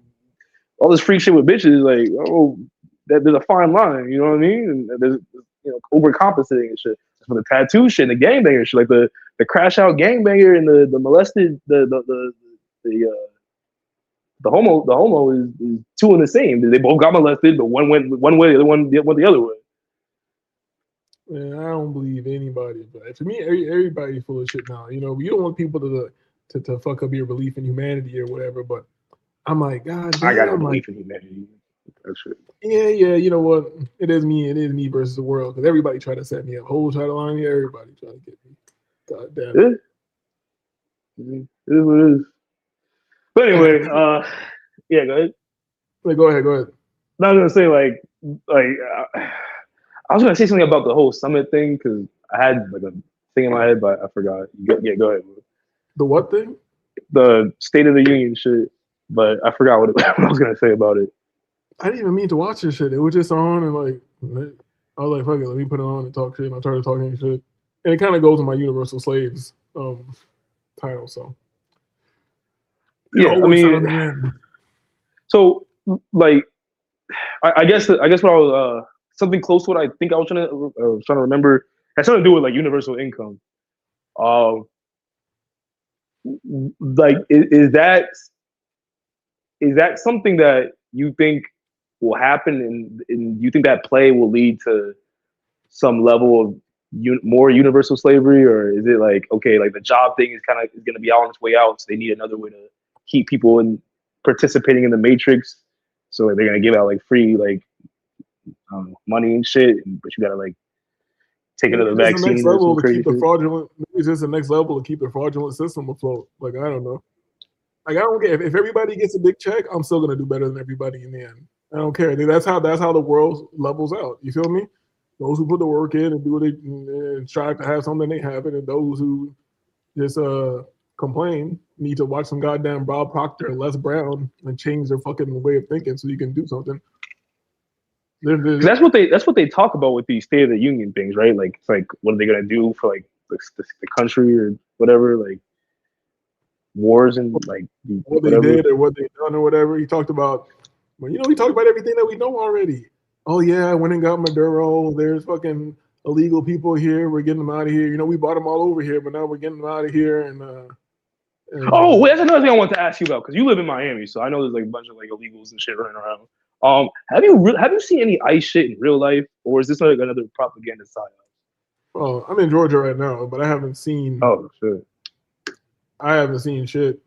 all this freak shit with bitches, like, oh, that there's a fine line, you know what I mean? And there's, overcompensating and shit. For the tattoo shit and the gangbanger shit, like the crash out gangbanger and the molested the homo is two in the same. They both got molested, but one went one way, the other one went the other way. Man, I don't believe anybody, but for me, everybody's full of shit now. You know, you don't want people to fuck up your belief in humanity or whatever. But I'm like, God damn, I got no belief in humanity. That shit. Yeah. You know what? It is me versus the world. Because everybody try to set me up. Hoes try to line me. Everybody try to get me. God damn it. It is what it is. But anyway, yeah, go ahead. Go ahead. I was gonna say I was gonna say something about the whole summit thing because I had like a thing in my head, but I forgot. Yeah, go ahead. The what thing? The State of the Union shit, but I forgot what I was gonna say about it. I didn't even mean to watch this shit. It was just on, and like I was like, fuck it, let me put it on and talk shit. And I started talking shit, and it kind of goes to my Universal Slaves title. So yeah, I mean, so like, I guess what I was something close to what I think I was trying to remember has something to do with like universal income. Like, is that something that you think will happen, and you think that play will lead to some level of more universal slavery, or is it like, okay, like the job thing is going to be on its way out, so they need another way to keep people in participating in the matrix, so they're going to give out like free like money and shit, but you got to like take another vaccine. Next level to keep the fraudulent. It's just the next level to keep the fraudulent system afloat. Like, I don't know. Like, I don't care if everybody gets a big check. I'm still gonna do better than everybody in the end. I don't care. That's how the world levels out. You feel me? Those who put the work in and do what and strive to have something, they have it, and those who just complain need to watch some goddamn Bob Proctor and Les Brown and change their fucking way of thinking so you can do something. That's what they talk about with these State of the Union things, right? Like, it's like, what are they gonna do for like the country or whatever, like wars and like what they did or what they done or whatever. He talked about, well, he talked about everything that we know already. Oh yeah, I went and got Maduro. There's fucking illegal people here. We're getting them out of here. We brought them all over here, but now we're getting them out of here. And oh, wait, that's another thing I want to ask you about, because you live in Miami, so I know there's like a bunch of like illegals and shit running around. Have you seen any ICE shit in real life, or is this like another propaganda side? Oh, I'm in Georgia right now, but I haven't seen. Oh shit! I haven't seen shit.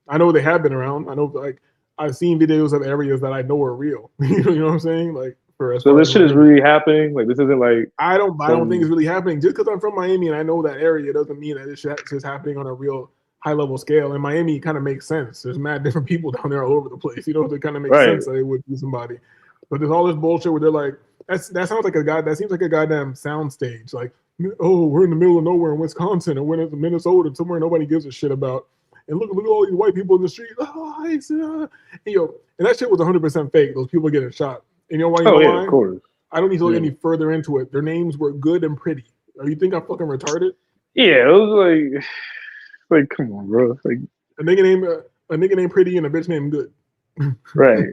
I know they have been around. I know, like, I've seen videos of areas that I know are real. You know what I'm saying? Like, so this shit is really happening. Like, this isn't like I don't think it's really happening. Just because I'm from Miami and I know that area doesn't mean that it's just happening on a real high level scale. And Miami kind of makes sense. There's mad different people down there all over the place. It kind of makes sense that it would be somebody. But there's all this bullshit where they're like, that sounds like that seems like a goddamn soundstage. Like, oh, we're in the middle of nowhere in Wisconsin, or we're in Minnesota, somewhere nobody gives a shit about. And look at all these white people in the street. Oh, and that shit was 100% fake. Those people getting shot. And you know why? Yeah, of course. I don't need to look any further into it. Their names were good and pretty. Or you think I'm fucking retarded? Yeah, it was like come on, bro. Like a nigga named Pretty and a bitch named Good. Right.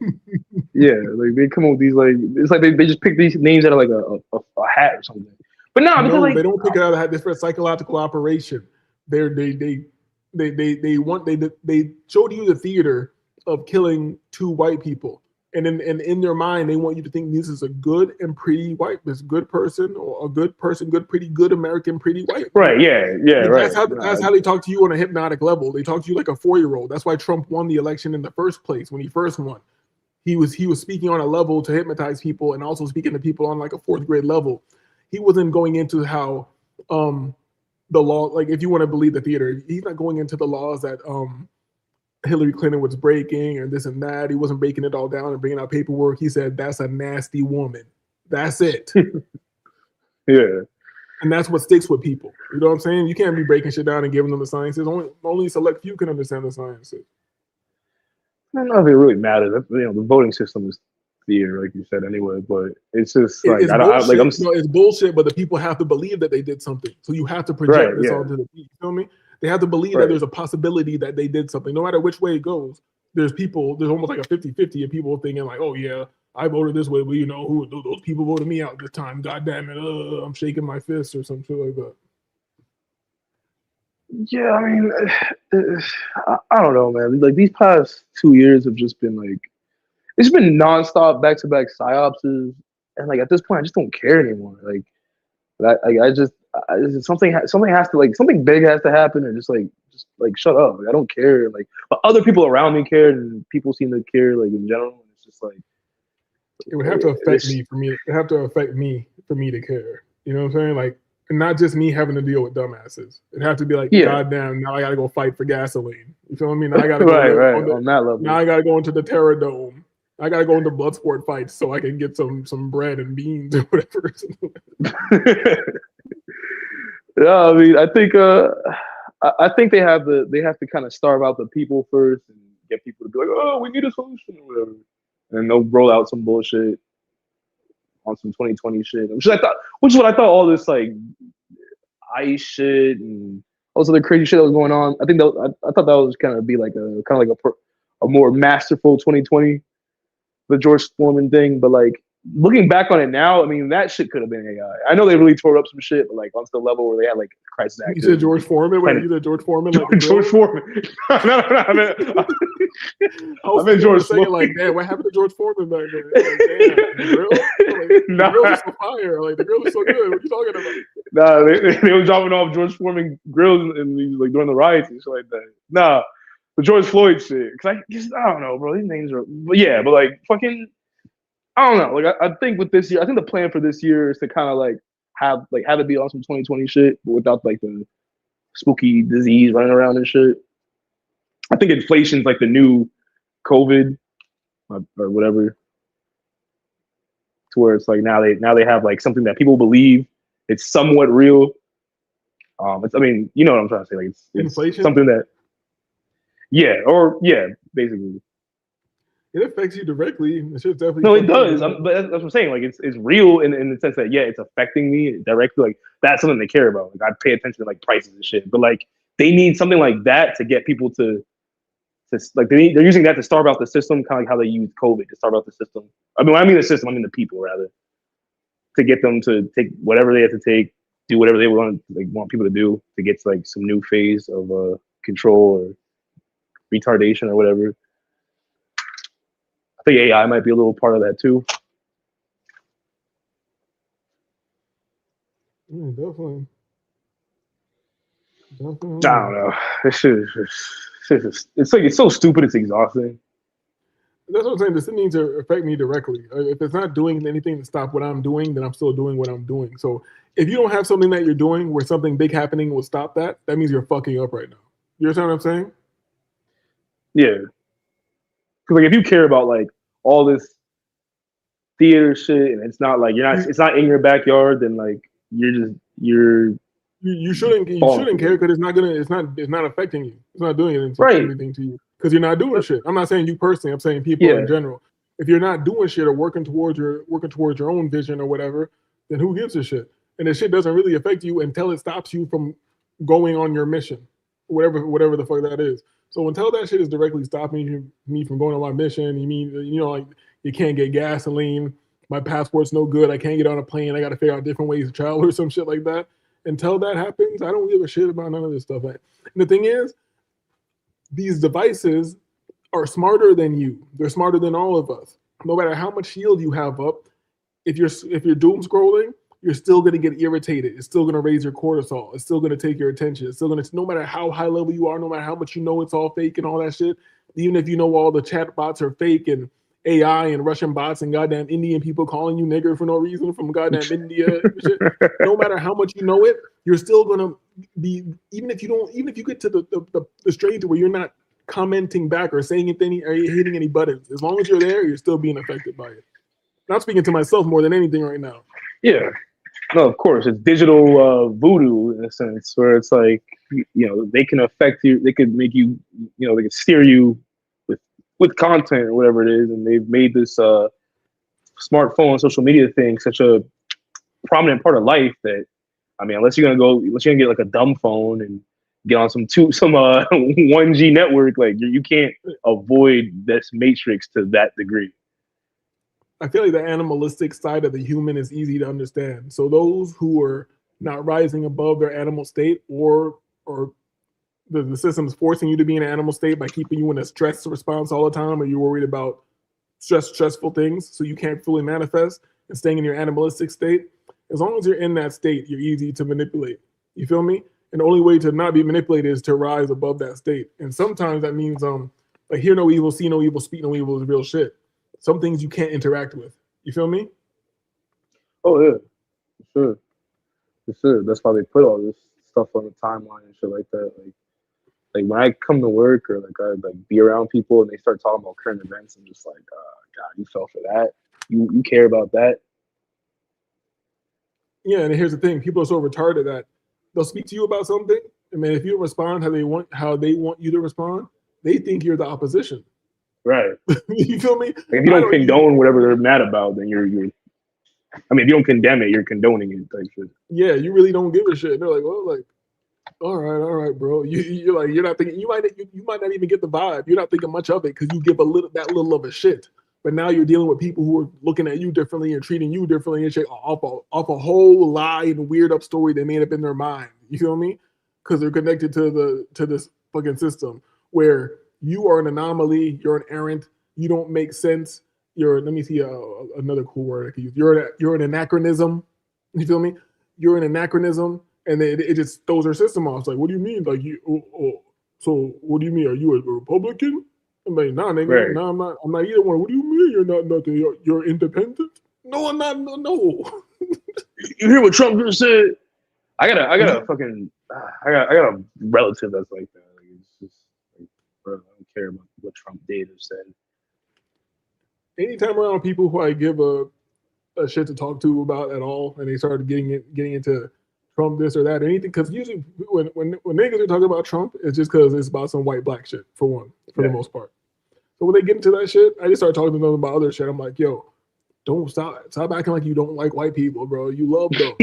Yeah, like they come up with these like it's like they just pick these names out of like a hat or something. But no, they don't pick it out of a hat. This for a psychological operation. They showed you the theater of killing two white people And in their mind, they want you to think this is a good and pretty white, this good person, or a good person, good, pretty, good American, pretty white. Right. Yeah. Yeah. Like, Right. That's how they talk to you on a hypnotic level. They talk to you like a 4-year-old. That's why Trump won the election in the first place. When he first won, he was speaking on a level to hypnotize people, and also speaking to people on like a 4th grade level. He wasn't going into how the law, like if you want to believe the theater, he's not going into the laws that Hillary Clinton was breaking and this and that. He wasn't breaking it all down and bringing out paperwork. He said, that's a nasty woman. That's it. Yeah. And that's what sticks with people. You know what I'm saying? You can't be breaking shit down and giving them the sciences. Only select few can understand the sciences. I don't know if it really matters. You know, the voting system is theater, like you said, anyway. But it's just like it's bullshit. But the people have to believe that they did something. So you have to project this onto the people. You feel me? They have to believe that there's a possibility that they did something, no matter which way it goes. There's almost like a 50-50 of people thinking like, oh yeah, I voted this way, but you know who those people voted me out this time. God damn it, I'm shaking my fist or some shit like that. Yeah, I mean, I don't know, man. Like these past 2 years have just been like, it's been nonstop back-to-back psyopses, and like at this point, I just don't care anymore. Like, something has to, like, something big has to happen, or just shut up. Like, I don't care. Like, but other people around me care, and people seem to care, like in general. And it's just like it would have to affect me for me. It have to affect me for me to care. You know what I'm saying? Like, and not just me having to deal with dumbasses. It have to be like, goddamn, now I gotta go fight for gasoline. You feel me? Now I gotta go on that level. Now I gotta go into the Terror Dome. I gotta go into blood sport fights so I can get some bread and beans or whatever. Yeah, I mean, I think they have to kind of starve out the people first and get people to be like, oh, we need a solution or whatever, and they'll roll out some bullshit on some 2020 shit, which is what I thought all this like ICE shit and all this other crazy shit that was going on. I thought that was kind of a more masterful 2020, the George Foreman thing, but like, looking back on it now, I mean, that shit could have been AI. I know they really tore up some shit, but like onto the level where they had like crisis actors. You said George Foreman? Wait, you said George Foreman? Like George Foreman. No, I meant George Floyd. Like, damn, what happened to George Foreman back then? Like, damn, the grill? Like, the grill was so fire. Like, the grill was so good. What are you talking about? Nah, they were dropping off George Foreman grills and like during the riots and shit like that. Nah, the George Floyd shit. Cause I don't know, bro. These names are, but yeah, but like fucking, I don't know. Like I think with this year, I think the plan for this year is to kind of like have it be on some 2020 shit, but without like the spooky disease running around and shit. I think inflation's like the new COVID or whatever. To where it's like now they have like something that people believe it's somewhat real. I mean, you know what I'm trying to say. Like it's inflation, something that basically. It affects you directly. It should definitely. No, it does. But that's what I'm saying. Like it's real in the sense that it's affecting me directly. Like that's something they care about. Like I pay attention to like prices and shit. But like they need something like that to get people to like they're using that to starve out the system, kind of like how they use COVID to starve out the system. I mean, when I mean the system, I mean the people rather. To get them to take whatever they have to take, do whatever they want people to do to get to like some new phase of control or retardation or whatever. I think AI might be a little part of that too. Definitely. I don't know. It's like it's so stupid. It's exhausting. That's what I'm saying. This needs to affect me directly. If it's not doing anything to stop what I'm doing, then I'm still doing what I'm doing. So if you don't have something that you're doing where something big happening will stop that, that means you're fucking up right now. You understand what I'm saying? Yeah. Because like if you care about like all this theater shit and it's not like it's not in your backyard, then like you shouldn't care because it's not affecting you. It's not doing anything to you because you're not doing shit. I'm not saying you personally. I'm saying people in general. If you're not doing shit or working towards your own vision or whatever, then who gives a shit? And the shit doesn't really affect you until it stops you from going on your mission, whatever the fuck that is. So until that shit is directly stopping me from going on my mission, you mean, like you can't get gasoline, my passport's no good, I can't get on a plane, I got to figure out different ways to travel or some shit like that. Until that happens, I don't give a shit about none of this stuff. And the thing is, these devices are smarter than you. They're smarter than all of us. no matter how much shield you have up, if you're doom scrolling, you're still going to get irritated. It's still going to raise your cortisol. It's still going to take your attention. It's still going to, no matter how high level you are, no matter how much you know it's all fake and all that shit, even if you know all the chat bots are fake and AI and Russian bots and goddamn Indian people calling you nigger for no reason from goddamn India, shit, no matter how much you know it, you're still going to be, even if you get to the stage where you're not commenting back or saying anything or hitting any buttons, as long as you're there, you're still being affected by it. I'm speaking to myself more than anything right now. Yeah. No, of course, it's digital voodoo in a sense, where it's like, they can affect you, they could make you, they can steer you with content or whatever it is, and they've made this smartphone social media thing such a prominent part of life that, I mean, unless you're gonna get like a dumb phone and get on some 1G network, like you can't avoid this matrix to that degree. I feel like the animalistic side of the human is easy to understand. So those who are not rising above their animal state, or the system's forcing you to be in an animal state by keeping you in a stress response all the time, or you're worried about stressful things, so you can't fully manifest and staying in your animalistic state. As long as you're in that state, you're easy to manipulate. You feel me? And the only way to not be manipulated is to rise above that state. And sometimes that means like hear no evil, see no evil, speak no evil is real shit. Some things you can't interact with. You feel me? Oh yeah, for sure. That's why they put all this stuff on the timeline and shit like that. Like when I come to work or like I be around people and they start talking about current events, I'm just like, God, you fell for that. You care about that? Yeah, and here's the thing: people are so retarded that they'll speak to you about something, and man, if you respond how they want you to respond, they think you're the opposition. Right. You feel me? Like if you don't condone whatever they're mad about, then you're. I mean, if you don't condemn it, you're condoning it. Type shit. Yeah, you really don't give a shit. They're like, well, like, all right, bro. You're like, you're not thinking. You might not even get the vibe. You're not thinking much of it because you give that little of a shit. But now you're dealing with people who are looking at you differently and treating you differently and shit off a whole lie and weird up story they made up in their mind. You feel me? Because they're connected to this fucking system where you are an anomaly. You're an errant. You don't make sense. Let me see another cool word I could use. You're an anachronism. You feel me? You're an anachronism, and it just throws their system off. It's like, what do you mean? Like so what do you mean? Are you a Republican? I'm like, nah, nigga, right. No, I'm not either one. What do you mean you're not nothing? You're independent? No, I'm not. No. You hear what Trump just said? I got a relative that's like that. Like, it's just like, bro, I don't care about what Trump did or said. Anytime around people who I give a shit to talk to about at all, and they started getting into Trump this or that or anything, because usually when niggas are talking about Trump, it's just because it's about some white black shit for the most part. So when they get into that shit, I just start talking to them about other shit. I'm like, yo, don't stop acting like you don't like white people, bro. You love them.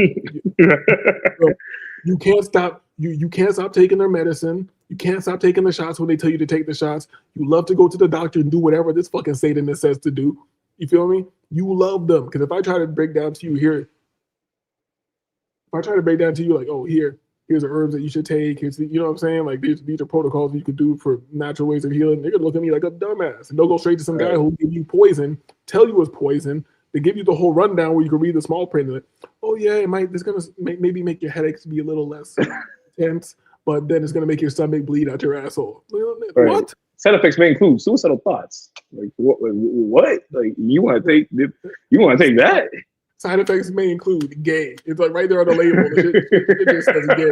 You can't stop. You can't stop taking their medicine. You can't stop taking the shots when they tell you to take the shots. You love to go to the doctor and do whatever this fucking Satanist says to do. You feel me? You love them. Because if I try to break down to you here, like, oh, here's the herbs that you should take. Here's you know what I'm saying? Like these are protocols you could do for natural ways of healing. They're gonna look at me like a dumbass. And they'll go straight to some guy who will give you poison, tell you it's poison. They give you the whole rundown where you can read the small print. Like, oh yeah, it's gonna maybe make your headaches be a little less intense, but then it's gonna make your stomach bleed out your asshole. Right. What? Side effects may include suicidal thoughts. Like what? Like you want to take that? Side effects may include gay. It's like right there on the label. It just says gay.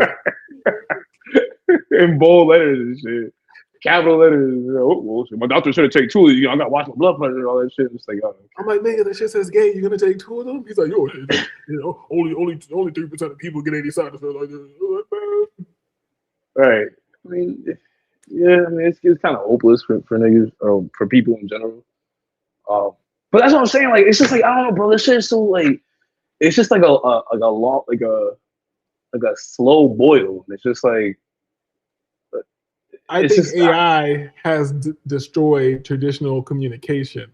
In bold letters and shit. Capital letters. Oh, well, my doctor should have taken 2 of these. I got to watch my blood pressure and all that shit. It's like, I'm like, nigga, that shit says gay. You're gonna take 2 of them? He's like, yo, only 3% of people get any side effects like this. Right. I mean, it's kind of hopeless for niggas or for people in general. But that's what I'm saying. Like, it's just like, I don't know, bro. This shit is so like, it's just like a slow boil. It's just like, I think AI has destroyed traditional communication.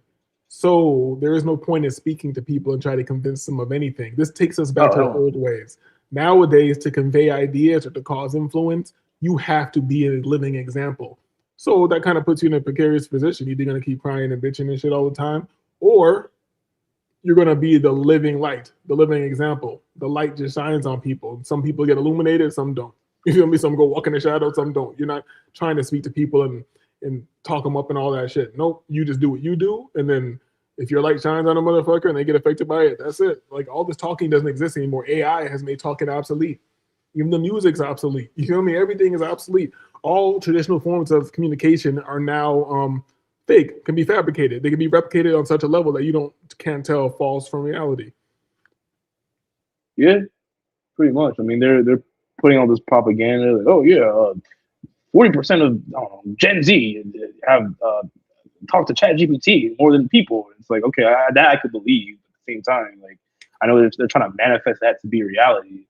So there is no point in speaking to people and try to convince them of anything. This takes us back to the old ways. Nowadays, to convey ideas or to cause influence, you have to be a living example. So that kind of puts you in a precarious position. You're either going to keep crying and bitching and shit all the time, or you're going to be the living light, the living example. The light just shines on people. Some people get illuminated, some don't. You feel me? Some go walk in the shadow, some don't. You're not trying to speak to people and talk them up and all that shit. Nope, you just do what you do, and then if your light shines on a motherfucker and they get affected by it, that's it. Like, all this talking doesn't exist anymore. AI has made talking obsolete. Even the music's obsolete. You feel me? Everything is obsolete. All traditional forms of communication are now fake, can be fabricated. They can be replicated on such a level that you can't tell false from reality. Yeah, pretty much. I mean, they're putting all this propaganda. Like, oh yeah, 40% of Gen Z have talked to ChatGPT more than people. It's like, okay, that I could believe. At the same time, like, I know they're trying to manifest that to be reality.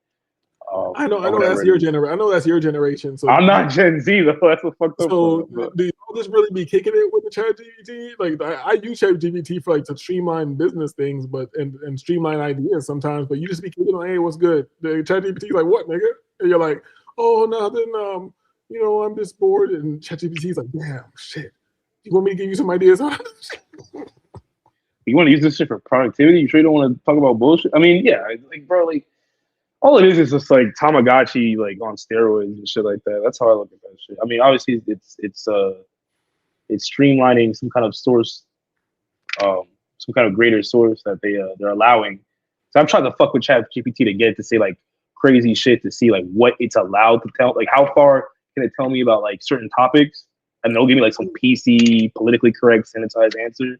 I know that's your generation. I know that's your generation. So I'm not Gen Z though. That's what fucked up. So do y'all just really be kicking it with the ChatGPT? Like, I use ChatGPT for, like, to streamline business things, but and streamline ideas sometimes. But you just be kicking on, hey, what's good? The ChatGPT like, what, nigga? And you're like, oh, nothing. I'm just bored. And ChatGPT is like, damn, shit. You want me to give you some ideas? You want to use this shit for productivity? You sure you don't want to talk about bullshit? I mean, yeah, like, bro, like, all it is just like Tamagotchi, like, on steroids and shit like that. That's how I look at that shit. I mean, obviously, it's streamlining some kind of source, some kind of greater source that they're allowing. So I'm trying to fuck with ChatGPT to get it to say, like, crazy shit, to see, like, what it's allowed to tell, like, how far can it tell me about, like, certain topics, and they'll give me, like, some PC, politically correct, sanitized answer.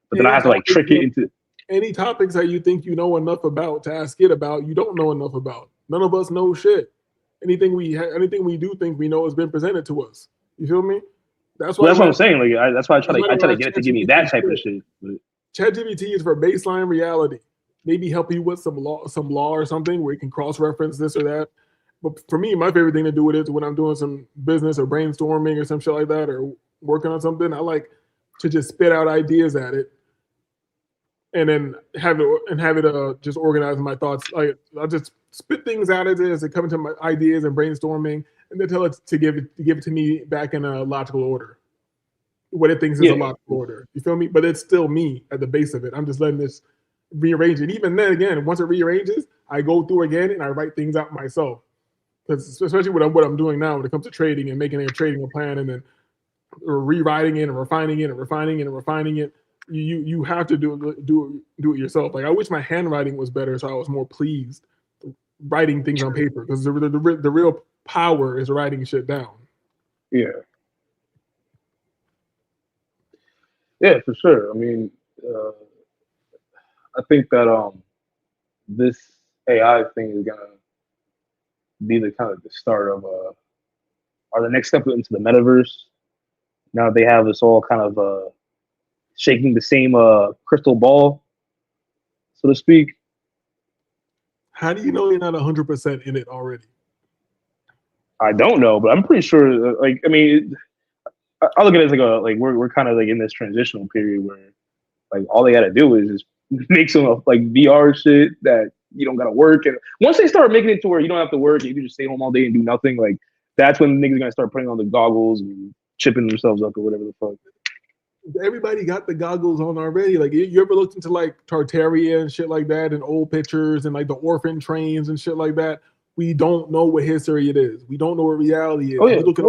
But then I have to, like, trick it into any topics that you think you know enough about to ask it about, you don't know enough about. None of us know shit. Anything we do think we know has been presented to us. You feel me? That's why. Well, that's what I'm saying. Like, that's why I try to get it to give me that type of shit. But ChatGPT is for baseline reality. Maybe help you with some law or something where you can cross-reference this or that. But for me, my favorite thing to do it is when I'm doing some business or brainstorming or some shit like that, or working on something. I like to just spit out ideas at it, and then have it just organize my thoughts. Like, I'll just spit things out as they come into my ideas and brainstorming, and then tell it to give it to me back in a logical order. What it thinks is a logical order. You feel me? But it's still me at the base of it. I'm just letting this rearrange it. Even then, again, once it rearranges, I go through again and I write things out myself. Because especially what I'm doing now when it comes to trading and making a trading plan, and then rewriting it and refining it and refining it and refining it. You have to do it yourself. Like, I wish my handwriting was better, so I was more pleased writing things on paper, because the real power is writing shit down. Yeah, for sure. I mean, I think that this AI thing is gonna be the kind of the start of or the next step into the metaverse. Now they have us all kind of shaking the same crystal ball, so to speak. How do you know you're not 100% in it already? I don't know, but I'm pretty sure. Like, I mean, I look at it as like we're kind of like in this transitional period where, like, all they gotta do is just make some like VR shit that you don't gotta work. And once they start making it to where you don't have to work, you can just stay home all day and do nothing. Like, that's when niggas are gonna start putting on the goggles and chipping themselves up or whatever the fuck. Everybody got the goggles on already. Like, you ever looked into, like, Tartaria and shit like that, and old pictures and, like, the orphan trains and shit like that? We don't know what history it is. We don't know what reality is. Oh yeah, you look at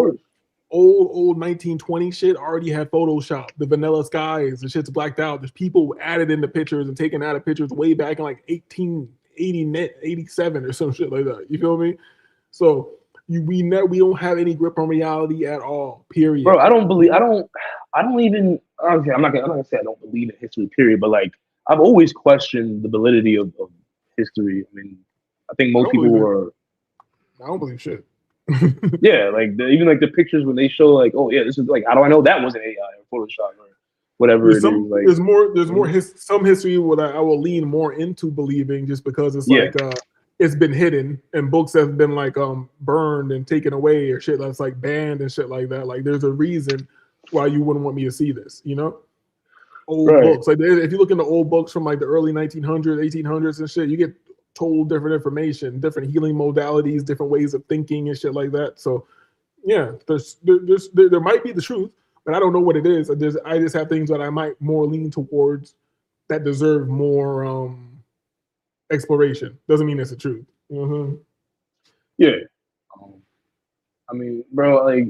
old 1920 shit already had Photoshop. The vanilla skies, the shit's blacked out. There's people added into pictures and taken out of pictures way back in, like, 1887 or some shit like that. You feel me? So we don't have any grip on reality at all. Period. Bro, I don't even. Okay, I'm not gonna say I don't believe in history. Period. But, like, I've always questioned the validity of history. I mean, I think most people were. I don't believe shit. Yeah, like even like the pictures when they show, like, oh yeah, this is like, how do I know that wasn't AI or Photoshop or whatever There's some history where I will lean more into believing, just because it's like it's been hidden, and books have been, like, burned and taken away, or shit that's, like, banned and shit like that. Like, there's a reason why you wouldn't want me to see this, you know? Old books, like, if you look into old books from, like, the early 1900s, 1800s and shit, you get told different information, different healing modalities, different ways of thinking and shit like that. So yeah, there might be the truth, but I don't know what it is. I just have things that I might more lean towards that deserve more exploration. Doesn't mean it's the truth. Mm-hmm. Yeah. I mean, bro, like,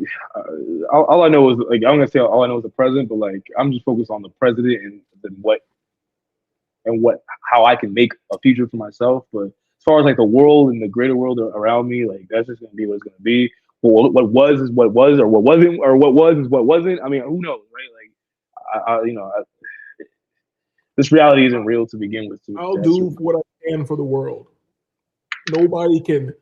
all I know is, like, I'm gonna say all I know is the president, but like, I'm just focused on the president and then how I can make a future for myself. But as far as like the world and the greater world around me, like, that's just gonna be what it's gonna be. But what was is what was, or what wasn't, or what was is what wasn't. I mean, who knows, right? Like, this reality isn't real to begin with. I'll do what I can for the world. Nobody can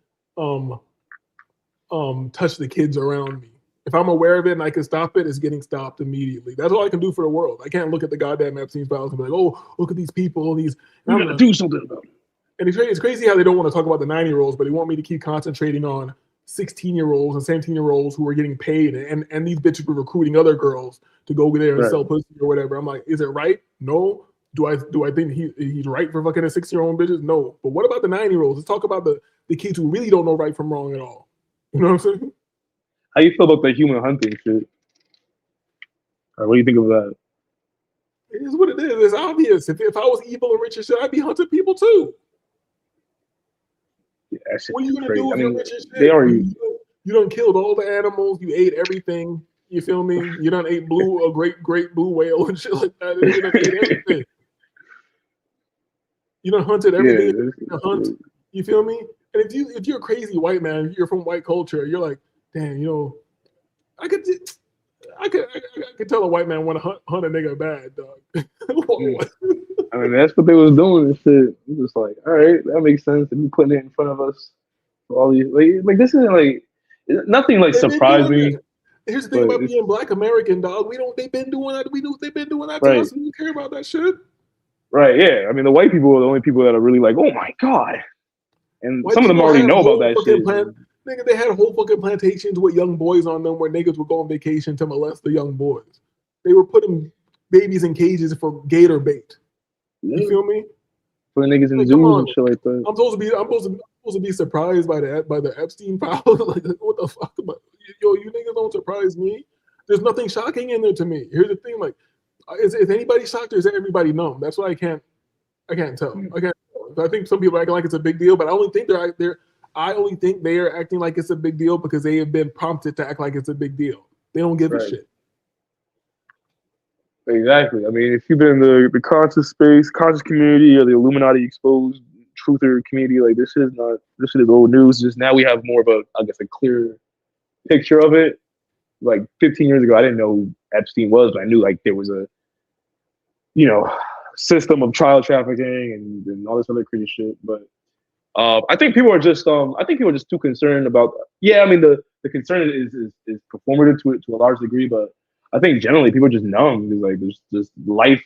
touch the kids around me. If I'm aware of it and I can stop it, it's getting stopped immediately. That's all I can do for the world. I can't look at the goddamn Epstein files and be like, oh, look at these people and these. You gotta do something about it. And it's crazy how they don't want to talk about the 9-year-olds, but they want me to keep concentrating on 16-year-olds and 17-year-olds who are getting paid, and these bitches were recruiting other girls to go there and sell pussy or whatever. I'm like, is it right? No. Do I think he's right for fucking a 6-year-old bitches? No. But what about the 9-year-olds? Let's talk about the kids who really don't know right from wrong at all. You know what I'm saying? How you feel about the human hunting shit? What do you think of that? It is what it is. It's obvious. If I was evil and rich and shit, I'd be hunting people too. Yeah, what are you gonna do if you're rich and shit? They already. You done killed all the animals. You ate everything. You feel me? You done ate a great blue whale and shit like that. You done ate everything. You done hunted everything. You feel me? And if you're a crazy white man, you're from white culture, you're like, damn, I could tell a white man want to hunt a nigga bad, dog. I mean, that's what they was doing and shit. I'm just like, all right, that makes sense. If you putting it in front of us, for all these, like this isn't like nothing like surprised me. Here's the thing about being Black American, dog. They've been doing that. They've been doing that to us. We don't care about that shit. Right? Yeah. I mean, the white people are the only people that are really like, oh my god. And white some of them already know about that shit. Nigga, they had whole fucking plantations with young boys on them where niggas would go on vacation to molest the young boys. They were putting babies in cages for gator bait. You feel me? Putting niggas in zoos and shit like that. I'm supposed to be surprised by the Epstein file. Like, what the fuck? Yo, you niggas don't surprise me. There's nothing shocking in there to me. Here's the thing, like, is anybody shocked or is everybody numb? That's what I can't tell. I think some people act like it's a big deal, but I only think they are acting like it's a big deal because they have been prompted to act like it's a big deal. They don't give a shit. Exactly. I mean, if you've been in the conscious space, conscious community, or the Illuminati exposed truther community, like this shit is old news. Just now we have more of a clear picture of it. Like 15 years ago, I didn't know who Epstein was, but I knew like there was a, system of child trafficking and all this other crazy shit. But I think people are just too concerned about. Yeah, I mean the concern is performative to a large degree, but I think generally people are just numb because like there's just life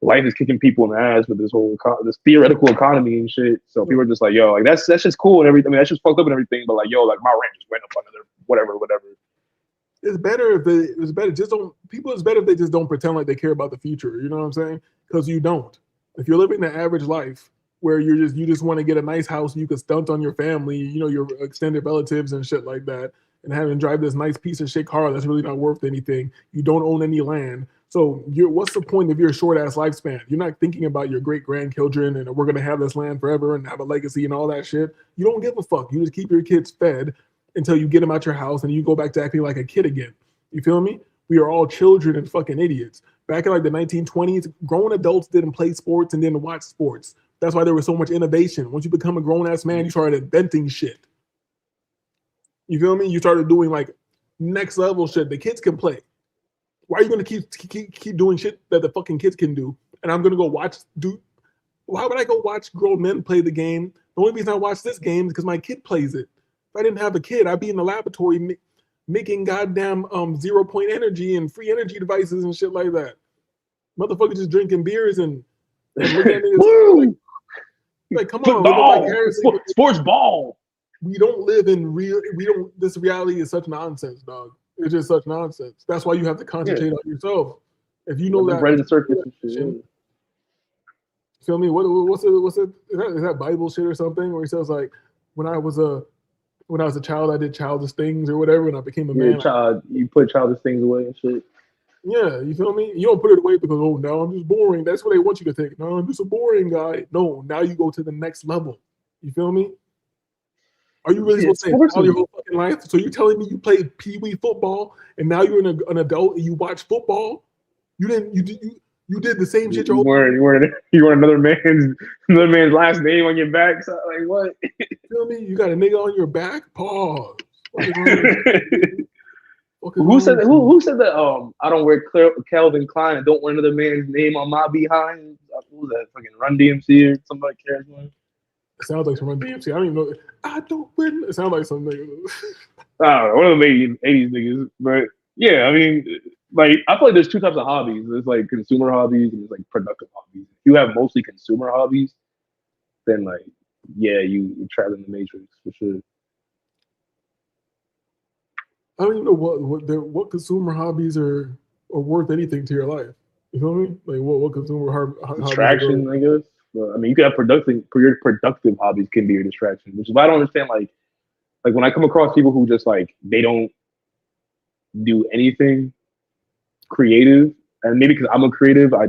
is kicking people in the ass with this whole this theoretical economy and shit. So people are just like, yo, like that's just cool and everything. I mean, that's just fucked up and everything. But like, yo, like my rent just went up another whatever. It's better if it's better if they just don't pretend like they care about the future. You know what I'm saying? Because you don't. If you're living the average life where you just want to get a nice house, you can stunt on your family, your extended relatives and shit like that, and having drive this nice piece of shit car that's really not worth anything. You don't own any land. So what's the point of your short ass lifespan? You're not thinking about your great grandchildren and we're gonna have this land forever and have a legacy and all that shit. You don't give a fuck. You just keep your kids fed until you get them out your house and you go back to acting like a kid again. You feel me? We are all children and fucking idiots. Back in like the 1920s, grown adults didn't play sports and didn't watch sports. That's why there was so much innovation. Once you become a grown ass man, you started inventing shit. You feel me? You started doing like next level shit. The kids can play. Why are you gonna keep doing shit that the fucking kids can do? And I'm gonna go why would I go watch grown men play the game? The only reason I watch this game is because my kid plays it. If I didn't have a kid, I'd be in the laboratory making goddamn 0-point energy and free energy devices and shit like that. Motherfuckers just drinking beers and looking at niggas like come on, sports ball. We don't live in this reality is such nonsense, dog. It's just such nonsense. That's why you have to concentrate on yourself. If you know that bread and circus and shit. Feel me? What's it? Is that Bible shit or something? Where he says like, when I was a child, I did childish things or whatever, and I became a man. You put childish things away and shit. Yeah, you feel me? You don't put it away because, oh, now I'm just boring. That's what they want you to think. No, I'm just a boring guy. No, now you go to the next level. You feel me? Are you really Yeah, supposed to say sports all is your whole fucking life? So you're telling me you played Pee Wee football and now you're an adult and you watch football? You didn't. You did the same shit your you whole. weren't another man's last name on your back. So, like what? Feel me? You got a nigga on your back? Pause. What is wrong with you? What is Who wrong said with that? you? Who said that? I don't wear Calvin Klein. I don't want another man's name on my behind. Who was that? Fucking Run DMC or somebody cares one. It sounds like some Run DMC. I don't even know. I don't win. It sounds like some nigga. I don't know, one of the 80s niggas. But yeah, I mean, like I feel like there's two types of hobbies. There's like consumer hobbies and there's like productive hobbies. If you have mostly consumer hobbies, then like yeah, you're trapped in the matrix for sure. I don't even know what consumer hobbies are worth anything to your life. You feel me? Like what consumer hobbies are Distraction, really? I guess. But, I mean, you could have productive hobbies can be your distraction, which is why I don't understand. Like when I come across people who just like they don't do anything creative, and maybe because I'm a creative, I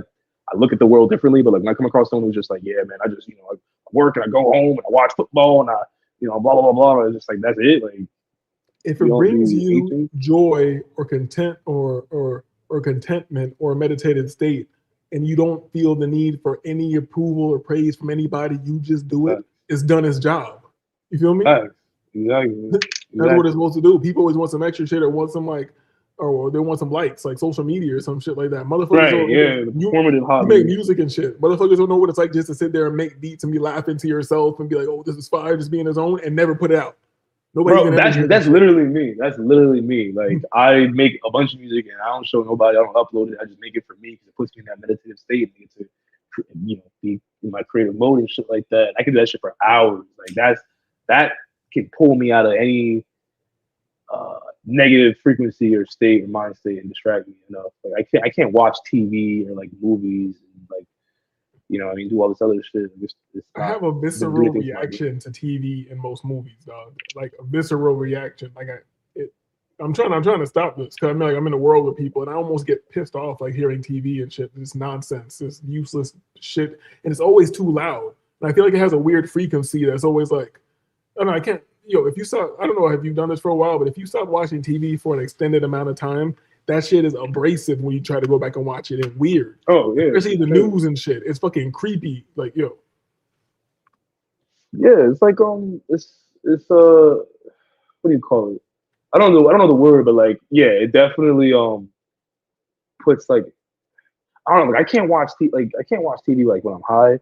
look at the world differently. But like when I come across someone who's just like, yeah, man, I just I work and I go home and I watch football and I blah blah blah blah. It's just like that's it. Like If you it don't brings do you anything. joy or content or contentment or a meditated state, and you don't feel the need for any approval or praise from anybody, you just do it. It's done its job. You feel me? Exactly. That's what it's supposed to do. People always want some extra shit or want some or they want some likes, like social media or some shit like that. Motherfuckers Right. don't. Yeah. The performative You hobby. make music and shit. Motherfuckers don't know what it's like just to sit there and make beats and be laughing to yourself and be like, "Oh, this is fire," just being his own and never put it out. Nobody Bro, even ever hear that that's shit. literally me. That's literally me. Like I make a bunch of music and I don't show nobody. I don't upload it. I just make it for me because it puts me in that meditative state and get to, be in my creative mode and shit like that. I can do that shit for hours. Like that can pull me out of any negative frequency or state or mind state and distract me enough. Like I can't watch TV or like movies and like I mean do all this other shit. It's I not have a doesn't do visceral anything for my brain. reaction to TV in most movies, dog. Like a visceral reaction. I'm trying to stop this because I'm in a world with people and I almost get pissed off like hearing TV and shit. This nonsense, this useless shit, and it's always too loud. And I feel like it has a weird frequency that's always like, I don't know, I can't. If you stop, I don't know, have you done this for a while? But if you stop watching TV for an extended amount of time, that shit is abrasive when you try to go back and watch it and weird. Oh yeah, Especially the news and shit. It's fucking creepy. Like Yeah, it's like it's what do you call it? I don't know the word, but like yeah, it definitely puts like I don't know, like I can't watch TV like when I'm high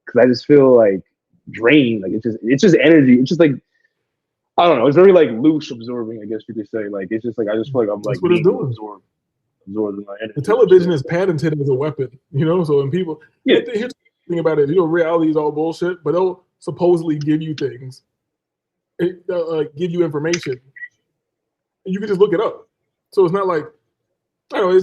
because I just feel like drained. Like it's just energy. It's just like I don't know. It's very like loose absorbing, I guess you could say. Like it's just like I just feel like I'm that's like what it's being doing. absorbed in my energy. The television is patented as a weapon, So when people, here's the thing about it, reality is all bullshit, but they'll supposedly give you things, give you information, and you can just look it up. So it's not like, I don't know,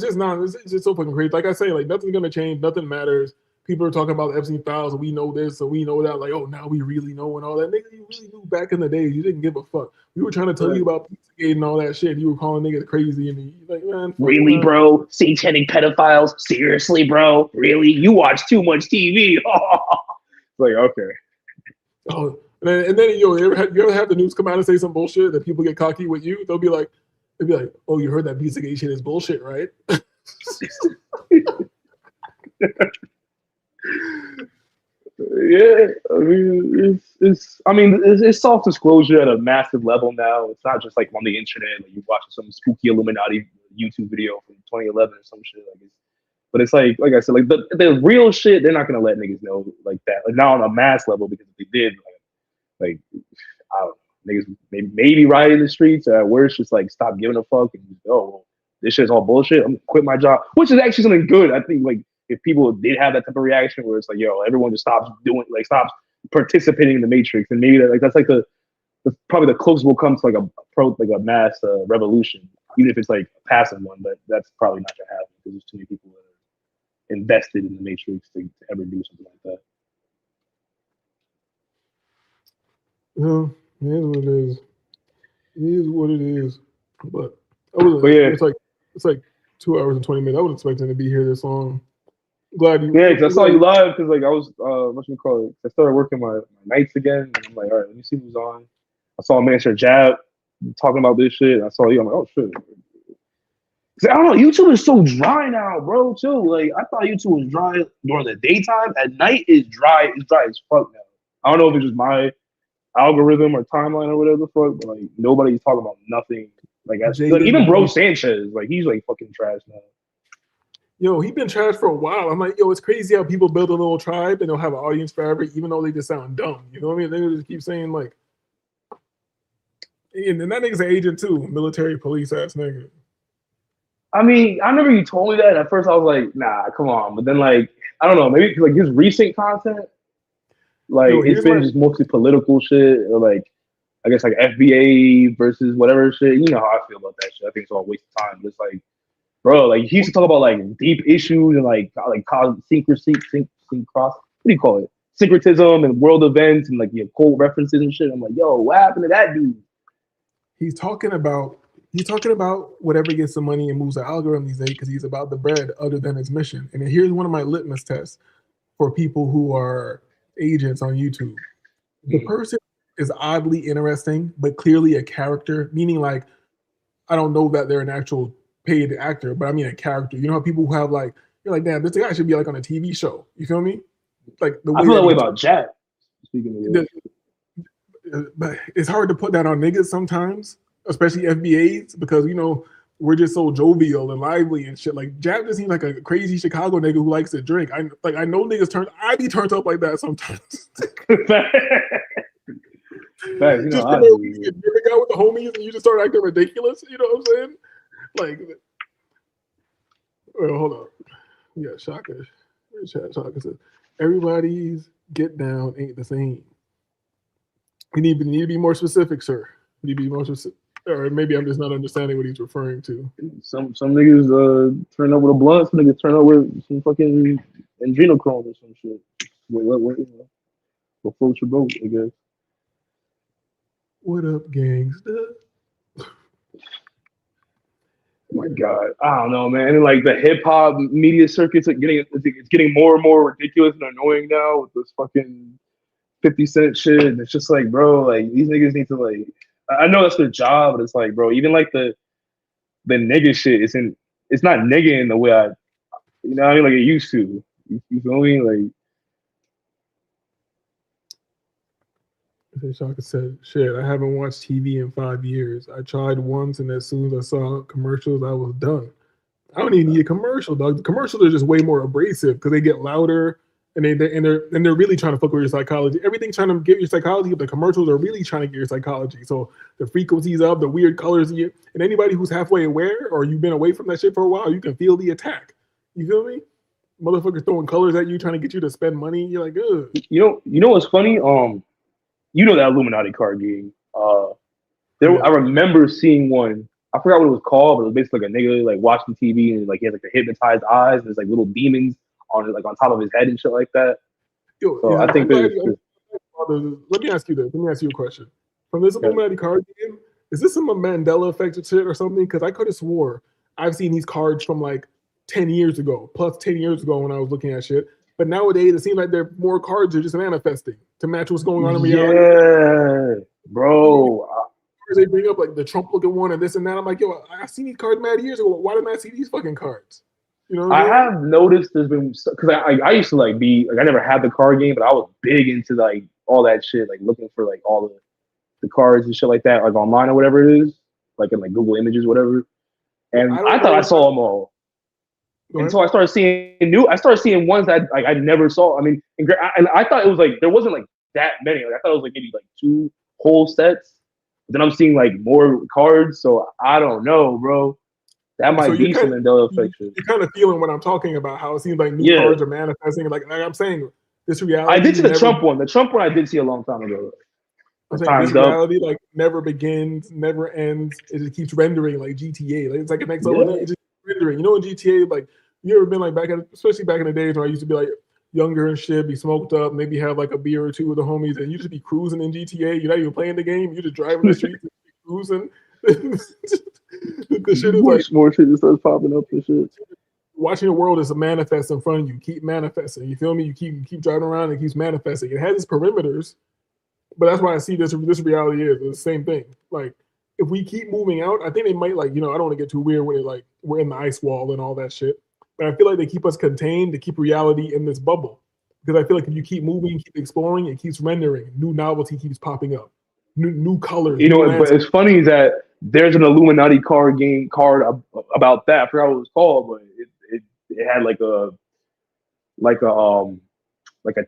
it's just so fucking crazy. Like I say, like nothing's gonna change, nothing matters. People are talking about the Epstein files, and we know this, and we know that. Like, oh, now we really know and all that. Nigga, you really knew back in the day. You didn't give a fuck. We were trying to tell you about Pizzagate and all that shit. You were calling niggas crazy, and like, man, really, bro? Satanic pedophiles? Seriously, bro? Really? You watch too much TV? Like, okay. Oh, and then you ever have the news come out and say some bullshit that people get cocky with you? They'll be like, oh, you heard that Pizzagate shit is bullshit, right? Yeah, I mean, it's self disclosure at a massive level now. It's not just like on the internet, like you watching some spooky Illuminati YouTube video from 2011 or some shit like this. But it's like I said, like the real shit, they're not gonna let niggas know like that, like not on a mass level because if they did, like I don't know, niggas maybe riot in the streets or at worst just like stop giving a fuck and just, oh well, this shit's all bullshit. I'm gonna quit my job, which is actually something good. I think like if people did have that type of reaction where it's like, yo, everyone just stops participating in the matrix, and maybe that's like the probably the closest we'll come to like a mass revolution, even if it's like a passive one. But that's probably not gonna happen because there's too many people that are invested in the matrix to ever do something like that. No, it is what it is. It is what it is. But yeah, it's like 2 hours and 20 minutes. I was expecting to be here this long. Glad you. Yeah, 'cause I saw you live because like I was whatchamacallit, I started working my nights again. And I'm like, all right, let me see who's on. I saw Manager Jab talking about this shit. I saw you. I'm like, oh shit. 'Cause I don't know. YouTube is so dry now, bro. Too. Like I thought YouTube was dry during the daytime. At night, it's dry. It's dry as fuck now. I don't know if it's just my algorithm or timeline or whatever the fuck, but like nobody's talking about nothing. Like even Bro Sanchez, like he's like fucking trash now. Yo, he been trashed for a while. I'm like, yo, it's crazy how people build a little tribe and they'll have an audience forever, even though they just sound dumb. You know what I mean? They just keep saying like, and that nigga's an agent too, military police ass nigga. I mean, I remember you told me that. At first, I was like, nah, come on. But then, like, I don't know, maybe like his recent content, like it's been just mostly political shit, or like, I guess like FBA versus whatever shit. You know how I feel about that shit. I think it's all a waste of time. But it's like, bro, like he used to talk about like deep issues and like what do you call it? Syncretism and world events and like your cold references and shit. I'm like, yo, what happened to that dude? He's talking about whatever gets the money and moves the algorithm these days because he's about the bread other than his mission. And here's one of my litmus tests for people who are agents on YouTube. The person is oddly interesting, but clearly a character, meaning like, I don't know that they're an actual paid actor, but I mean a character. You know how people who have like, you're like, damn, this guy should be like on a TV show. You feel me? Like the way I feel that way about Jack. Speaking of but it's hard to put that on niggas sometimes, especially FBAs, because you know we're just so jovial and lively and shit. Like Jap just seems like a crazy Chicago nigga who likes to drink. I know niggas I be turned up like that sometimes. Right, you know, just you know, you get out with the homies and you just start acting ridiculous. You know what I'm saying? Like, well, hold on. Yeah, Shaka. Shaka says everybody's get down ain't the same. You need to be more specific, sir. You need to be more specific. Or maybe I'm just not understanding what he's referring to. Some niggas turn up with a blunt, some niggas turn up with some fucking adrenochrome or some shit. What floats your boat, I guess. What up, gangsta? Oh my God, I don't know, man. And like the hip hop media circuits, it's getting more and more ridiculous and annoying now with this fucking 50 Cent shit. And it's just like, bro, like these niggas need to like. I know that's their job, but it's like, bro, even like the nigga shit it's not nigga in the way you know what I mean, like it used to. You feel me? Like Shaka said, shit, I haven't watched TV in 5 years. I tried once, and as soon as I saw commercials, I was done. I don't even need a commercial, dog. The commercials are just way more abrasive because they get louder and they're really trying to fuck with your psychology. Everything's trying to get your psychology, but the commercials are really trying to get your psychology. So the frequencies up, the weird colors, and anybody who's halfway aware or you've been away from that shit for a while, you can feel the attack. You feel me? Motherfuckers throwing colors at you, trying to get you to spend money. You're like, ugh. You know what's funny? You know that Illuminati card game. I remember seeing one. I forgot what it was called, but it was basically like a nigga like watching TV and like he has like the hypnotized eyes and there's like little demons on top of his head and shit like that. Yo, so yeah, I think let me ask you this. Let me ask you a question. From this Illuminati card game, is this some Mandela effect shit or something? Because I could have swore I've seen these cards from like 10 years ago, plus 10 years ago when I was looking at shit. But nowadays, it seems like there are more cards are just manifesting to match what's going on in reality. Yeah, bro. They bring up like the Trump-looking one and this and that. I'm like, yo, I seen these cards mad years ago. Why didn't I see these fucking cards? You know, I have noticed there's been because I used to like be like I never had the card game, but I was big into like all that shit, like looking for like all the cards and shit like that, like online or whatever it is, like in like Google Images, whatever. And I thought I saw them all. And so I started seeing ones that like I never saw. I mean, and I thought it was like there wasn't like that many. Like I thought it was like maybe like 2 whole sets. But then I'm seeing like more cards, so I don't know, bro. That might be some Mandela effect. You're kind of feeling what I'm talking about. How it seems like new cards are manifesting. Like I'm saying, this reality. I did see the Trump one. The Trump one I did see a long time ago. I'm saying this reality like never begins, never ends. It just keeps rendering like GTA. Like it's like an next level. It just keeps rendering. You know, in GTA, like you ever been like especially back in the days when I used to be like younger and shit, be smoked up, maybe have like a beer or two with the homies, and you just be cruising in GTA. You're not even playing the game. You're just driving the streets and cruising. The shit is like more shit just starts popping up and shit. watching the world is a manifest in front of you. Keep manifesting. You feel me? You keep driving around and it keeps manifesting. It has its perimeters, but that's why I see this reality is the same thing. Like if we keep moving out, I think they might like, I don't want to get too weird with it, like we're in the ice wall and all that shit. But I feel like they keep us contained to keep reality in this bubble. Because I feel like if you keep moving, keep exploring, it keeps rendering. New novelty keeps popping up. New colors. You know, but it's funny that there's an Illuminati card about that. I forgot what it was called, but it had like a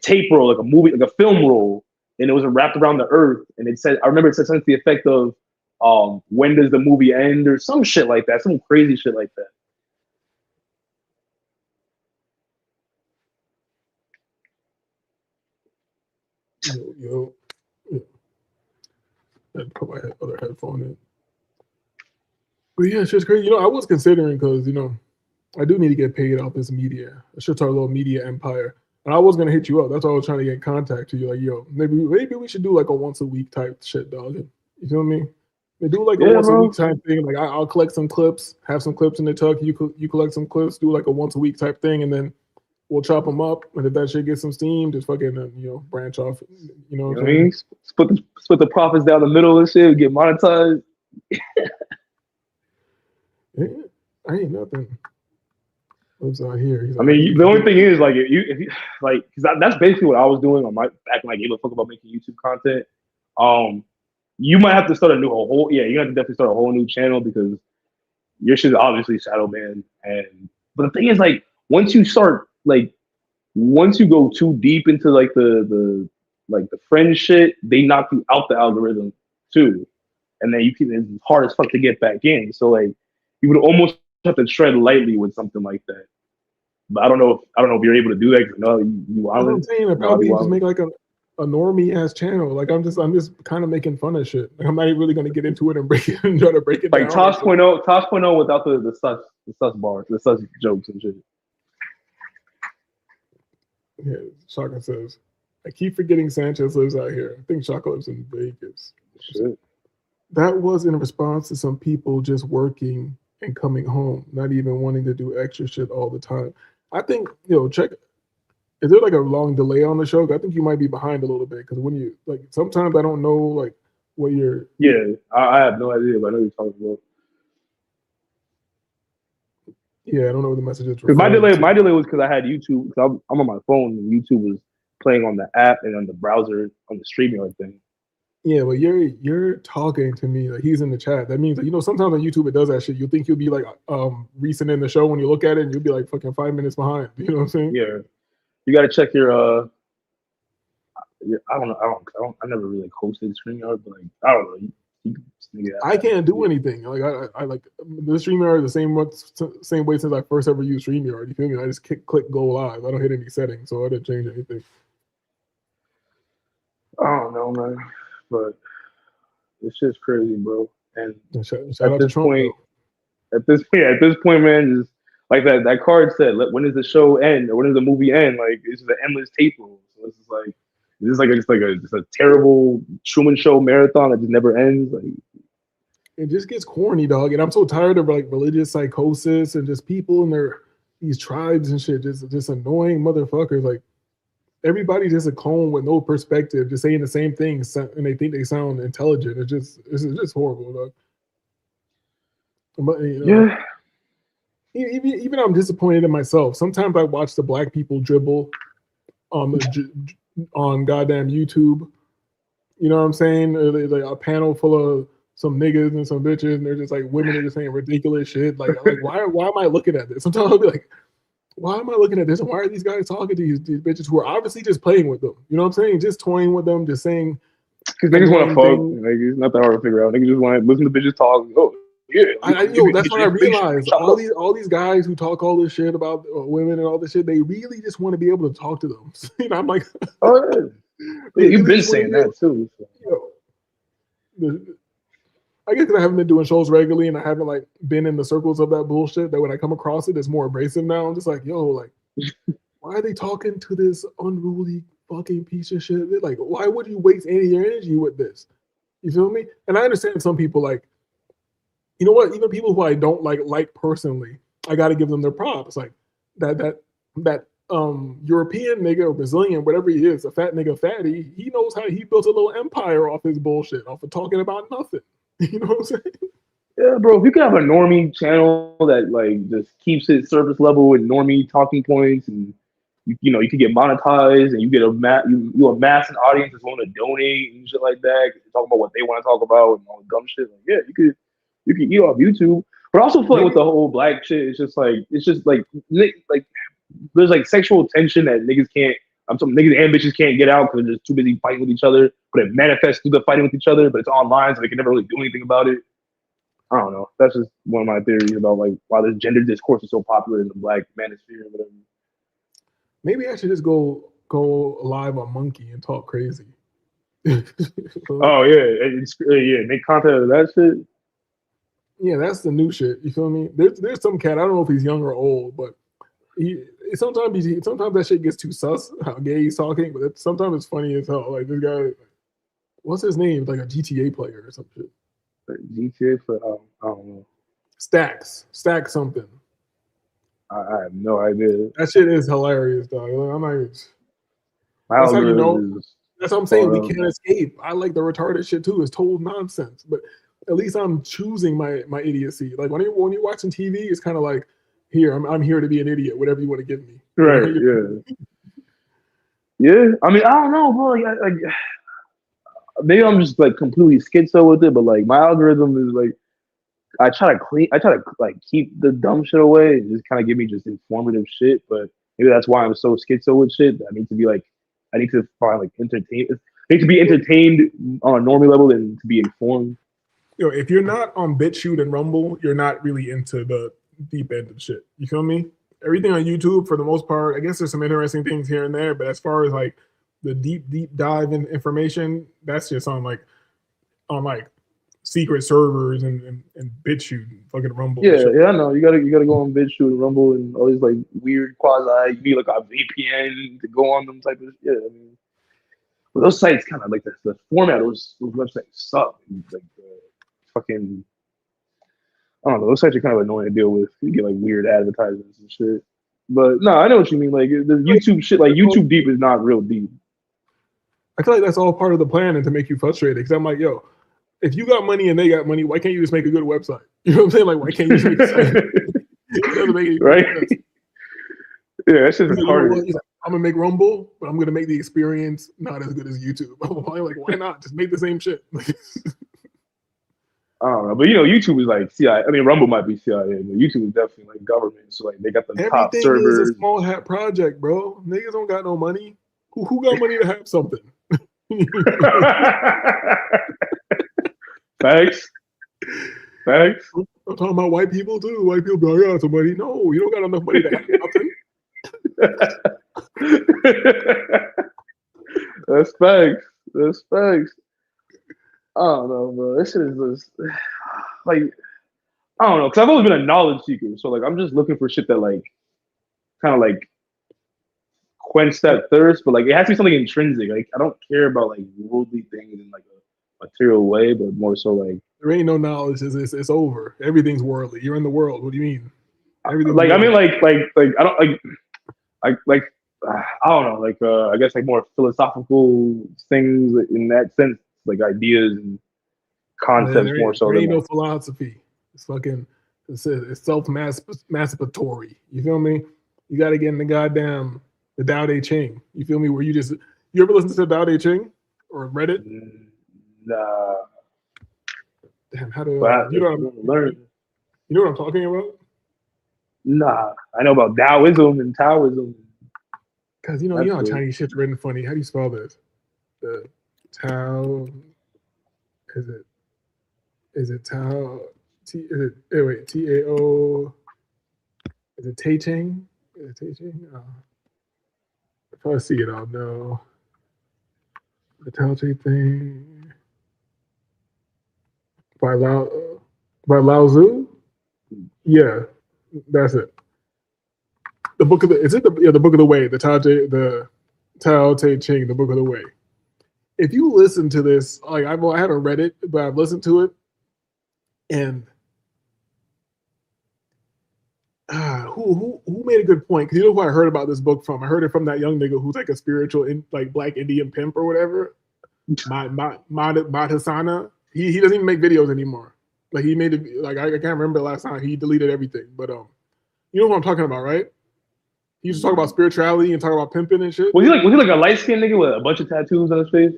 tape roll, like a movie, like a film roll, and it was wrapped around the earth. And it said, I remember it said something to the effect of, when does the movie end, or some shit like that, some crazy shit like that. Yo. I'd put my other headphone in. But yeah, it's just crazy. I was considering because, I do need to get paid off this media. I should start a little media empire. And I was going to hit you up. That's why I was trying to get in contact to you. Like, yo, maybe we should do like a once a week type shit, dog. You feel me? They do like a once a week type thing. Like I'll collect some clips, have some clips in the tuck. You collect some clips, do like a once a week type thing. And then we'll chop them up. And if that shit gets some steam, just fucking, branch off. You know what I mean? Split the profits down the middle and shit, get monetized. Yeah, I ain't nothing. Lives out here. I mean, the only thing is, like, if you like, because that's basically what I was doing on my back when I gave a fuck about making YouTube content. You might have to start you have to definitely start a whole new channel because your shit is obviously shadow banned. But the thing is, like, once you go too deep into like the friend shit, they knock you out the algorithm too, and then it's hard as fuck to get back in. So like, you would almost have to tread lightly with something like that. But I don't know if you're able to do that. I'm saying, I probably just make like a normie ass channel. Like I'm just kind of making fun of shit. Like I'm not really gonna get into it and try to break it like down. Like Tosh.0 without the sus bars, the sus jokes and shit. Yeah, Shaka says, I keep forgetting Sanchez lives out here. I think Shaka lives in Vegas. Shit. That was in response to some people just working and coming home, not even wanting to do extra shit all the time. I think, check, is there like a long delay on the show? I think you might be behind a little bit because when you, like, sometimes I don't know, like, what you're. Yeah, I have no idea, but I know you're talking about. Yeah, I don't know what the message is. Because my delay was because I had YouTube, because I'm on my phone and YouTube was playing on the app and on the browser on the StreamYard thing. Yeah, but you're talking to me like he's in the chat. That means sometimes on YouTube it does that shit. You think you'll be like recent in the show when you look at it, and you'll be like fucking 5 minutes behind. You know what I'm saying? Yeah, you got to check your. I never really hosted StreamYard, but like I don't know. I can't do anything. Like I like the StreamYard the same way since I first ever used StreamYard. You feel me? I just click go live. I don't hit any settings, so I didn't change anything. I don't know, man. But it's just crazy, bro. And at this point, man, just like that card said, when does the show end or when does the movie end? Like it's just an endless tape roll. So it's just like a terrible Truman Show marathon that just never ends. Like it just gets corny, dog. And I'm so tired of like religious psychosis and just people and these tribes and shit, just annoying motherfuckers. Like everybody's just a clone with no perspective, just saying the same things, and they think they sound intelligent. It's just horrible, dog. But yeah. Even I'm disappointed in myself. Sometimes I watch the black people dribble on goddamn YouTube. You know what I'm saying? Like a panel full of some niggas and some bitches, and they're just like women are just saying ridiculous shit. Like why am I looking at this? Sometimes I'll be like, why am I looking at this? And why are these guys talking to these bitches who are obviously just playing with them? You know what I'm saying? Just toying with them, just saying. Because niggas want to fuck. Like, it's not that hard to figure out. Niggas just want to listen to bitches talk. Oh, yeah. That's what I realized. All these guys who talk all this shit about women and all this shit, they really just want to be able to talk to them. I'm like, oh yeah. You've been saying that too. So. I guess because I haven't been doing shows regularly and I haven't like been in the circles of that bullshit, that when I come across it, it's more abrasive now. I'm just like, yo, like, why are they talking to this unruly fucking piece of shit? They're like, why would you waste any of your energy with this? You feel me? And I understand some people like, you know what? Even people who I don't like personally, I got to give them their props. Like that European nigga or Brazilian, whatever he is, a fat nigga fatty, he knows how he built a little empire off his bullshit, off of talking about nothing. You know what I'm saying? Yeah, bro. If you could have a normie channel that like just keeps it surface level with normie talking points, and you know you could get monetized, and you get you amass an audience that's willing to donate and shit like that. Talk about what they want to talk about and all the dumb shit. Like, yeah, you could eat off YouTube. But I also feel like with the whole black shit, it's just like there's like sexual tension that niggas can't. Some niggas and bitches can't get out because they're just too busy fighting with each other. But it manifests through the fighting with each other. But it's online, so they can never really do anything about it. I don't know. That's just one of my theories about like why this gender discourse is so popular in the black manosphere or whatever. Maybe I should just go live on Monkey and talk crazy. Oh yeah, make content of that shit. Yeah, that's the new shit. You feel me? There's some cat. I don't know if he's young or old, but sometimes that shit gets too sus how gay he's talking. But sometimes it's funny as hell. Like this guy, what's his name? Like a GTA player or some shit. GTA for I don't know. Stacks something. I have no idea. That shit is hilarious, dog. Like, I'm like, that's how you know. That's what I'm saying. We can't escape. I like the retarded shit too. It's total nonsense, but at least I'm choosing my idiocy. Like when you're watching TV, it's kind of like, here I'm here to be an idiot. Whatever you want to give me. Right. Yeah. Yeah. I mean, I don't know, bro. Like maybe I'm just like completely schizo with it, but like my algorithm is like I try to like keep the dumb shit away and just kind of give me just informative shit. But maybe that's why I'm so schizo with shit. I need to find like I need to be entertained on a normal level and to be informed. You know, if you're not on BitChute and Rumble, you're not really into the deep end of shit. You feel me? Everything on YouTube, for the most part, I guess there's some interesting things here and there, but as far as like the deep dive in information, that's just on secret servers and BitChute and fucking Rumble. Yeah, I know. You gotta go on BitChute and Rumble and all these like weird quasi. You need like a VPN to go on them type of. Yeah, I mean, but those sites kind of like the format of those websites suck. Like the fucking, I don't know. Those sites are kind of annoying to deal with. You get like weird advertisements and shit. But no, I know what you mean. Like the YouTube shit, like YouTube deep is not real deep. I feel like that's all part of the plan and to make you frustrated. Because I'm like, yo, if you got money and they got money, why can't you just make a good website? You know what I'm saying? Like, why can't you just make a site? It doesn't make any right? sense. Yeah, that's just hard. I'm gonna make Rumble, but I'm gonna make the experience not as good as YouTube. I'm like, why not? Just make the same shit. I don't know, but you know, YouTube is like CIA. I mean, Rumble might be CIA, but YouTube is definitely like government. So like, they got the top servers. Everything is a small hat project, bro. Niggas don't got no money. Who got money to have something? Thanks. I'm talking about white people too. White people be like, I got some money. No, you don't got enough money to have nothing. That's facts. I don't know, bro. This shit is just like, I don't know, because I've always been a knowledge seeker. So like, I'm just looking for shit that like, kind of like quench that thirst, but like it has to be something intrinsic. Like I don't care about like worldly things in like a material way, but more so like there ain't no knowledge. It's over. Everything's worldly. You're in the world. What do you mean? Everything's like worldly. I mean like I don't like I don't know, like I guess like more philosophical things in that sense, like ideas and concepts more so. There ain't no philosophy. It's fucking it's self-masturbatory. You feel me? You got to get in the Tao Te Ching. You feel me? Where you ever listen to Tao Te Ching or read it? Nah. Damn, how do you know learn? You know what I'm talking about? Nah, I know about Taoism and Taoism. Cause you know how Chinese shit's written funny. How do you spell this? The Tao. Is it Tao? T-A-O. Is it Te Ching? Is it Te Ching? If I see it, I'll know. The Tao Te thing. By Lao Tzu? Yeah, that's it. The book of the book of the way, the Tao Te Ching, the book of the way. If you listen to this, like I haven't read it, but I've listened to it, and who made a good point? Because you know who I heard about this book from? I heard it from that young nigga who's like a spiritual, like black Indian pimp or whatever. Madhasana. He doesn't even make videos anymore. Like he made it. Like I can't remember the last time he deleted everything. But you know what I'm talking about, right? He used to talk about spirituality and talk about pimping and shit. Was he like a light skinned nigga with a bunch of tattoos on his face?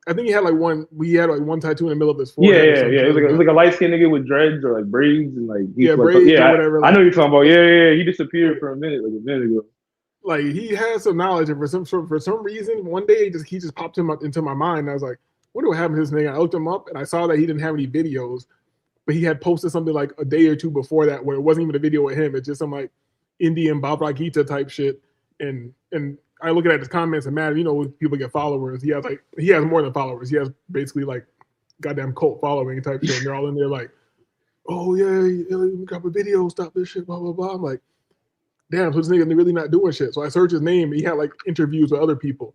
I think he had like one. We had like one tattoo in the middle of his forehead. Yeah. It was like a light skinned nigga with dreads or like braids and like braids or whatever. I know you're talking about. Yeah. He disappeared for a minute ago. Like he had some knowledge, and for some reason, one day he just popped him up into my mind. And I was like, "What happened to this nigga?" I looked him up, and I saw that he didn't have any videos, but he had posted something like a day or two before that, where it wasn't even a video of him. It's just some like Indian Bhagavad Gita type shit, and I look at his comments and man, you know, people get followers. He has more than followers. He has basically like goddamn cult following type shit. And they're all in there like, oh yeah, we got a video, stop this shit, blah blah blah. I'm like, damn, so this nigga really not doing shit. So I searched his name. He had like interviews with other people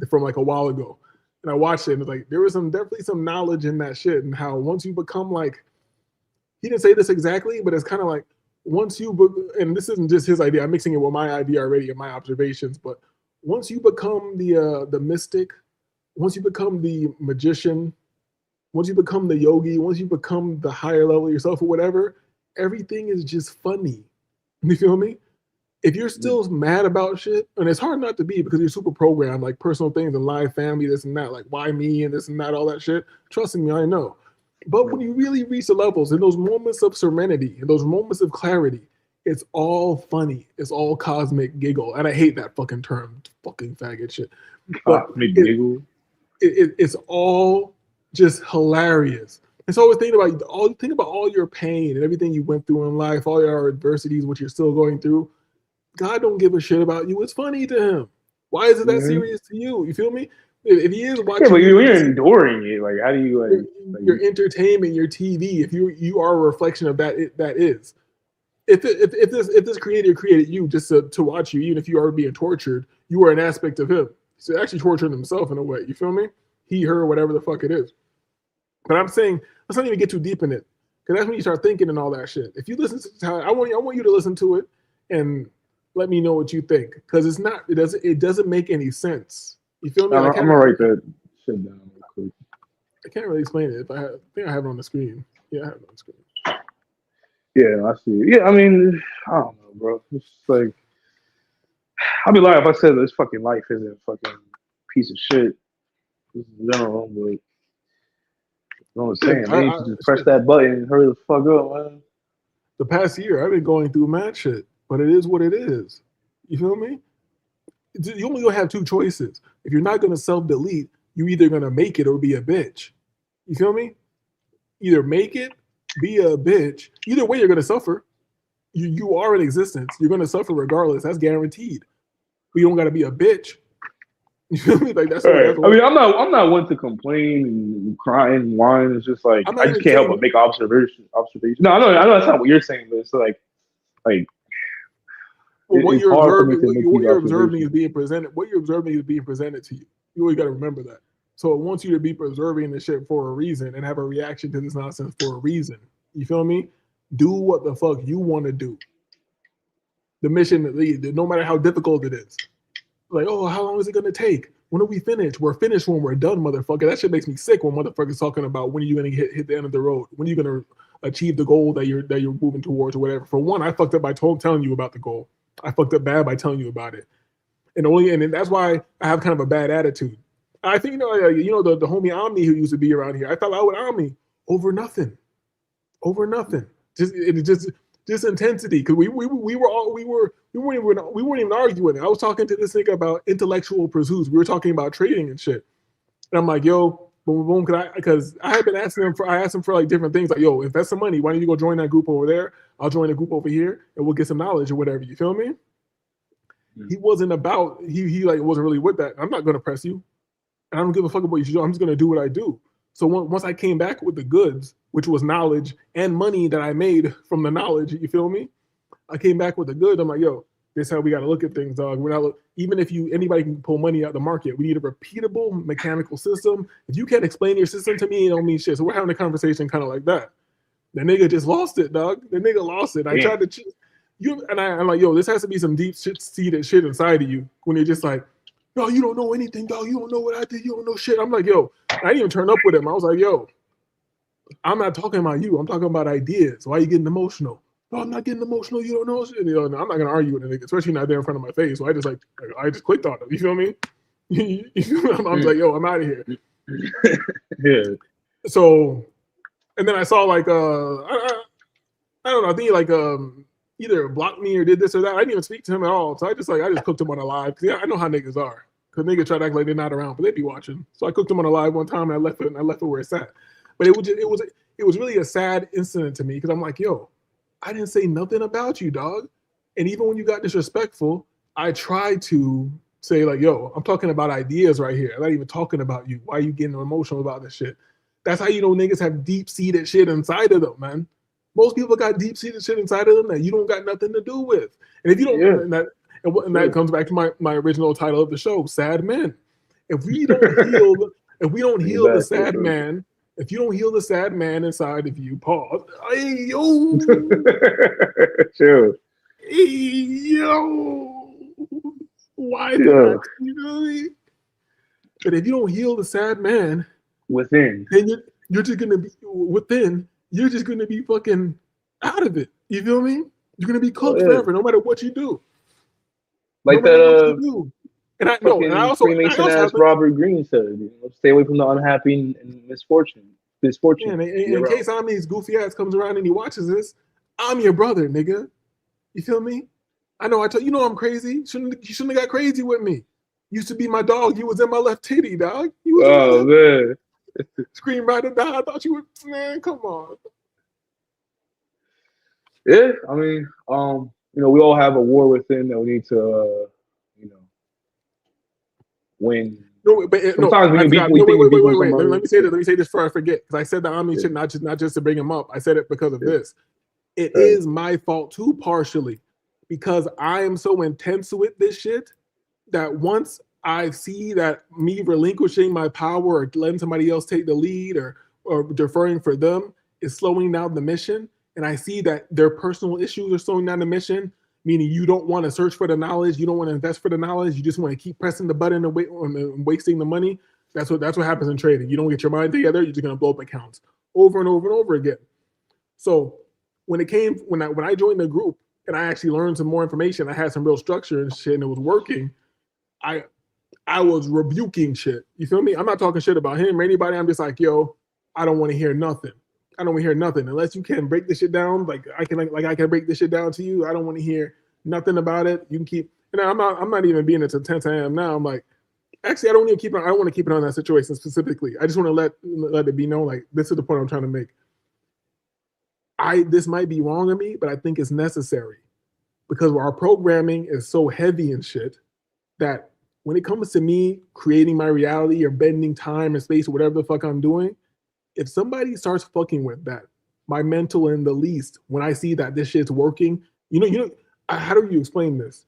from like a while ago, and I watched it. And it's like there was definitely some knowledge in that shit, and how once you become like, he didn't say this exactly, but it's kind of like. Once you, and this isn't just his idea, I'm mixing it with my idea already and my observations, but once you become the mystic, once you become the magician, once you become the yogi, once you become the higher level of yourself or whatever, everything is just funny. You feel me? If you're still mad about shit, and it's hard not to be because you're super programmed, like personal things and life, family, this and that, like why me and this and that, all that shit. Trust me, I know. But when you really reach the levels, in those moments of serenity, in those moments of clarity, it's all funny. It's all cosmic giggle. And I hate that fucking term, fucking faggot shit. But giggle. It's all just hilarious. And so always think about all your pain and everything you went through in life, all your adversities, which you're still going through. God don't give a shit about you. It's funny to him. Why is it that serious to you? You feel me? If he is watching, but you're enduring it. Like, how do you like your entertainment, your TV? If you are a reflection of that, that is. If this creator created you just to watch you, even if you are being tortured, you are an aspect of him. So actually torturing himself in a way. You feel me? He, her, whatever the fuck it is. But I'm saying let's not even get too deep in it, because that's when you start thinking and all that shit. If you listen to I want you to listen to it and let me know what you think, because it doesn't make any sense. You feel me? I'm gonna write that shit down real quick. I can't really explain it. I think I have it on the screen. Yeah, I have it on the screen. Yeah, I see it. Yeah, I mean, I don't know, bro. It's like, I'd be lying if I said this fucking life isn't a fucking piece of shit. Just in general, but you know what I'm saying? Man, you just press that button and hurry the fuck up, man. The past year, I've been going through mad shit, but it is what it is. You feel me? You only gonna have two choices. If you're not gonna self-delete, you're either gonna make it or be a bitch. You feel me? Either make it, be a bitch. Either way, you're gonna suffer. You are in existence. You're gonna suffer regardless. That's guaranteed. But you don't gotta be a bitch. You feel me? Like that's. Right. I mean, I'm not one to complain and cry and whine. It's just like I just can't help but make observations. No, I know that's not what you're saying, but it's like. Well, what you're observing is being presented. What you're observing is being presented to you. You always got to remember that. So it wants you to be preserving the shit for a reason and have a reaction to this nonsense for a reason. You feel me? Do what the fuck you want to do. The mission, no matter how difficult it is. Like, oh, how long is it gonna take? When are we finished? We're finished when we're done, motherfucker. That shit makes me sick when motherfuckers talking about when are you gonna hit the end of the road? When are you gonna achieve the goal that you're moving towards or whatever? For one, I fucked up by telling you about the goal. I fucked up bad by telling you about it, and that's why I have kind of a bad attitude. I think the homie Omni who used to be around here. I fell out with Omni over nothing. Just intensity, because we weren't even arguing. I was talking to this nigga about intellectual pursuits. We were talking about trading and shit, and I'm like, yo, boom, boom, because I had been asking him I asked him for like different things, like, yo, invest some money. Why don't you go join that group over there? I'll join the group over here, and we'll get some knowledge or whatever. You feel me? Mm-hmm. He wasn't really with that. I'm not gonna press you, and I don't give a fuck about what you do. I'm just gonna do what I do. So once I came back with the goods, which was knowledge and money that I made from the knowledge, you feel me? I came back with the goods. I'm like, yo, this is how we got to look at things, dog. Even if anybody can pull money out the market, we need a repeatable mechanical system. If you can't explain your system to me, it don't mean shit. So we're having a conversation kind of like that. The nigga just lost it, dog. The nigga lost it. I tried to. I'm like, yo, this has to be some deep seated shit inside of you when you're just like, yo, you don't know anything, dog. You don't know what I did. You don't know shit. I'm like, yo, I didn't even turn up with him. I was like, yo, I'm not talking about you. I'm talking about ideas. Why are you getting emotional? No, I'm not getting emotional. You don't know shit. I'm not gonna argue with a nigga, especially not there in front of my face. So I just clicked on him. You feel me? I'm like, yo, I'm out of here. Yeah. So, and then I saw like I don't know. I think like either blocked me or did this or that. I didn't even speak to him at all. So I just cooked him on a live. Cause yeah, I know how niggas are. Cause niggas try to act like they're not around, but they be watching. So I cooked him on a live one time and I left it where it's at. But it was really a sad incident to me because I'm like, yo, I didn't say nothing about you, dog. And even when you got disrespectful, I tried to say like, yo, I'm talking about ideas right here. I'm not even talking about you. Why are you getting emotional about this shit? That's how you know niggas have deep-seated shit inside of them, man. Most people got deep-seated shit inside of them that you don't got nothing to do with. And if you don't, and that comes back to my original title of the show, Sad Men. If we don't heal the sad man, if you don't heal the sad man inside of you, pause. Hey, yo. Sure. Hey, yo. Why Yeah. not? You know what I mean? But if you don't heal the sad man within, then you're just gonna be within. You're just gonna be fucking out of it. You feel me? You're gonna be cooked forever, no matter what you do. Like that. And I also Freemason ass Robert Greene said, stay away from the unhappy and misfortune. Yeah, and in case Amin's goofy ass comes around and he watches this, I'm your brother, nigga. You feel me? I know. I'm crazy. You shouldn't have got crazy with me. Used to be my dog. You was in my left titty, dog. You was man. Scream right or die. I thought you were, man. Come on. Yeah, I mean, we all have a war within that we need to, win. No, but sometimes when you wait. Let me say this. Let me say this before I forget, because I said the Ami shit not just to bring him up. I said it because of this. It is my fault too, partially, because I am so intense with this shit that once I see that me relinquishing my power or letting somebody else take the lead or deferring for them is slowing down the mission, and I see that their personal issues are slowing down the mission, meaning you don't want to search for the knowledge, you don't want to invest for the knowledge, you just want to keep pressing the button and wasting the money. That's what happens in trading. You don't get your mind together, you're just gonna blow up accounts over and over and over again. So when I joined the group and I actually learned some more information, I had some real structure and shit, and it was working. I was rebuking shit. You feel me? I'm not talking shit about him or anybody. I'm just like, yo, I don't want to hear nothing. I don't want to hear nothing unless you can break this shit down. Like I can break this shit down to you. I don't want to hear nothing about it. You can keep. And I'm not even being as intense as I am now. I'm like, actually, I don't want to keep it on that situation specifically. I just want to let it be known. Like this is the point I'm trying to make. This might be wrong of me, but I think it's necessary because our programming is so heavy and shit that when it comes to me creating my reality or bending time and space or whatever the fuck I'm doing, if somebody starts fucking with that, my mental in the least, when I see that this shit's working, how do you explain this?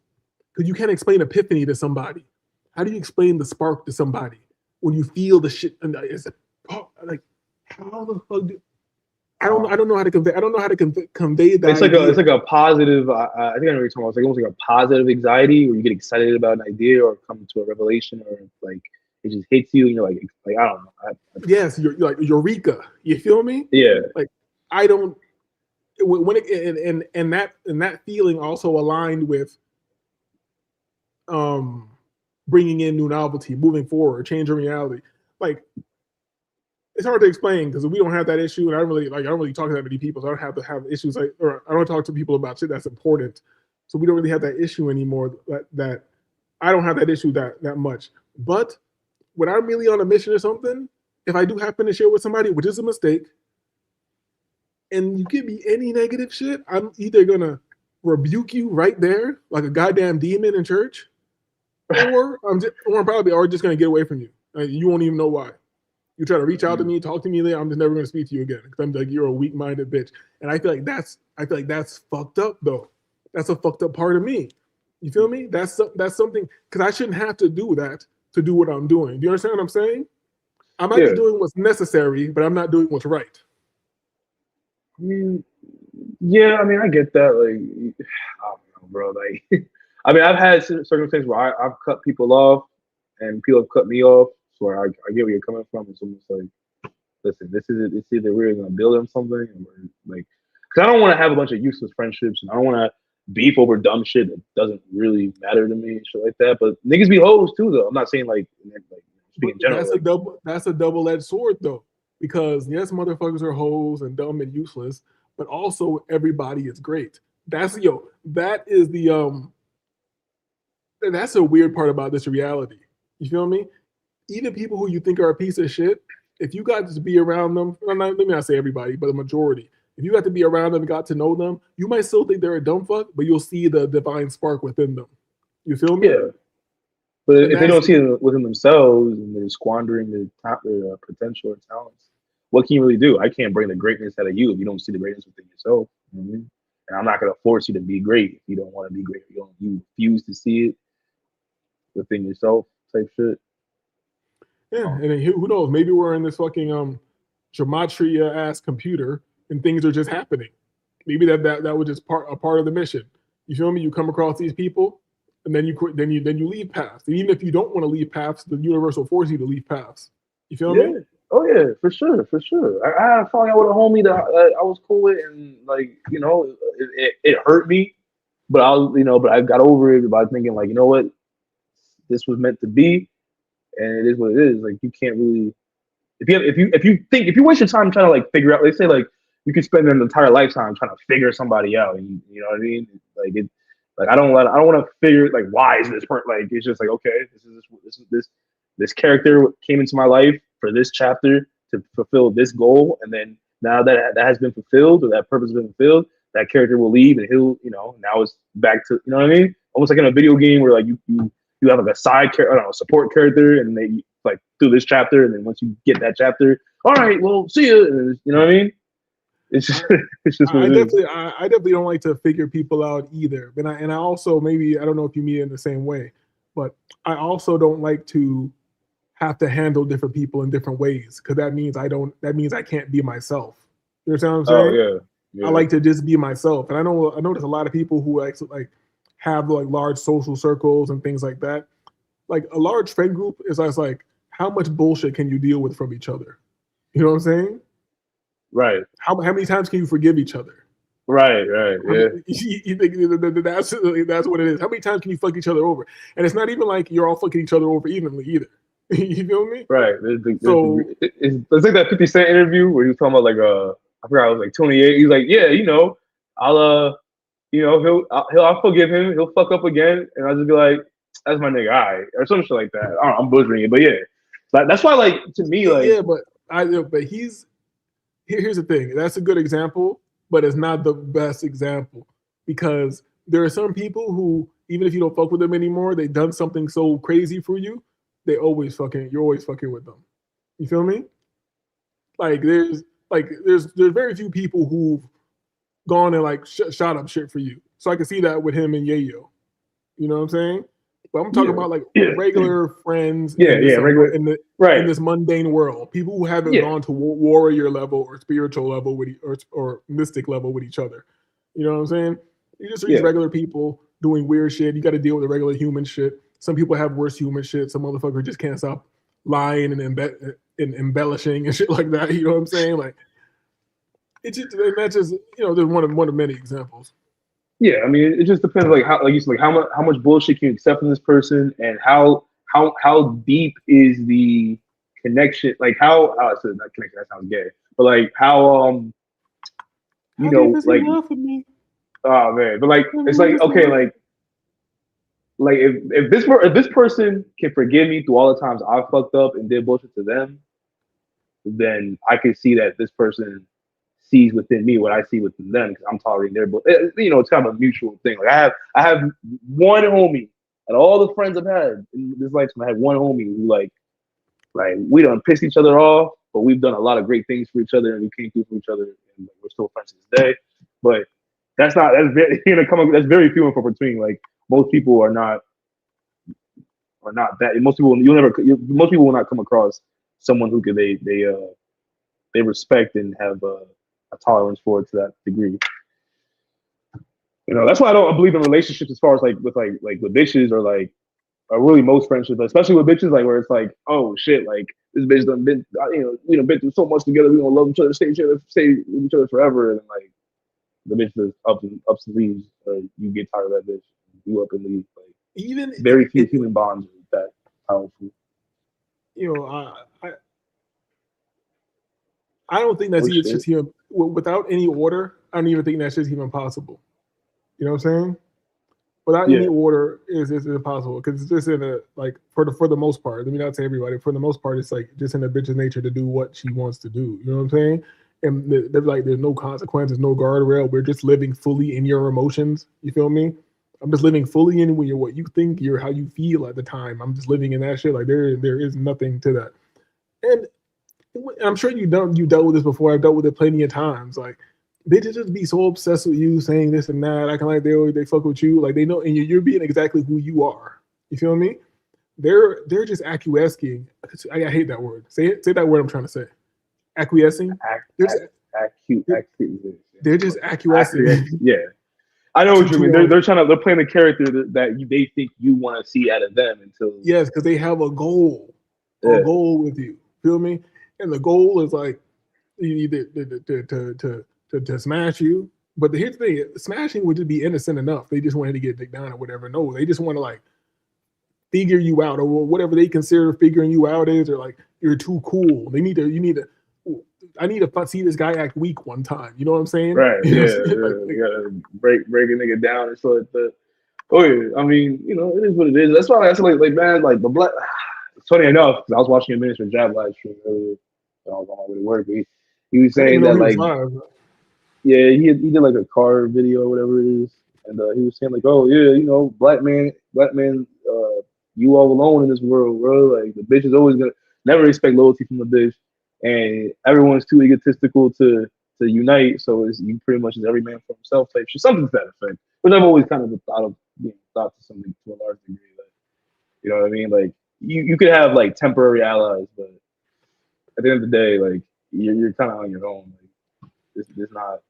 Because you can't explain epiphany to somebody. How do you explain the spark to somebody when you feel the shit? And it's like, how the fuck do I don't know how to convey. I don't know how to convey that. It's like a positive. I think I know what you're talking about. It's like almost like a positive anxiety where you get excited about an idea or come to a revelation or like it just hits you and you're like I don't know. Yes, you're like eureka. You feel me? Yeah. Like I don't. When it and that feeling also aligned with bringing in new novelty, moving forward, changing reality. Like it's hard to explain because we don't have that issue, and I don't really talk to that many people, so I don't have to have issues or I don't talk to people about shit that's important. So we don't really have that issue anymore. That I don't have that issue that much. But when I'm really on a mission or something, if I do happen to share with somebody, which is a mistake, and you give me any negative shit, I'm either gonna rebuke you right there like a goddamn demon in church, or I'm probably just gonna get away from you. You won't even know why. You try to reach out to me, talk to me later, I'm just never gonna speak to you again because I'm like, you're a weak-minded bitch. And I feel like that's fucked up though. That's a fucked up part of me. You feel me? That's something because I shouldn't have to do that to do what I'm doing. Do you understand what I'm saying? I might be doing what's necessary, but I'm not doing what's right. I mean, Yeah, I mean, I get that. Like, I don't know, bro. Like, I mean, I've had circumstances where I've cut people off, and people have cut me off. So I get where you're coming from. It's almost like, listen, this is it. It's either we're gonna build on something, or like, because I don't want to have a bunch of useless friendships, and I don't want to beef over dumb shit that doesn't really matter to me and shit like that. But niggas be hoes too, though. I'm not saying like speaking in general. That's a double-edged sword though, because yes, motherfuckers are hoes and dumb and useless, but also everybody is great. That's that is the that's a weird part about this reality. You feel me? Even people who you think are a piece of shit, if you got to be around them, let me not say everybody, but the majority, if you got to be around them and got to know them, you might still think they're a dumb fuck, but you'll see the divine spark within them. You feel me? Yeah. But if they don't see it within themselves and they're squandering their potential or talents, what can you really do? I can't bring the greatness out of you if you don't see the greatness within yourself. You know what I mean? And I'm not going to force you to be great if you don't want to be great. You refuse to see it within yourself, type shit. Yeah, and then who knows? Maybe we're in this fucking gematria ass computer, and things are just happening. Maybe that was just a part of the mission. You feel me? You come across these people, and then you leave paths. And even if you don't want to leave paths, the universe will force you to leave paths. You feel me? Oh yeah, for sure. I had a falling out with a homie that I was cool with, and like it hurt me, but but I got over it by thinking like, you know what, this was meant to be, and it is what it is. Like you can't really, if you waste your time trying to like figure out, they say like you could spend an entire lifetime trying to figure somebody out, and you know what I mean? Like it, like I don't want to figure like why is this part, like it's just like, okay, this character came into my life for this chapter to fulfill this goal, and then now that has been fulfilled, or that purpose has been fulfilled, that character will leave, and he'll, now it's back to, you know what I mean? Almost like in a video game where like you have like a side character, I don't know, support character, and they like through this chapter, and then once you get that chapter, all right, well, see you. And you know what I mean? It's just what it is. I definitely don't like to figure people out either. And I also, maybe I don't know if you mean it in the same way, but I also don't like to have to handle different people in different ways, because that means I can't be myself. You understand what I'm saying? Oh yeah. I like to just be myself. And I know there's a lot of people who like have like large social circles and things like that. Like a large friend group is like, how much bullshit can you deal with from each other? You know what I'm saying? Right. How many times can you forgive each other? Right. Yeah. You think that's what it is. How many times can you fuck each other over? And it's not even like you're all fucking each other over evenly either. You feel me? Right. It's like that 50 Cent interview where he was talking about like I forgot, it was like 28. He's like, yeah, I'll forgive him. He'll fuck up again, and I'll just be like, that's my nigga, all right, or some shit like that. I don't know, I'm butchering it, but yeah, that's why, like, to me, like, yeah, but here's the thing. That's a good example, but it's not the best example, because there are some people who, even if you don't fuck with them anymore, they've done something so crazy for you, you're always fucking with them. You feel me? Like there's very few people who've gone and like shot up shit for you. So I can see that with him and Yayo. You know what I'm saying? But I'm talking about like regular friends. Regular in this mundane world. People who haven't gone to warrior level or spiritual level with or mystic level with each other. You know what I'm saying? You just these regular people doing weird shit. You got to deal with the regular human shit. Some people have worse human shit. Some motherfuckers just can't stop lying and embellishing and shit like that. You know what I'm saying? Like that's just there's one of many examples. Yeah, I mean, it just depends, like how, like you said, like how much bullshit can you accept from this person, and how deep is the connection? Like how I said that connection, that sounds gay, but like how like, oh man, but like it's like, okay, like if this person can forgive me through all the times I fucked up and did bullshit to them, then I can see that this person sees within me what I see within them, because I'm tolerating their bullshit. It's kind of a mutual thing. Like I have one homie, and all the friends I've had in this lifetime, I had one homie who like we done pissed each other off, but we've done a lot of great things for each other, and we came through for each other, and we're still friends to this day. But that's very that's very few and far between. Like most people are not that. Most people will not come across someone who they respect and have a tolerance for it to that degree. You know, that's why I don't believe in relationships as far as like with bitches or like or really most friendships, especially with bitches, like where it's like, oh shit, like this bitch done been, been through so much together, we gonna love each other, stay with each other forever, and like the bitch is ups and leaves, or you get tired of that bitch, you up and leave. Like Even very few human bonds are that powerful. You know, I don't think that's it's just even without any order. I don't even think that's just even possible. You know what I'm saying? Without any order is impossible because it's just in a like for the most part. Let me not say everybody. For the most part, it's like just in a bitch's nature to do what she wants to do. You know what I'm saying? And they're like, there's no consequences, no guardrail. We're just living fully in your emotions. You feel me? I'm just living fully in what you think, how you feel at the time. I'm just living in that shit. Like there is nothing to that. And I'm sure you dealt with this before. I've dealt with it plenty of times. Like bitches just be so obsessed with you saying this and that, acting like they fuck with you, like they know, and you're being exactly who you are. You feel me? They're just acquiescing. I hate that word. Say that word I'm trying to say. Acquiescing. They're just acquiescing. Yeah, I know what you mean. They're playing the character that they think you want to see out of them until because they have a goal, with you. Feel me? And the goal is like either to smash you. But here's the thing: smashing would just be innocent enough. They just wanted to get dick down or whatever. No, they just want to like figure you out or whatever they consider figuring you out is, or like you're too cool. I need to see this guy act weak one time. You know what I'm saying? Right. Yeah. You gotta break a nigga down and so like that. Oh yeah. I mean, it is what it is. That's why I said like man, like the black. It's funny enough because I was watching a Minister Jab live stream earlier. I was on my way to work. He was saying that like, he did like a car video or whatever it is, and he was saying like, oh yeah, black man, you all alone in this world, bro. Like the bitch is always gonna never expect loyalty from the bitch, and everyone's too egotistical to unite. So you pretty much is every man for himself type shit, something to that effect. Which I've always kind of thought to something to a large degree. Like, you know what I mean? Like you could have like temporary allies, but at the end of the day, like you're kind of on your own. Like it's not.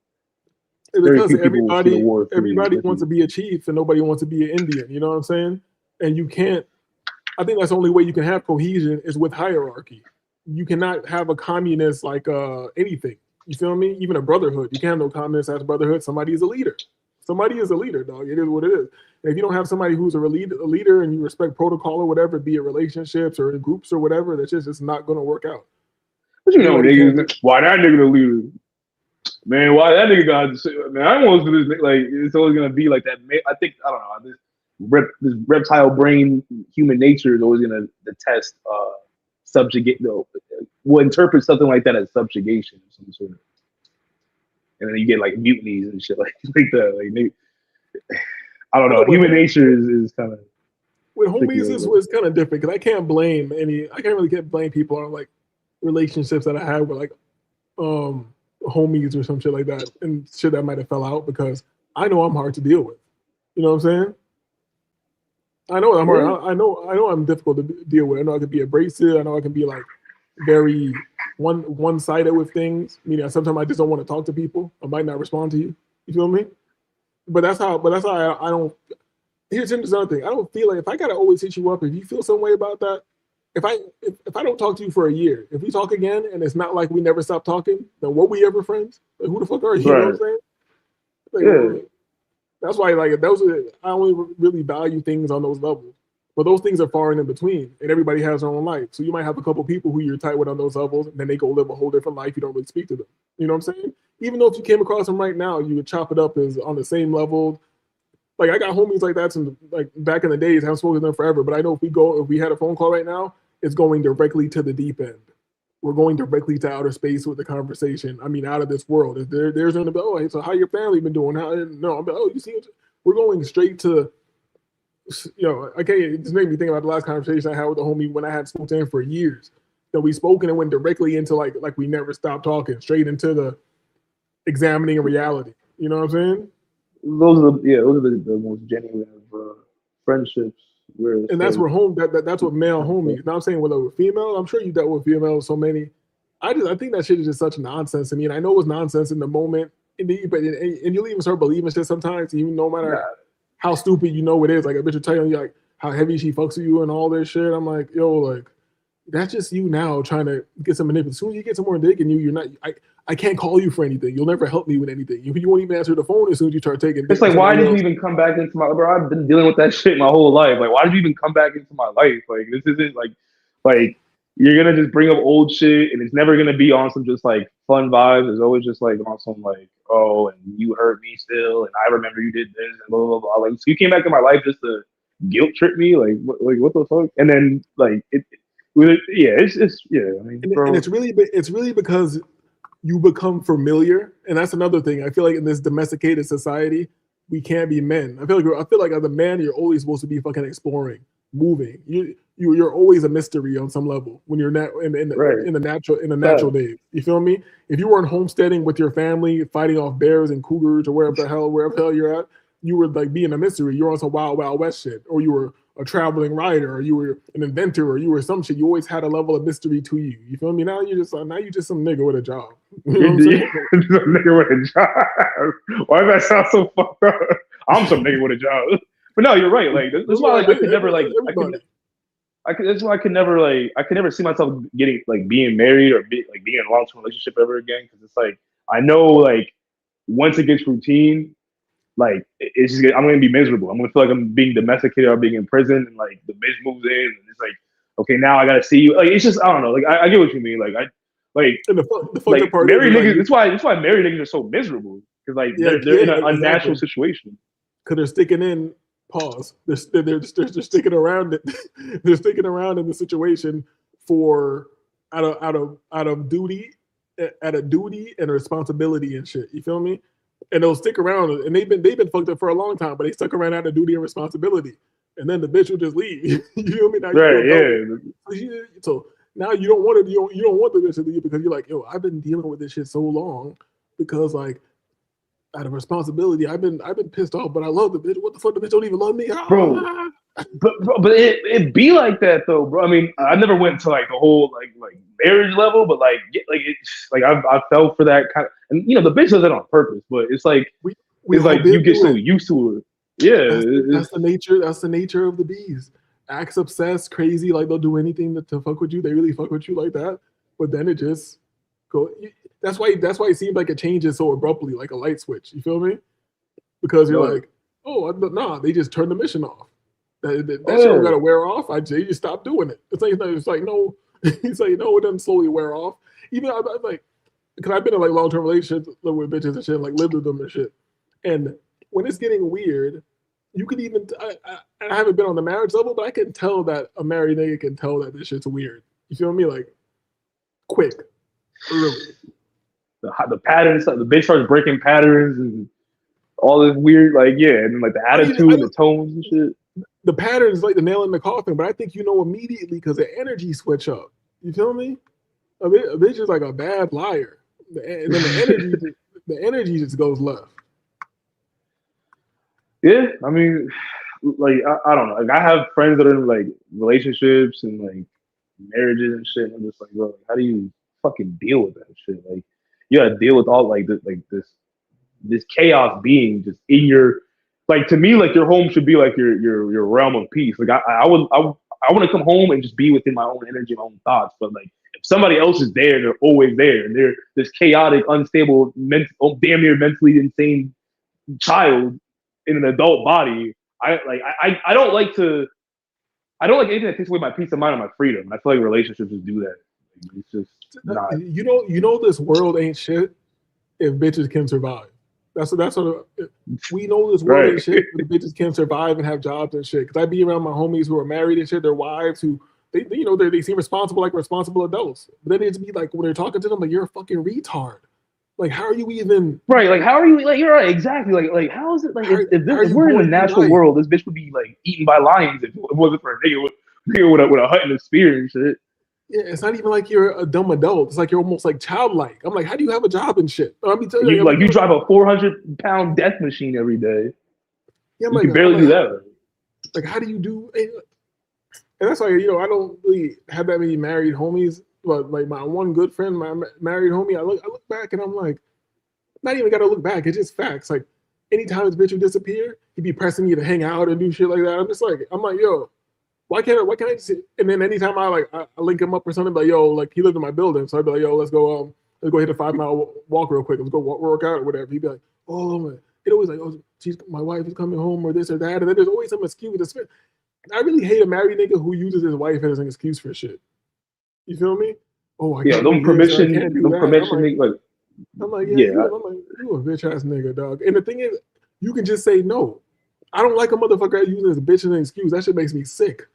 Because everybody wants to be a chief and nobody wants to be an Indian. You know what I'm saying? And you can't. I think that's the only way you can have cohesion is with hierarchy. You cannot have a communist like anything. You feel me? Even a brotherhood. You can't have no communist as brotherhood. Somebody is a leader. Somebody is a leader, dog. It is what it is. And if you don't have somebody who's a leader and you respect protocol or whatever, be it relationships or in groups or whatever, that's just not going to work out. What you know, nigga? Why that nigga the leader? Man, why that nigga got? Man, I almost do this. Like it's always gonna be like that. I think I don't know. This reptile brain, human nature is always gonna detest subjugate. Will interpret something like that as subjugation of some sort. And then you get like mutinies and shit like that. Like maybe, I don't know. Human nature is kind of. With homies, this was kind of different because I can't really blame people on like relationships that I had with like homies or some shit like that and shit that might have fell out because I know I'm hard to deal with. You know what I'm saying? I know I'm hard. I know I'm difficult to deal with. I know I can be abrasive. I know I can be like very one-sided with things. Meaning sometimes I just don't want to talk to people. I might not respond to you. You feel me? But that's how I don't. Here's another thing. I don't feel like if I gotta always hit you up, if you feel some way about that, if I don't talk to you for a year, if we talk again and it's not like we never stopped talking, then were we ever friends? Like, who the fuck are you? Right. You know what I'm saying? Like, that's why I only really value things on those levels. But those things are far and in between, and everybody has their own life. So you might have a couple people who you're tight with on those levels, and then they go live a whole different life. You don't really speak to them. You know what I'm saying? Even though if you came across them right now, you would chop it up as on the same level. Like I got homies like that since like back in the days. I haven't spoken to them forever, but I know if we had a phone call right now, it's going directly to the deep end. We're going directly to outer space with the conversation. I mean, out of this world. There's going to be, oh, hey, so how your family been doing? You see, we're going straight to, it just made me think about the last conversation I had with the homie when I had spoken to him for years. That we spoke and it went directly into like we never stopped talking, straight into the examining reality. You know what I'm saying? Those are the most genuine of friendships. And that's where that's what male homies. Now I'm saying with female, I'm sure you dealt with females so many. I think that shit is just such nonsense to me. And I know it was nonsense in the moment and you'll even start believing shit sometimes, even no matter how stupid you know it is. Like a bitch will tell you like how heavy she fucks with you and all this shit. I'm like, yo, like that's just you now trying to get some manipulation. As soon as you get some more dick in you, you're not. I can't call you for anything. You'll never help me with anything. You won't even answer the phone as soon as you start taking. It's like, why did you even come back into my? Bro, I've been dealing with that shit my whole life. Like, why did you even come back into my life? Like, this isn't like you're gonna just bring up old shit, and it's never gonna be on some just like fun vibes. It's always just like on some like, oh, and you hurt me still, and I remember you did this, and blah blah blah. Like, so you came back in my life just to guilt trip me? Like what the fuck? And then like it's yeah. I mean, bro. And it's really because you become familiar, and that's another thing. I feel like in this domesticated society, we can't be men. I feel like as a man, you're always supposed to be fucking exploring, moving. You're always a mystery on some level when you're not in the natural days. You feel me? If you weren't homesteading with your family, fighting off bears and cougars or wherever the hell you're at, you were like being a mystery. You're on some wild west shit, or you were a traveling writer, or you were an inventor, or you were some shit. You always had a level of mystery to you. You feel me? Now you're just some nigga with a job. You know what I'm saying? Some nigga with a job. Why does that sound so fucked up? I'm some nigga with a job. But no, you're right. Like that's why like, I could never like that's why I could never see myself being married or being in a long-term relationship ever again, because it's like I know like once it gets routine, like it's just I'm gonna be miserable. I'm gonna feel like I'm being domesticated or being in prison, and like the bitch moves in, and it's like, okay, now I gotta see you. Like it's just I don't know. Like I get what you mean. Like and the like married niggas. That's why married niggas are so miserable, because like they're in an unnatural situation. Because they're sticking in. Pause. They're sticking around it. They're sticking around in the situation for out of duty, at a duty and a responsibility and shit. You feel me? And they'll stick around, and they've been fucked up for a long time, but they stuck around out of duty and responsibility. And then the bitch will just leave. You feel me? Now so now you don't want the bitch to leave, because you're like, yo, I've been dealing with this shit so long, because like out of responsibility, I've been pissed off, but I love the bitch. What the fuck? The bitch don't even love me, bro. But it be like that though, bro. I mean, I never went to like the whole like marriage level, but I fell for that kind of, and you know the bitch does it on purpose, but it's like it's like you get so used to it. Yeah, that's the nature. That's the nature of the bees. Acts obsessed, crazy, like they'll do anything to fuck with you. They really fuck with you like that, but then it just go. That's why it seems like it changes so abruptly, like a light switch. You feel me? Because you're like, oh, nah, they just turn the mission off. That shit don't gotta wear off. They just stop doing it. It's like no, it's like no, it doesn't slowly wear off. Even I like, because I've been in like long-term relationships with bitches and shit, like lived with them and shit. And when it's getting weird, you could even I haven't been on the marriage level, but I can tell that a married nigga can tell that this shit's weird. You feel me? Like quick, early. The patterns, the bitch starts breaking patterns and all this weird, like and like the attitude and the tones and shit. The pattern is like the nail in the coffin, but I think you know immediately because the energy switch up. You feel me? A bitch is like a bad liar, and then the energy just goes left. Yeah, I mean, like I don't know. Like I have friends that are in like relationships and like marriages and shit. And I'm just like, bro, how do you fucking deal with that shit? Like you gotta deal with all like this chaos being just in your, like, to me, like your home should be like your realm of peace. Like I want to come home and just be within my own energy, my own thoughts. But like if somebody else is there, they're always there, and they're this chaotic, unstable, damn near mentally insane child in an adult body. I don't like anything that takes away my peace of mind and my freedom. I feel like relationships just do that. It's just not. You know this world ain't shit if bitches can survive. That's what we know. This world ain't shit if bitches can survive and have jobs and shit. Because I be around my homies who are married and shit, their wives who they seem responsible, like responsible adults. But then they just be like, when they're talking to them, like, you're a fucking retard. Like, how are you even right? Like, how are you? Like, you're right, exactly. Like, how is it? Like, if we're in a natural world, this bitch would be like eaten by lions if it wasn't for a nigga with a hut and a spear and shit. Yeah, it's not even like you're a dumb adult. It's like you're almost like childlike. I'm like, how do you have a job and shit? I mean, you drive a 400-pound death machine every day. Yeah, you can barely do that. Like, how do you do? And that's why I don't really have that many married homies. But like my one good friend, my married homie, I look back and I'm like, not even gotta look back. It's just facts. Like anytime this bitch would disappear, he'd be pressing me to hang out and do shit like that. I'm like, yo, why can't I just? And then anytime I link him up or something, like yo, like he lived in my building, so I'd be like, yo, let's go hit a 5-mile walk real quick. Let's go work out or whatever. He'd be like, oh man, it always like, oh, my wife is coming home or this or that, and then there's always some excuse. I really hate a married nigga who uses his wife as an excuse for shit. You feel me? Oh, I can't them do this, I permission, can't do them that. permission, I'm like, yeah, you a bitch ass nigga, dog. And the thing is, you can just say no. I don't like a motherfucker using his bitch as an excuse. That shit makes me sick.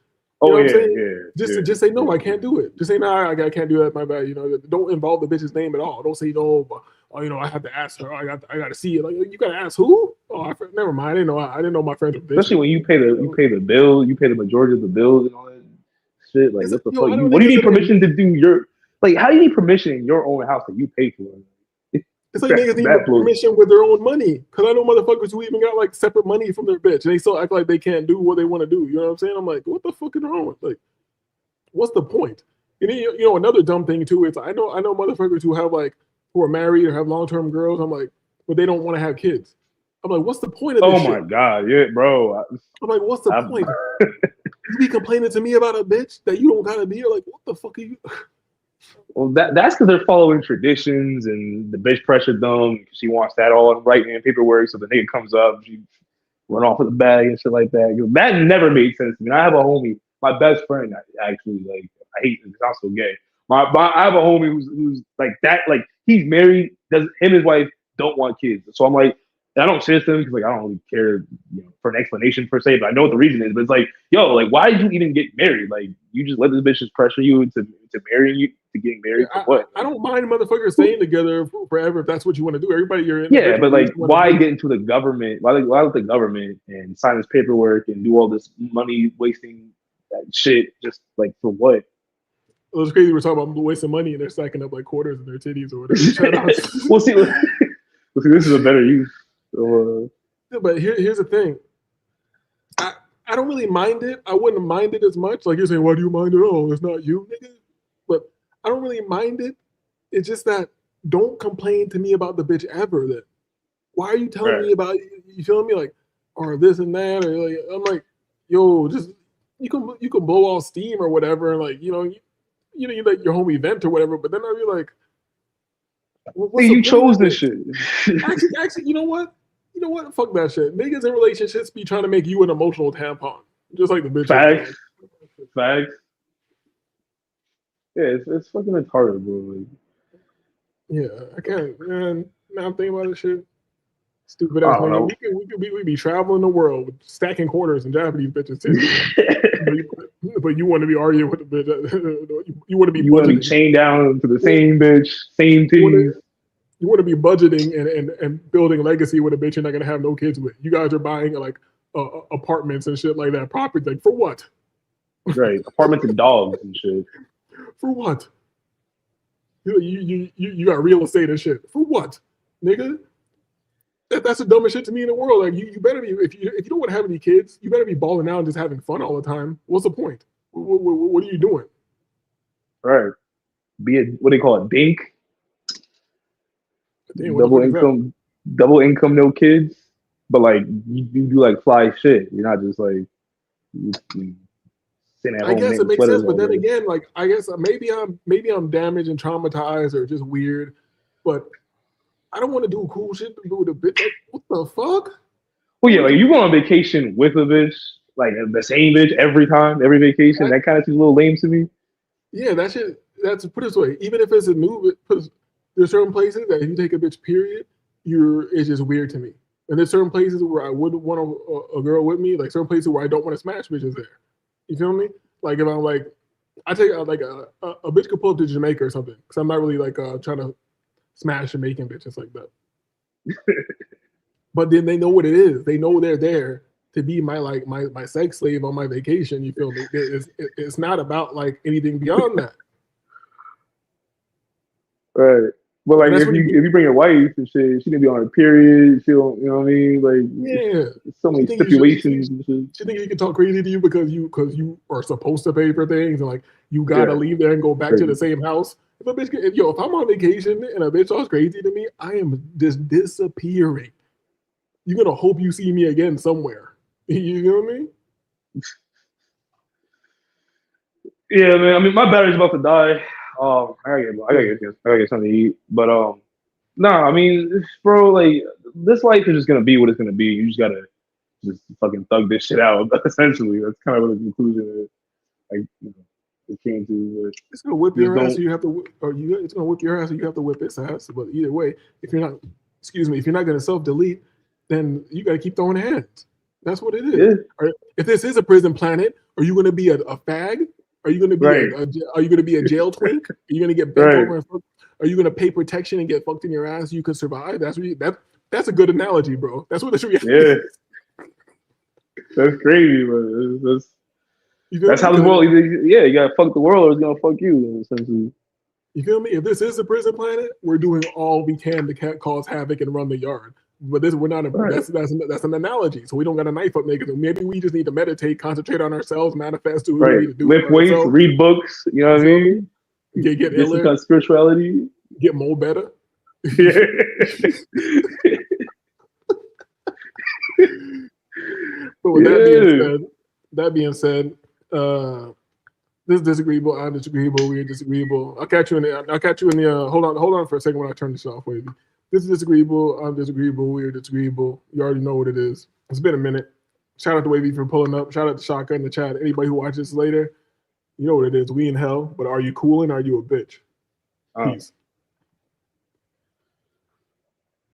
You know what I'm saying? Just say no, I can't do it. Just say no, I can't do that. My bad. You know, don't involve the bitch's name at all. Don't say no. But, oh, you know, I have to ask her. Oh, I got to see it. Like, you gotta ask who? Oh, never mind. I didn't know my friends were bitches. Especially when you pay the bill, you pay the majority of the bills and all that shit. Like, what the fuck? What do you need permission to do your? Like, how do you need permission in your own house that you pay for? It's like niggas need permission with their own money. Because I know motherfuckers who even got like separate money from their bitch. And they still act like they can't do what they want to do. You know what I'm saying? I'm like, what the fuck is wrong with? Like, what's the point? And then, you know, another dumb thing too is I know motherfuckers who are married or have long-term girls. I'm like, but they don't want to have kids. I'm like, what's the point of this shit? Oh my God, yeah, bro. I'm like, what's the point? You be complaining to me about a bitch that you don't gotta be? You're like, what the fuck are you? Well, that's because they're following traditions and the bitch pressured them because she wants that all in writing and paperwork. So the nigga comes up, she run off with the bag and shit like that. That never made sense to me. I have a homie, my best friend, actually, like, I hate it because I'm so gay. I have a homie who's like that, like he's married, him and his wife don't want kids. So I'm like, I don't say this to him because like I don't really care, you know, for an explanation per se, but I know what the reason is. But it's like, yo, like why did you even get married? Like you just let this bitch just pressure you into marrying you, to getting married for what? I don't mind motherfuckers staying together forever if that's what you want to do. Everybody you're in. Yeah, but like why get into the government? Why let the government and sign this paperwork and do all this money wasting shit just like for what? It was crazy. We're talking about wasting money and they're stacking up like quarters in their titties or whatever. We'll see. This is a better use. So, yeah, but here's the thing. I don't really mind it. I wouldn't mind it as much. Like you're saying, why do you mind it? Oh, it's not you, nigga. But I don't really mind it. It's just that don't complain to me about the bitch ever. That why are you telling me about? You feeling me? Like or this and that or like I'm like, yo, just you can blow all steam or whatever. And like you like your home event or whatever. But then I'd be like, hey, you chose this shit. Actually, you know what? You know what? Fuck that shit. Niggas in relationships be trying to make you an emotional tampon, just like the bitch. Facts. Yeah, it's fucking retarded, bro. Like, yeah, I can't. Man, now I'm thinking about this shit. Stupid ass nigga. We be traveling the world stacking quarters in Japanese bitches too. but you want to be arguing with the bitch. You want to be chained down to the same bitch, same titties. You want to be budgeting and building legacy with a bitch you're not gonna have no kids with. You guys are buying like apartments and shit like that. Property, like for what? Right, apartments and dogs and shit. For what? You got real estate and shit. For what, nigga? That's the dumbest shit to me in the world. Like you better be if you don't want to have any kids, you better be balling out and just having fun all the time. What's the point? What are you doing? Right. Be a what do they call it? Dink. Damn, double income, no kids. But like you do like fly shit. You're not just like sitting at home. I guess it makes sense, but then again, like I guess maybe I'm damaged and traumatized or just weird, but I don't want to do cool shit with a bitch. Like, what the fuck? Well, yeah, like you go on vacation with a bitch, like the same bitch every vacation. That kind of seems a little lame to me. Yeah, that shit. That's put it this way. Even if it's a new, there's certain places that if you take a bitch, period, it's just weird to me. And there's certain places where I wouldn't want a girl with me. Like certain places where I don't want to smash bitches there. You feel me? Like if I'm like, I take like a bitch could pull up to Jamaica or something because I'm not really like trying to smash Jamaican bitches like that. But then they know what it is. They know they're there to be my sex slave on my vacation. You feel me? It's not about like anything beyond that. Right. But like if you bring your wife and shit, she can be on her period. She'll, you know what I mean? Like yeah, so many stipulations. She think you can talk crazy to you because you are supposed to pay for things and like you gotta leave there and go back to the same house If I'm on vacation and a bitch talks crazy to me, I am just disappearing. You're gonna hope you see me again somewhere. You know what I mean? Yeah, man. I mean, my battery's about to die. I gotta get something to eat. But nah. I mean, bro, like this life is just gonna be what it's gonna be. You just gotta just fucking thug this shit out. Essentially, that's kind of what the conclusion is. Like, it came to. It's gonna whip your ass. Don't. You have to, it's gonna whip your ass, and you have to whip its ass. But either way, if you're not, if you're not gonna self-delete, then you gotta keep throwing hands. That's what it is. Yeah. Or if this is a prison planet, are you gonna be a fag? Are you gonna be are you gonna be a jail twink? Are you gonna get bent over and fucked? Are you gonna pay protection and get fucked in your ass? You could survive. That's that's a good analogy, bro. That's what the reality is. That's crazy, bro. That's how the world. Yeah, you gotta fuck the world, or it's gonna fuck you. Essentially. You feel me? If this is a prison planet, we're doing all we can to cause havoc and run the yard. But we're not. That's an analogy. So we don't got a knife up niggas. Maybe we just need to meditate, concentrate on ourselves, manifest, do what we need to do. Lift weights, read books. You know what I mean? Get iller, some spirituality. Get more better. Yeah. But with that being said, this is disagreeable. I'm disagreeable. We're disagreeable. I'll catch you in the. Hold on for a second when I turn this off, baby. This is disagreeable. I'm disagreeable. We're disagreeable. You already know what it is. It's been a minute. Shout out to Wavy for pulling up. Shout out to Shotgun in the chat. Anybody who watches this later, you know what it is. We in hell, but are you cool and are you a bitch? Peace.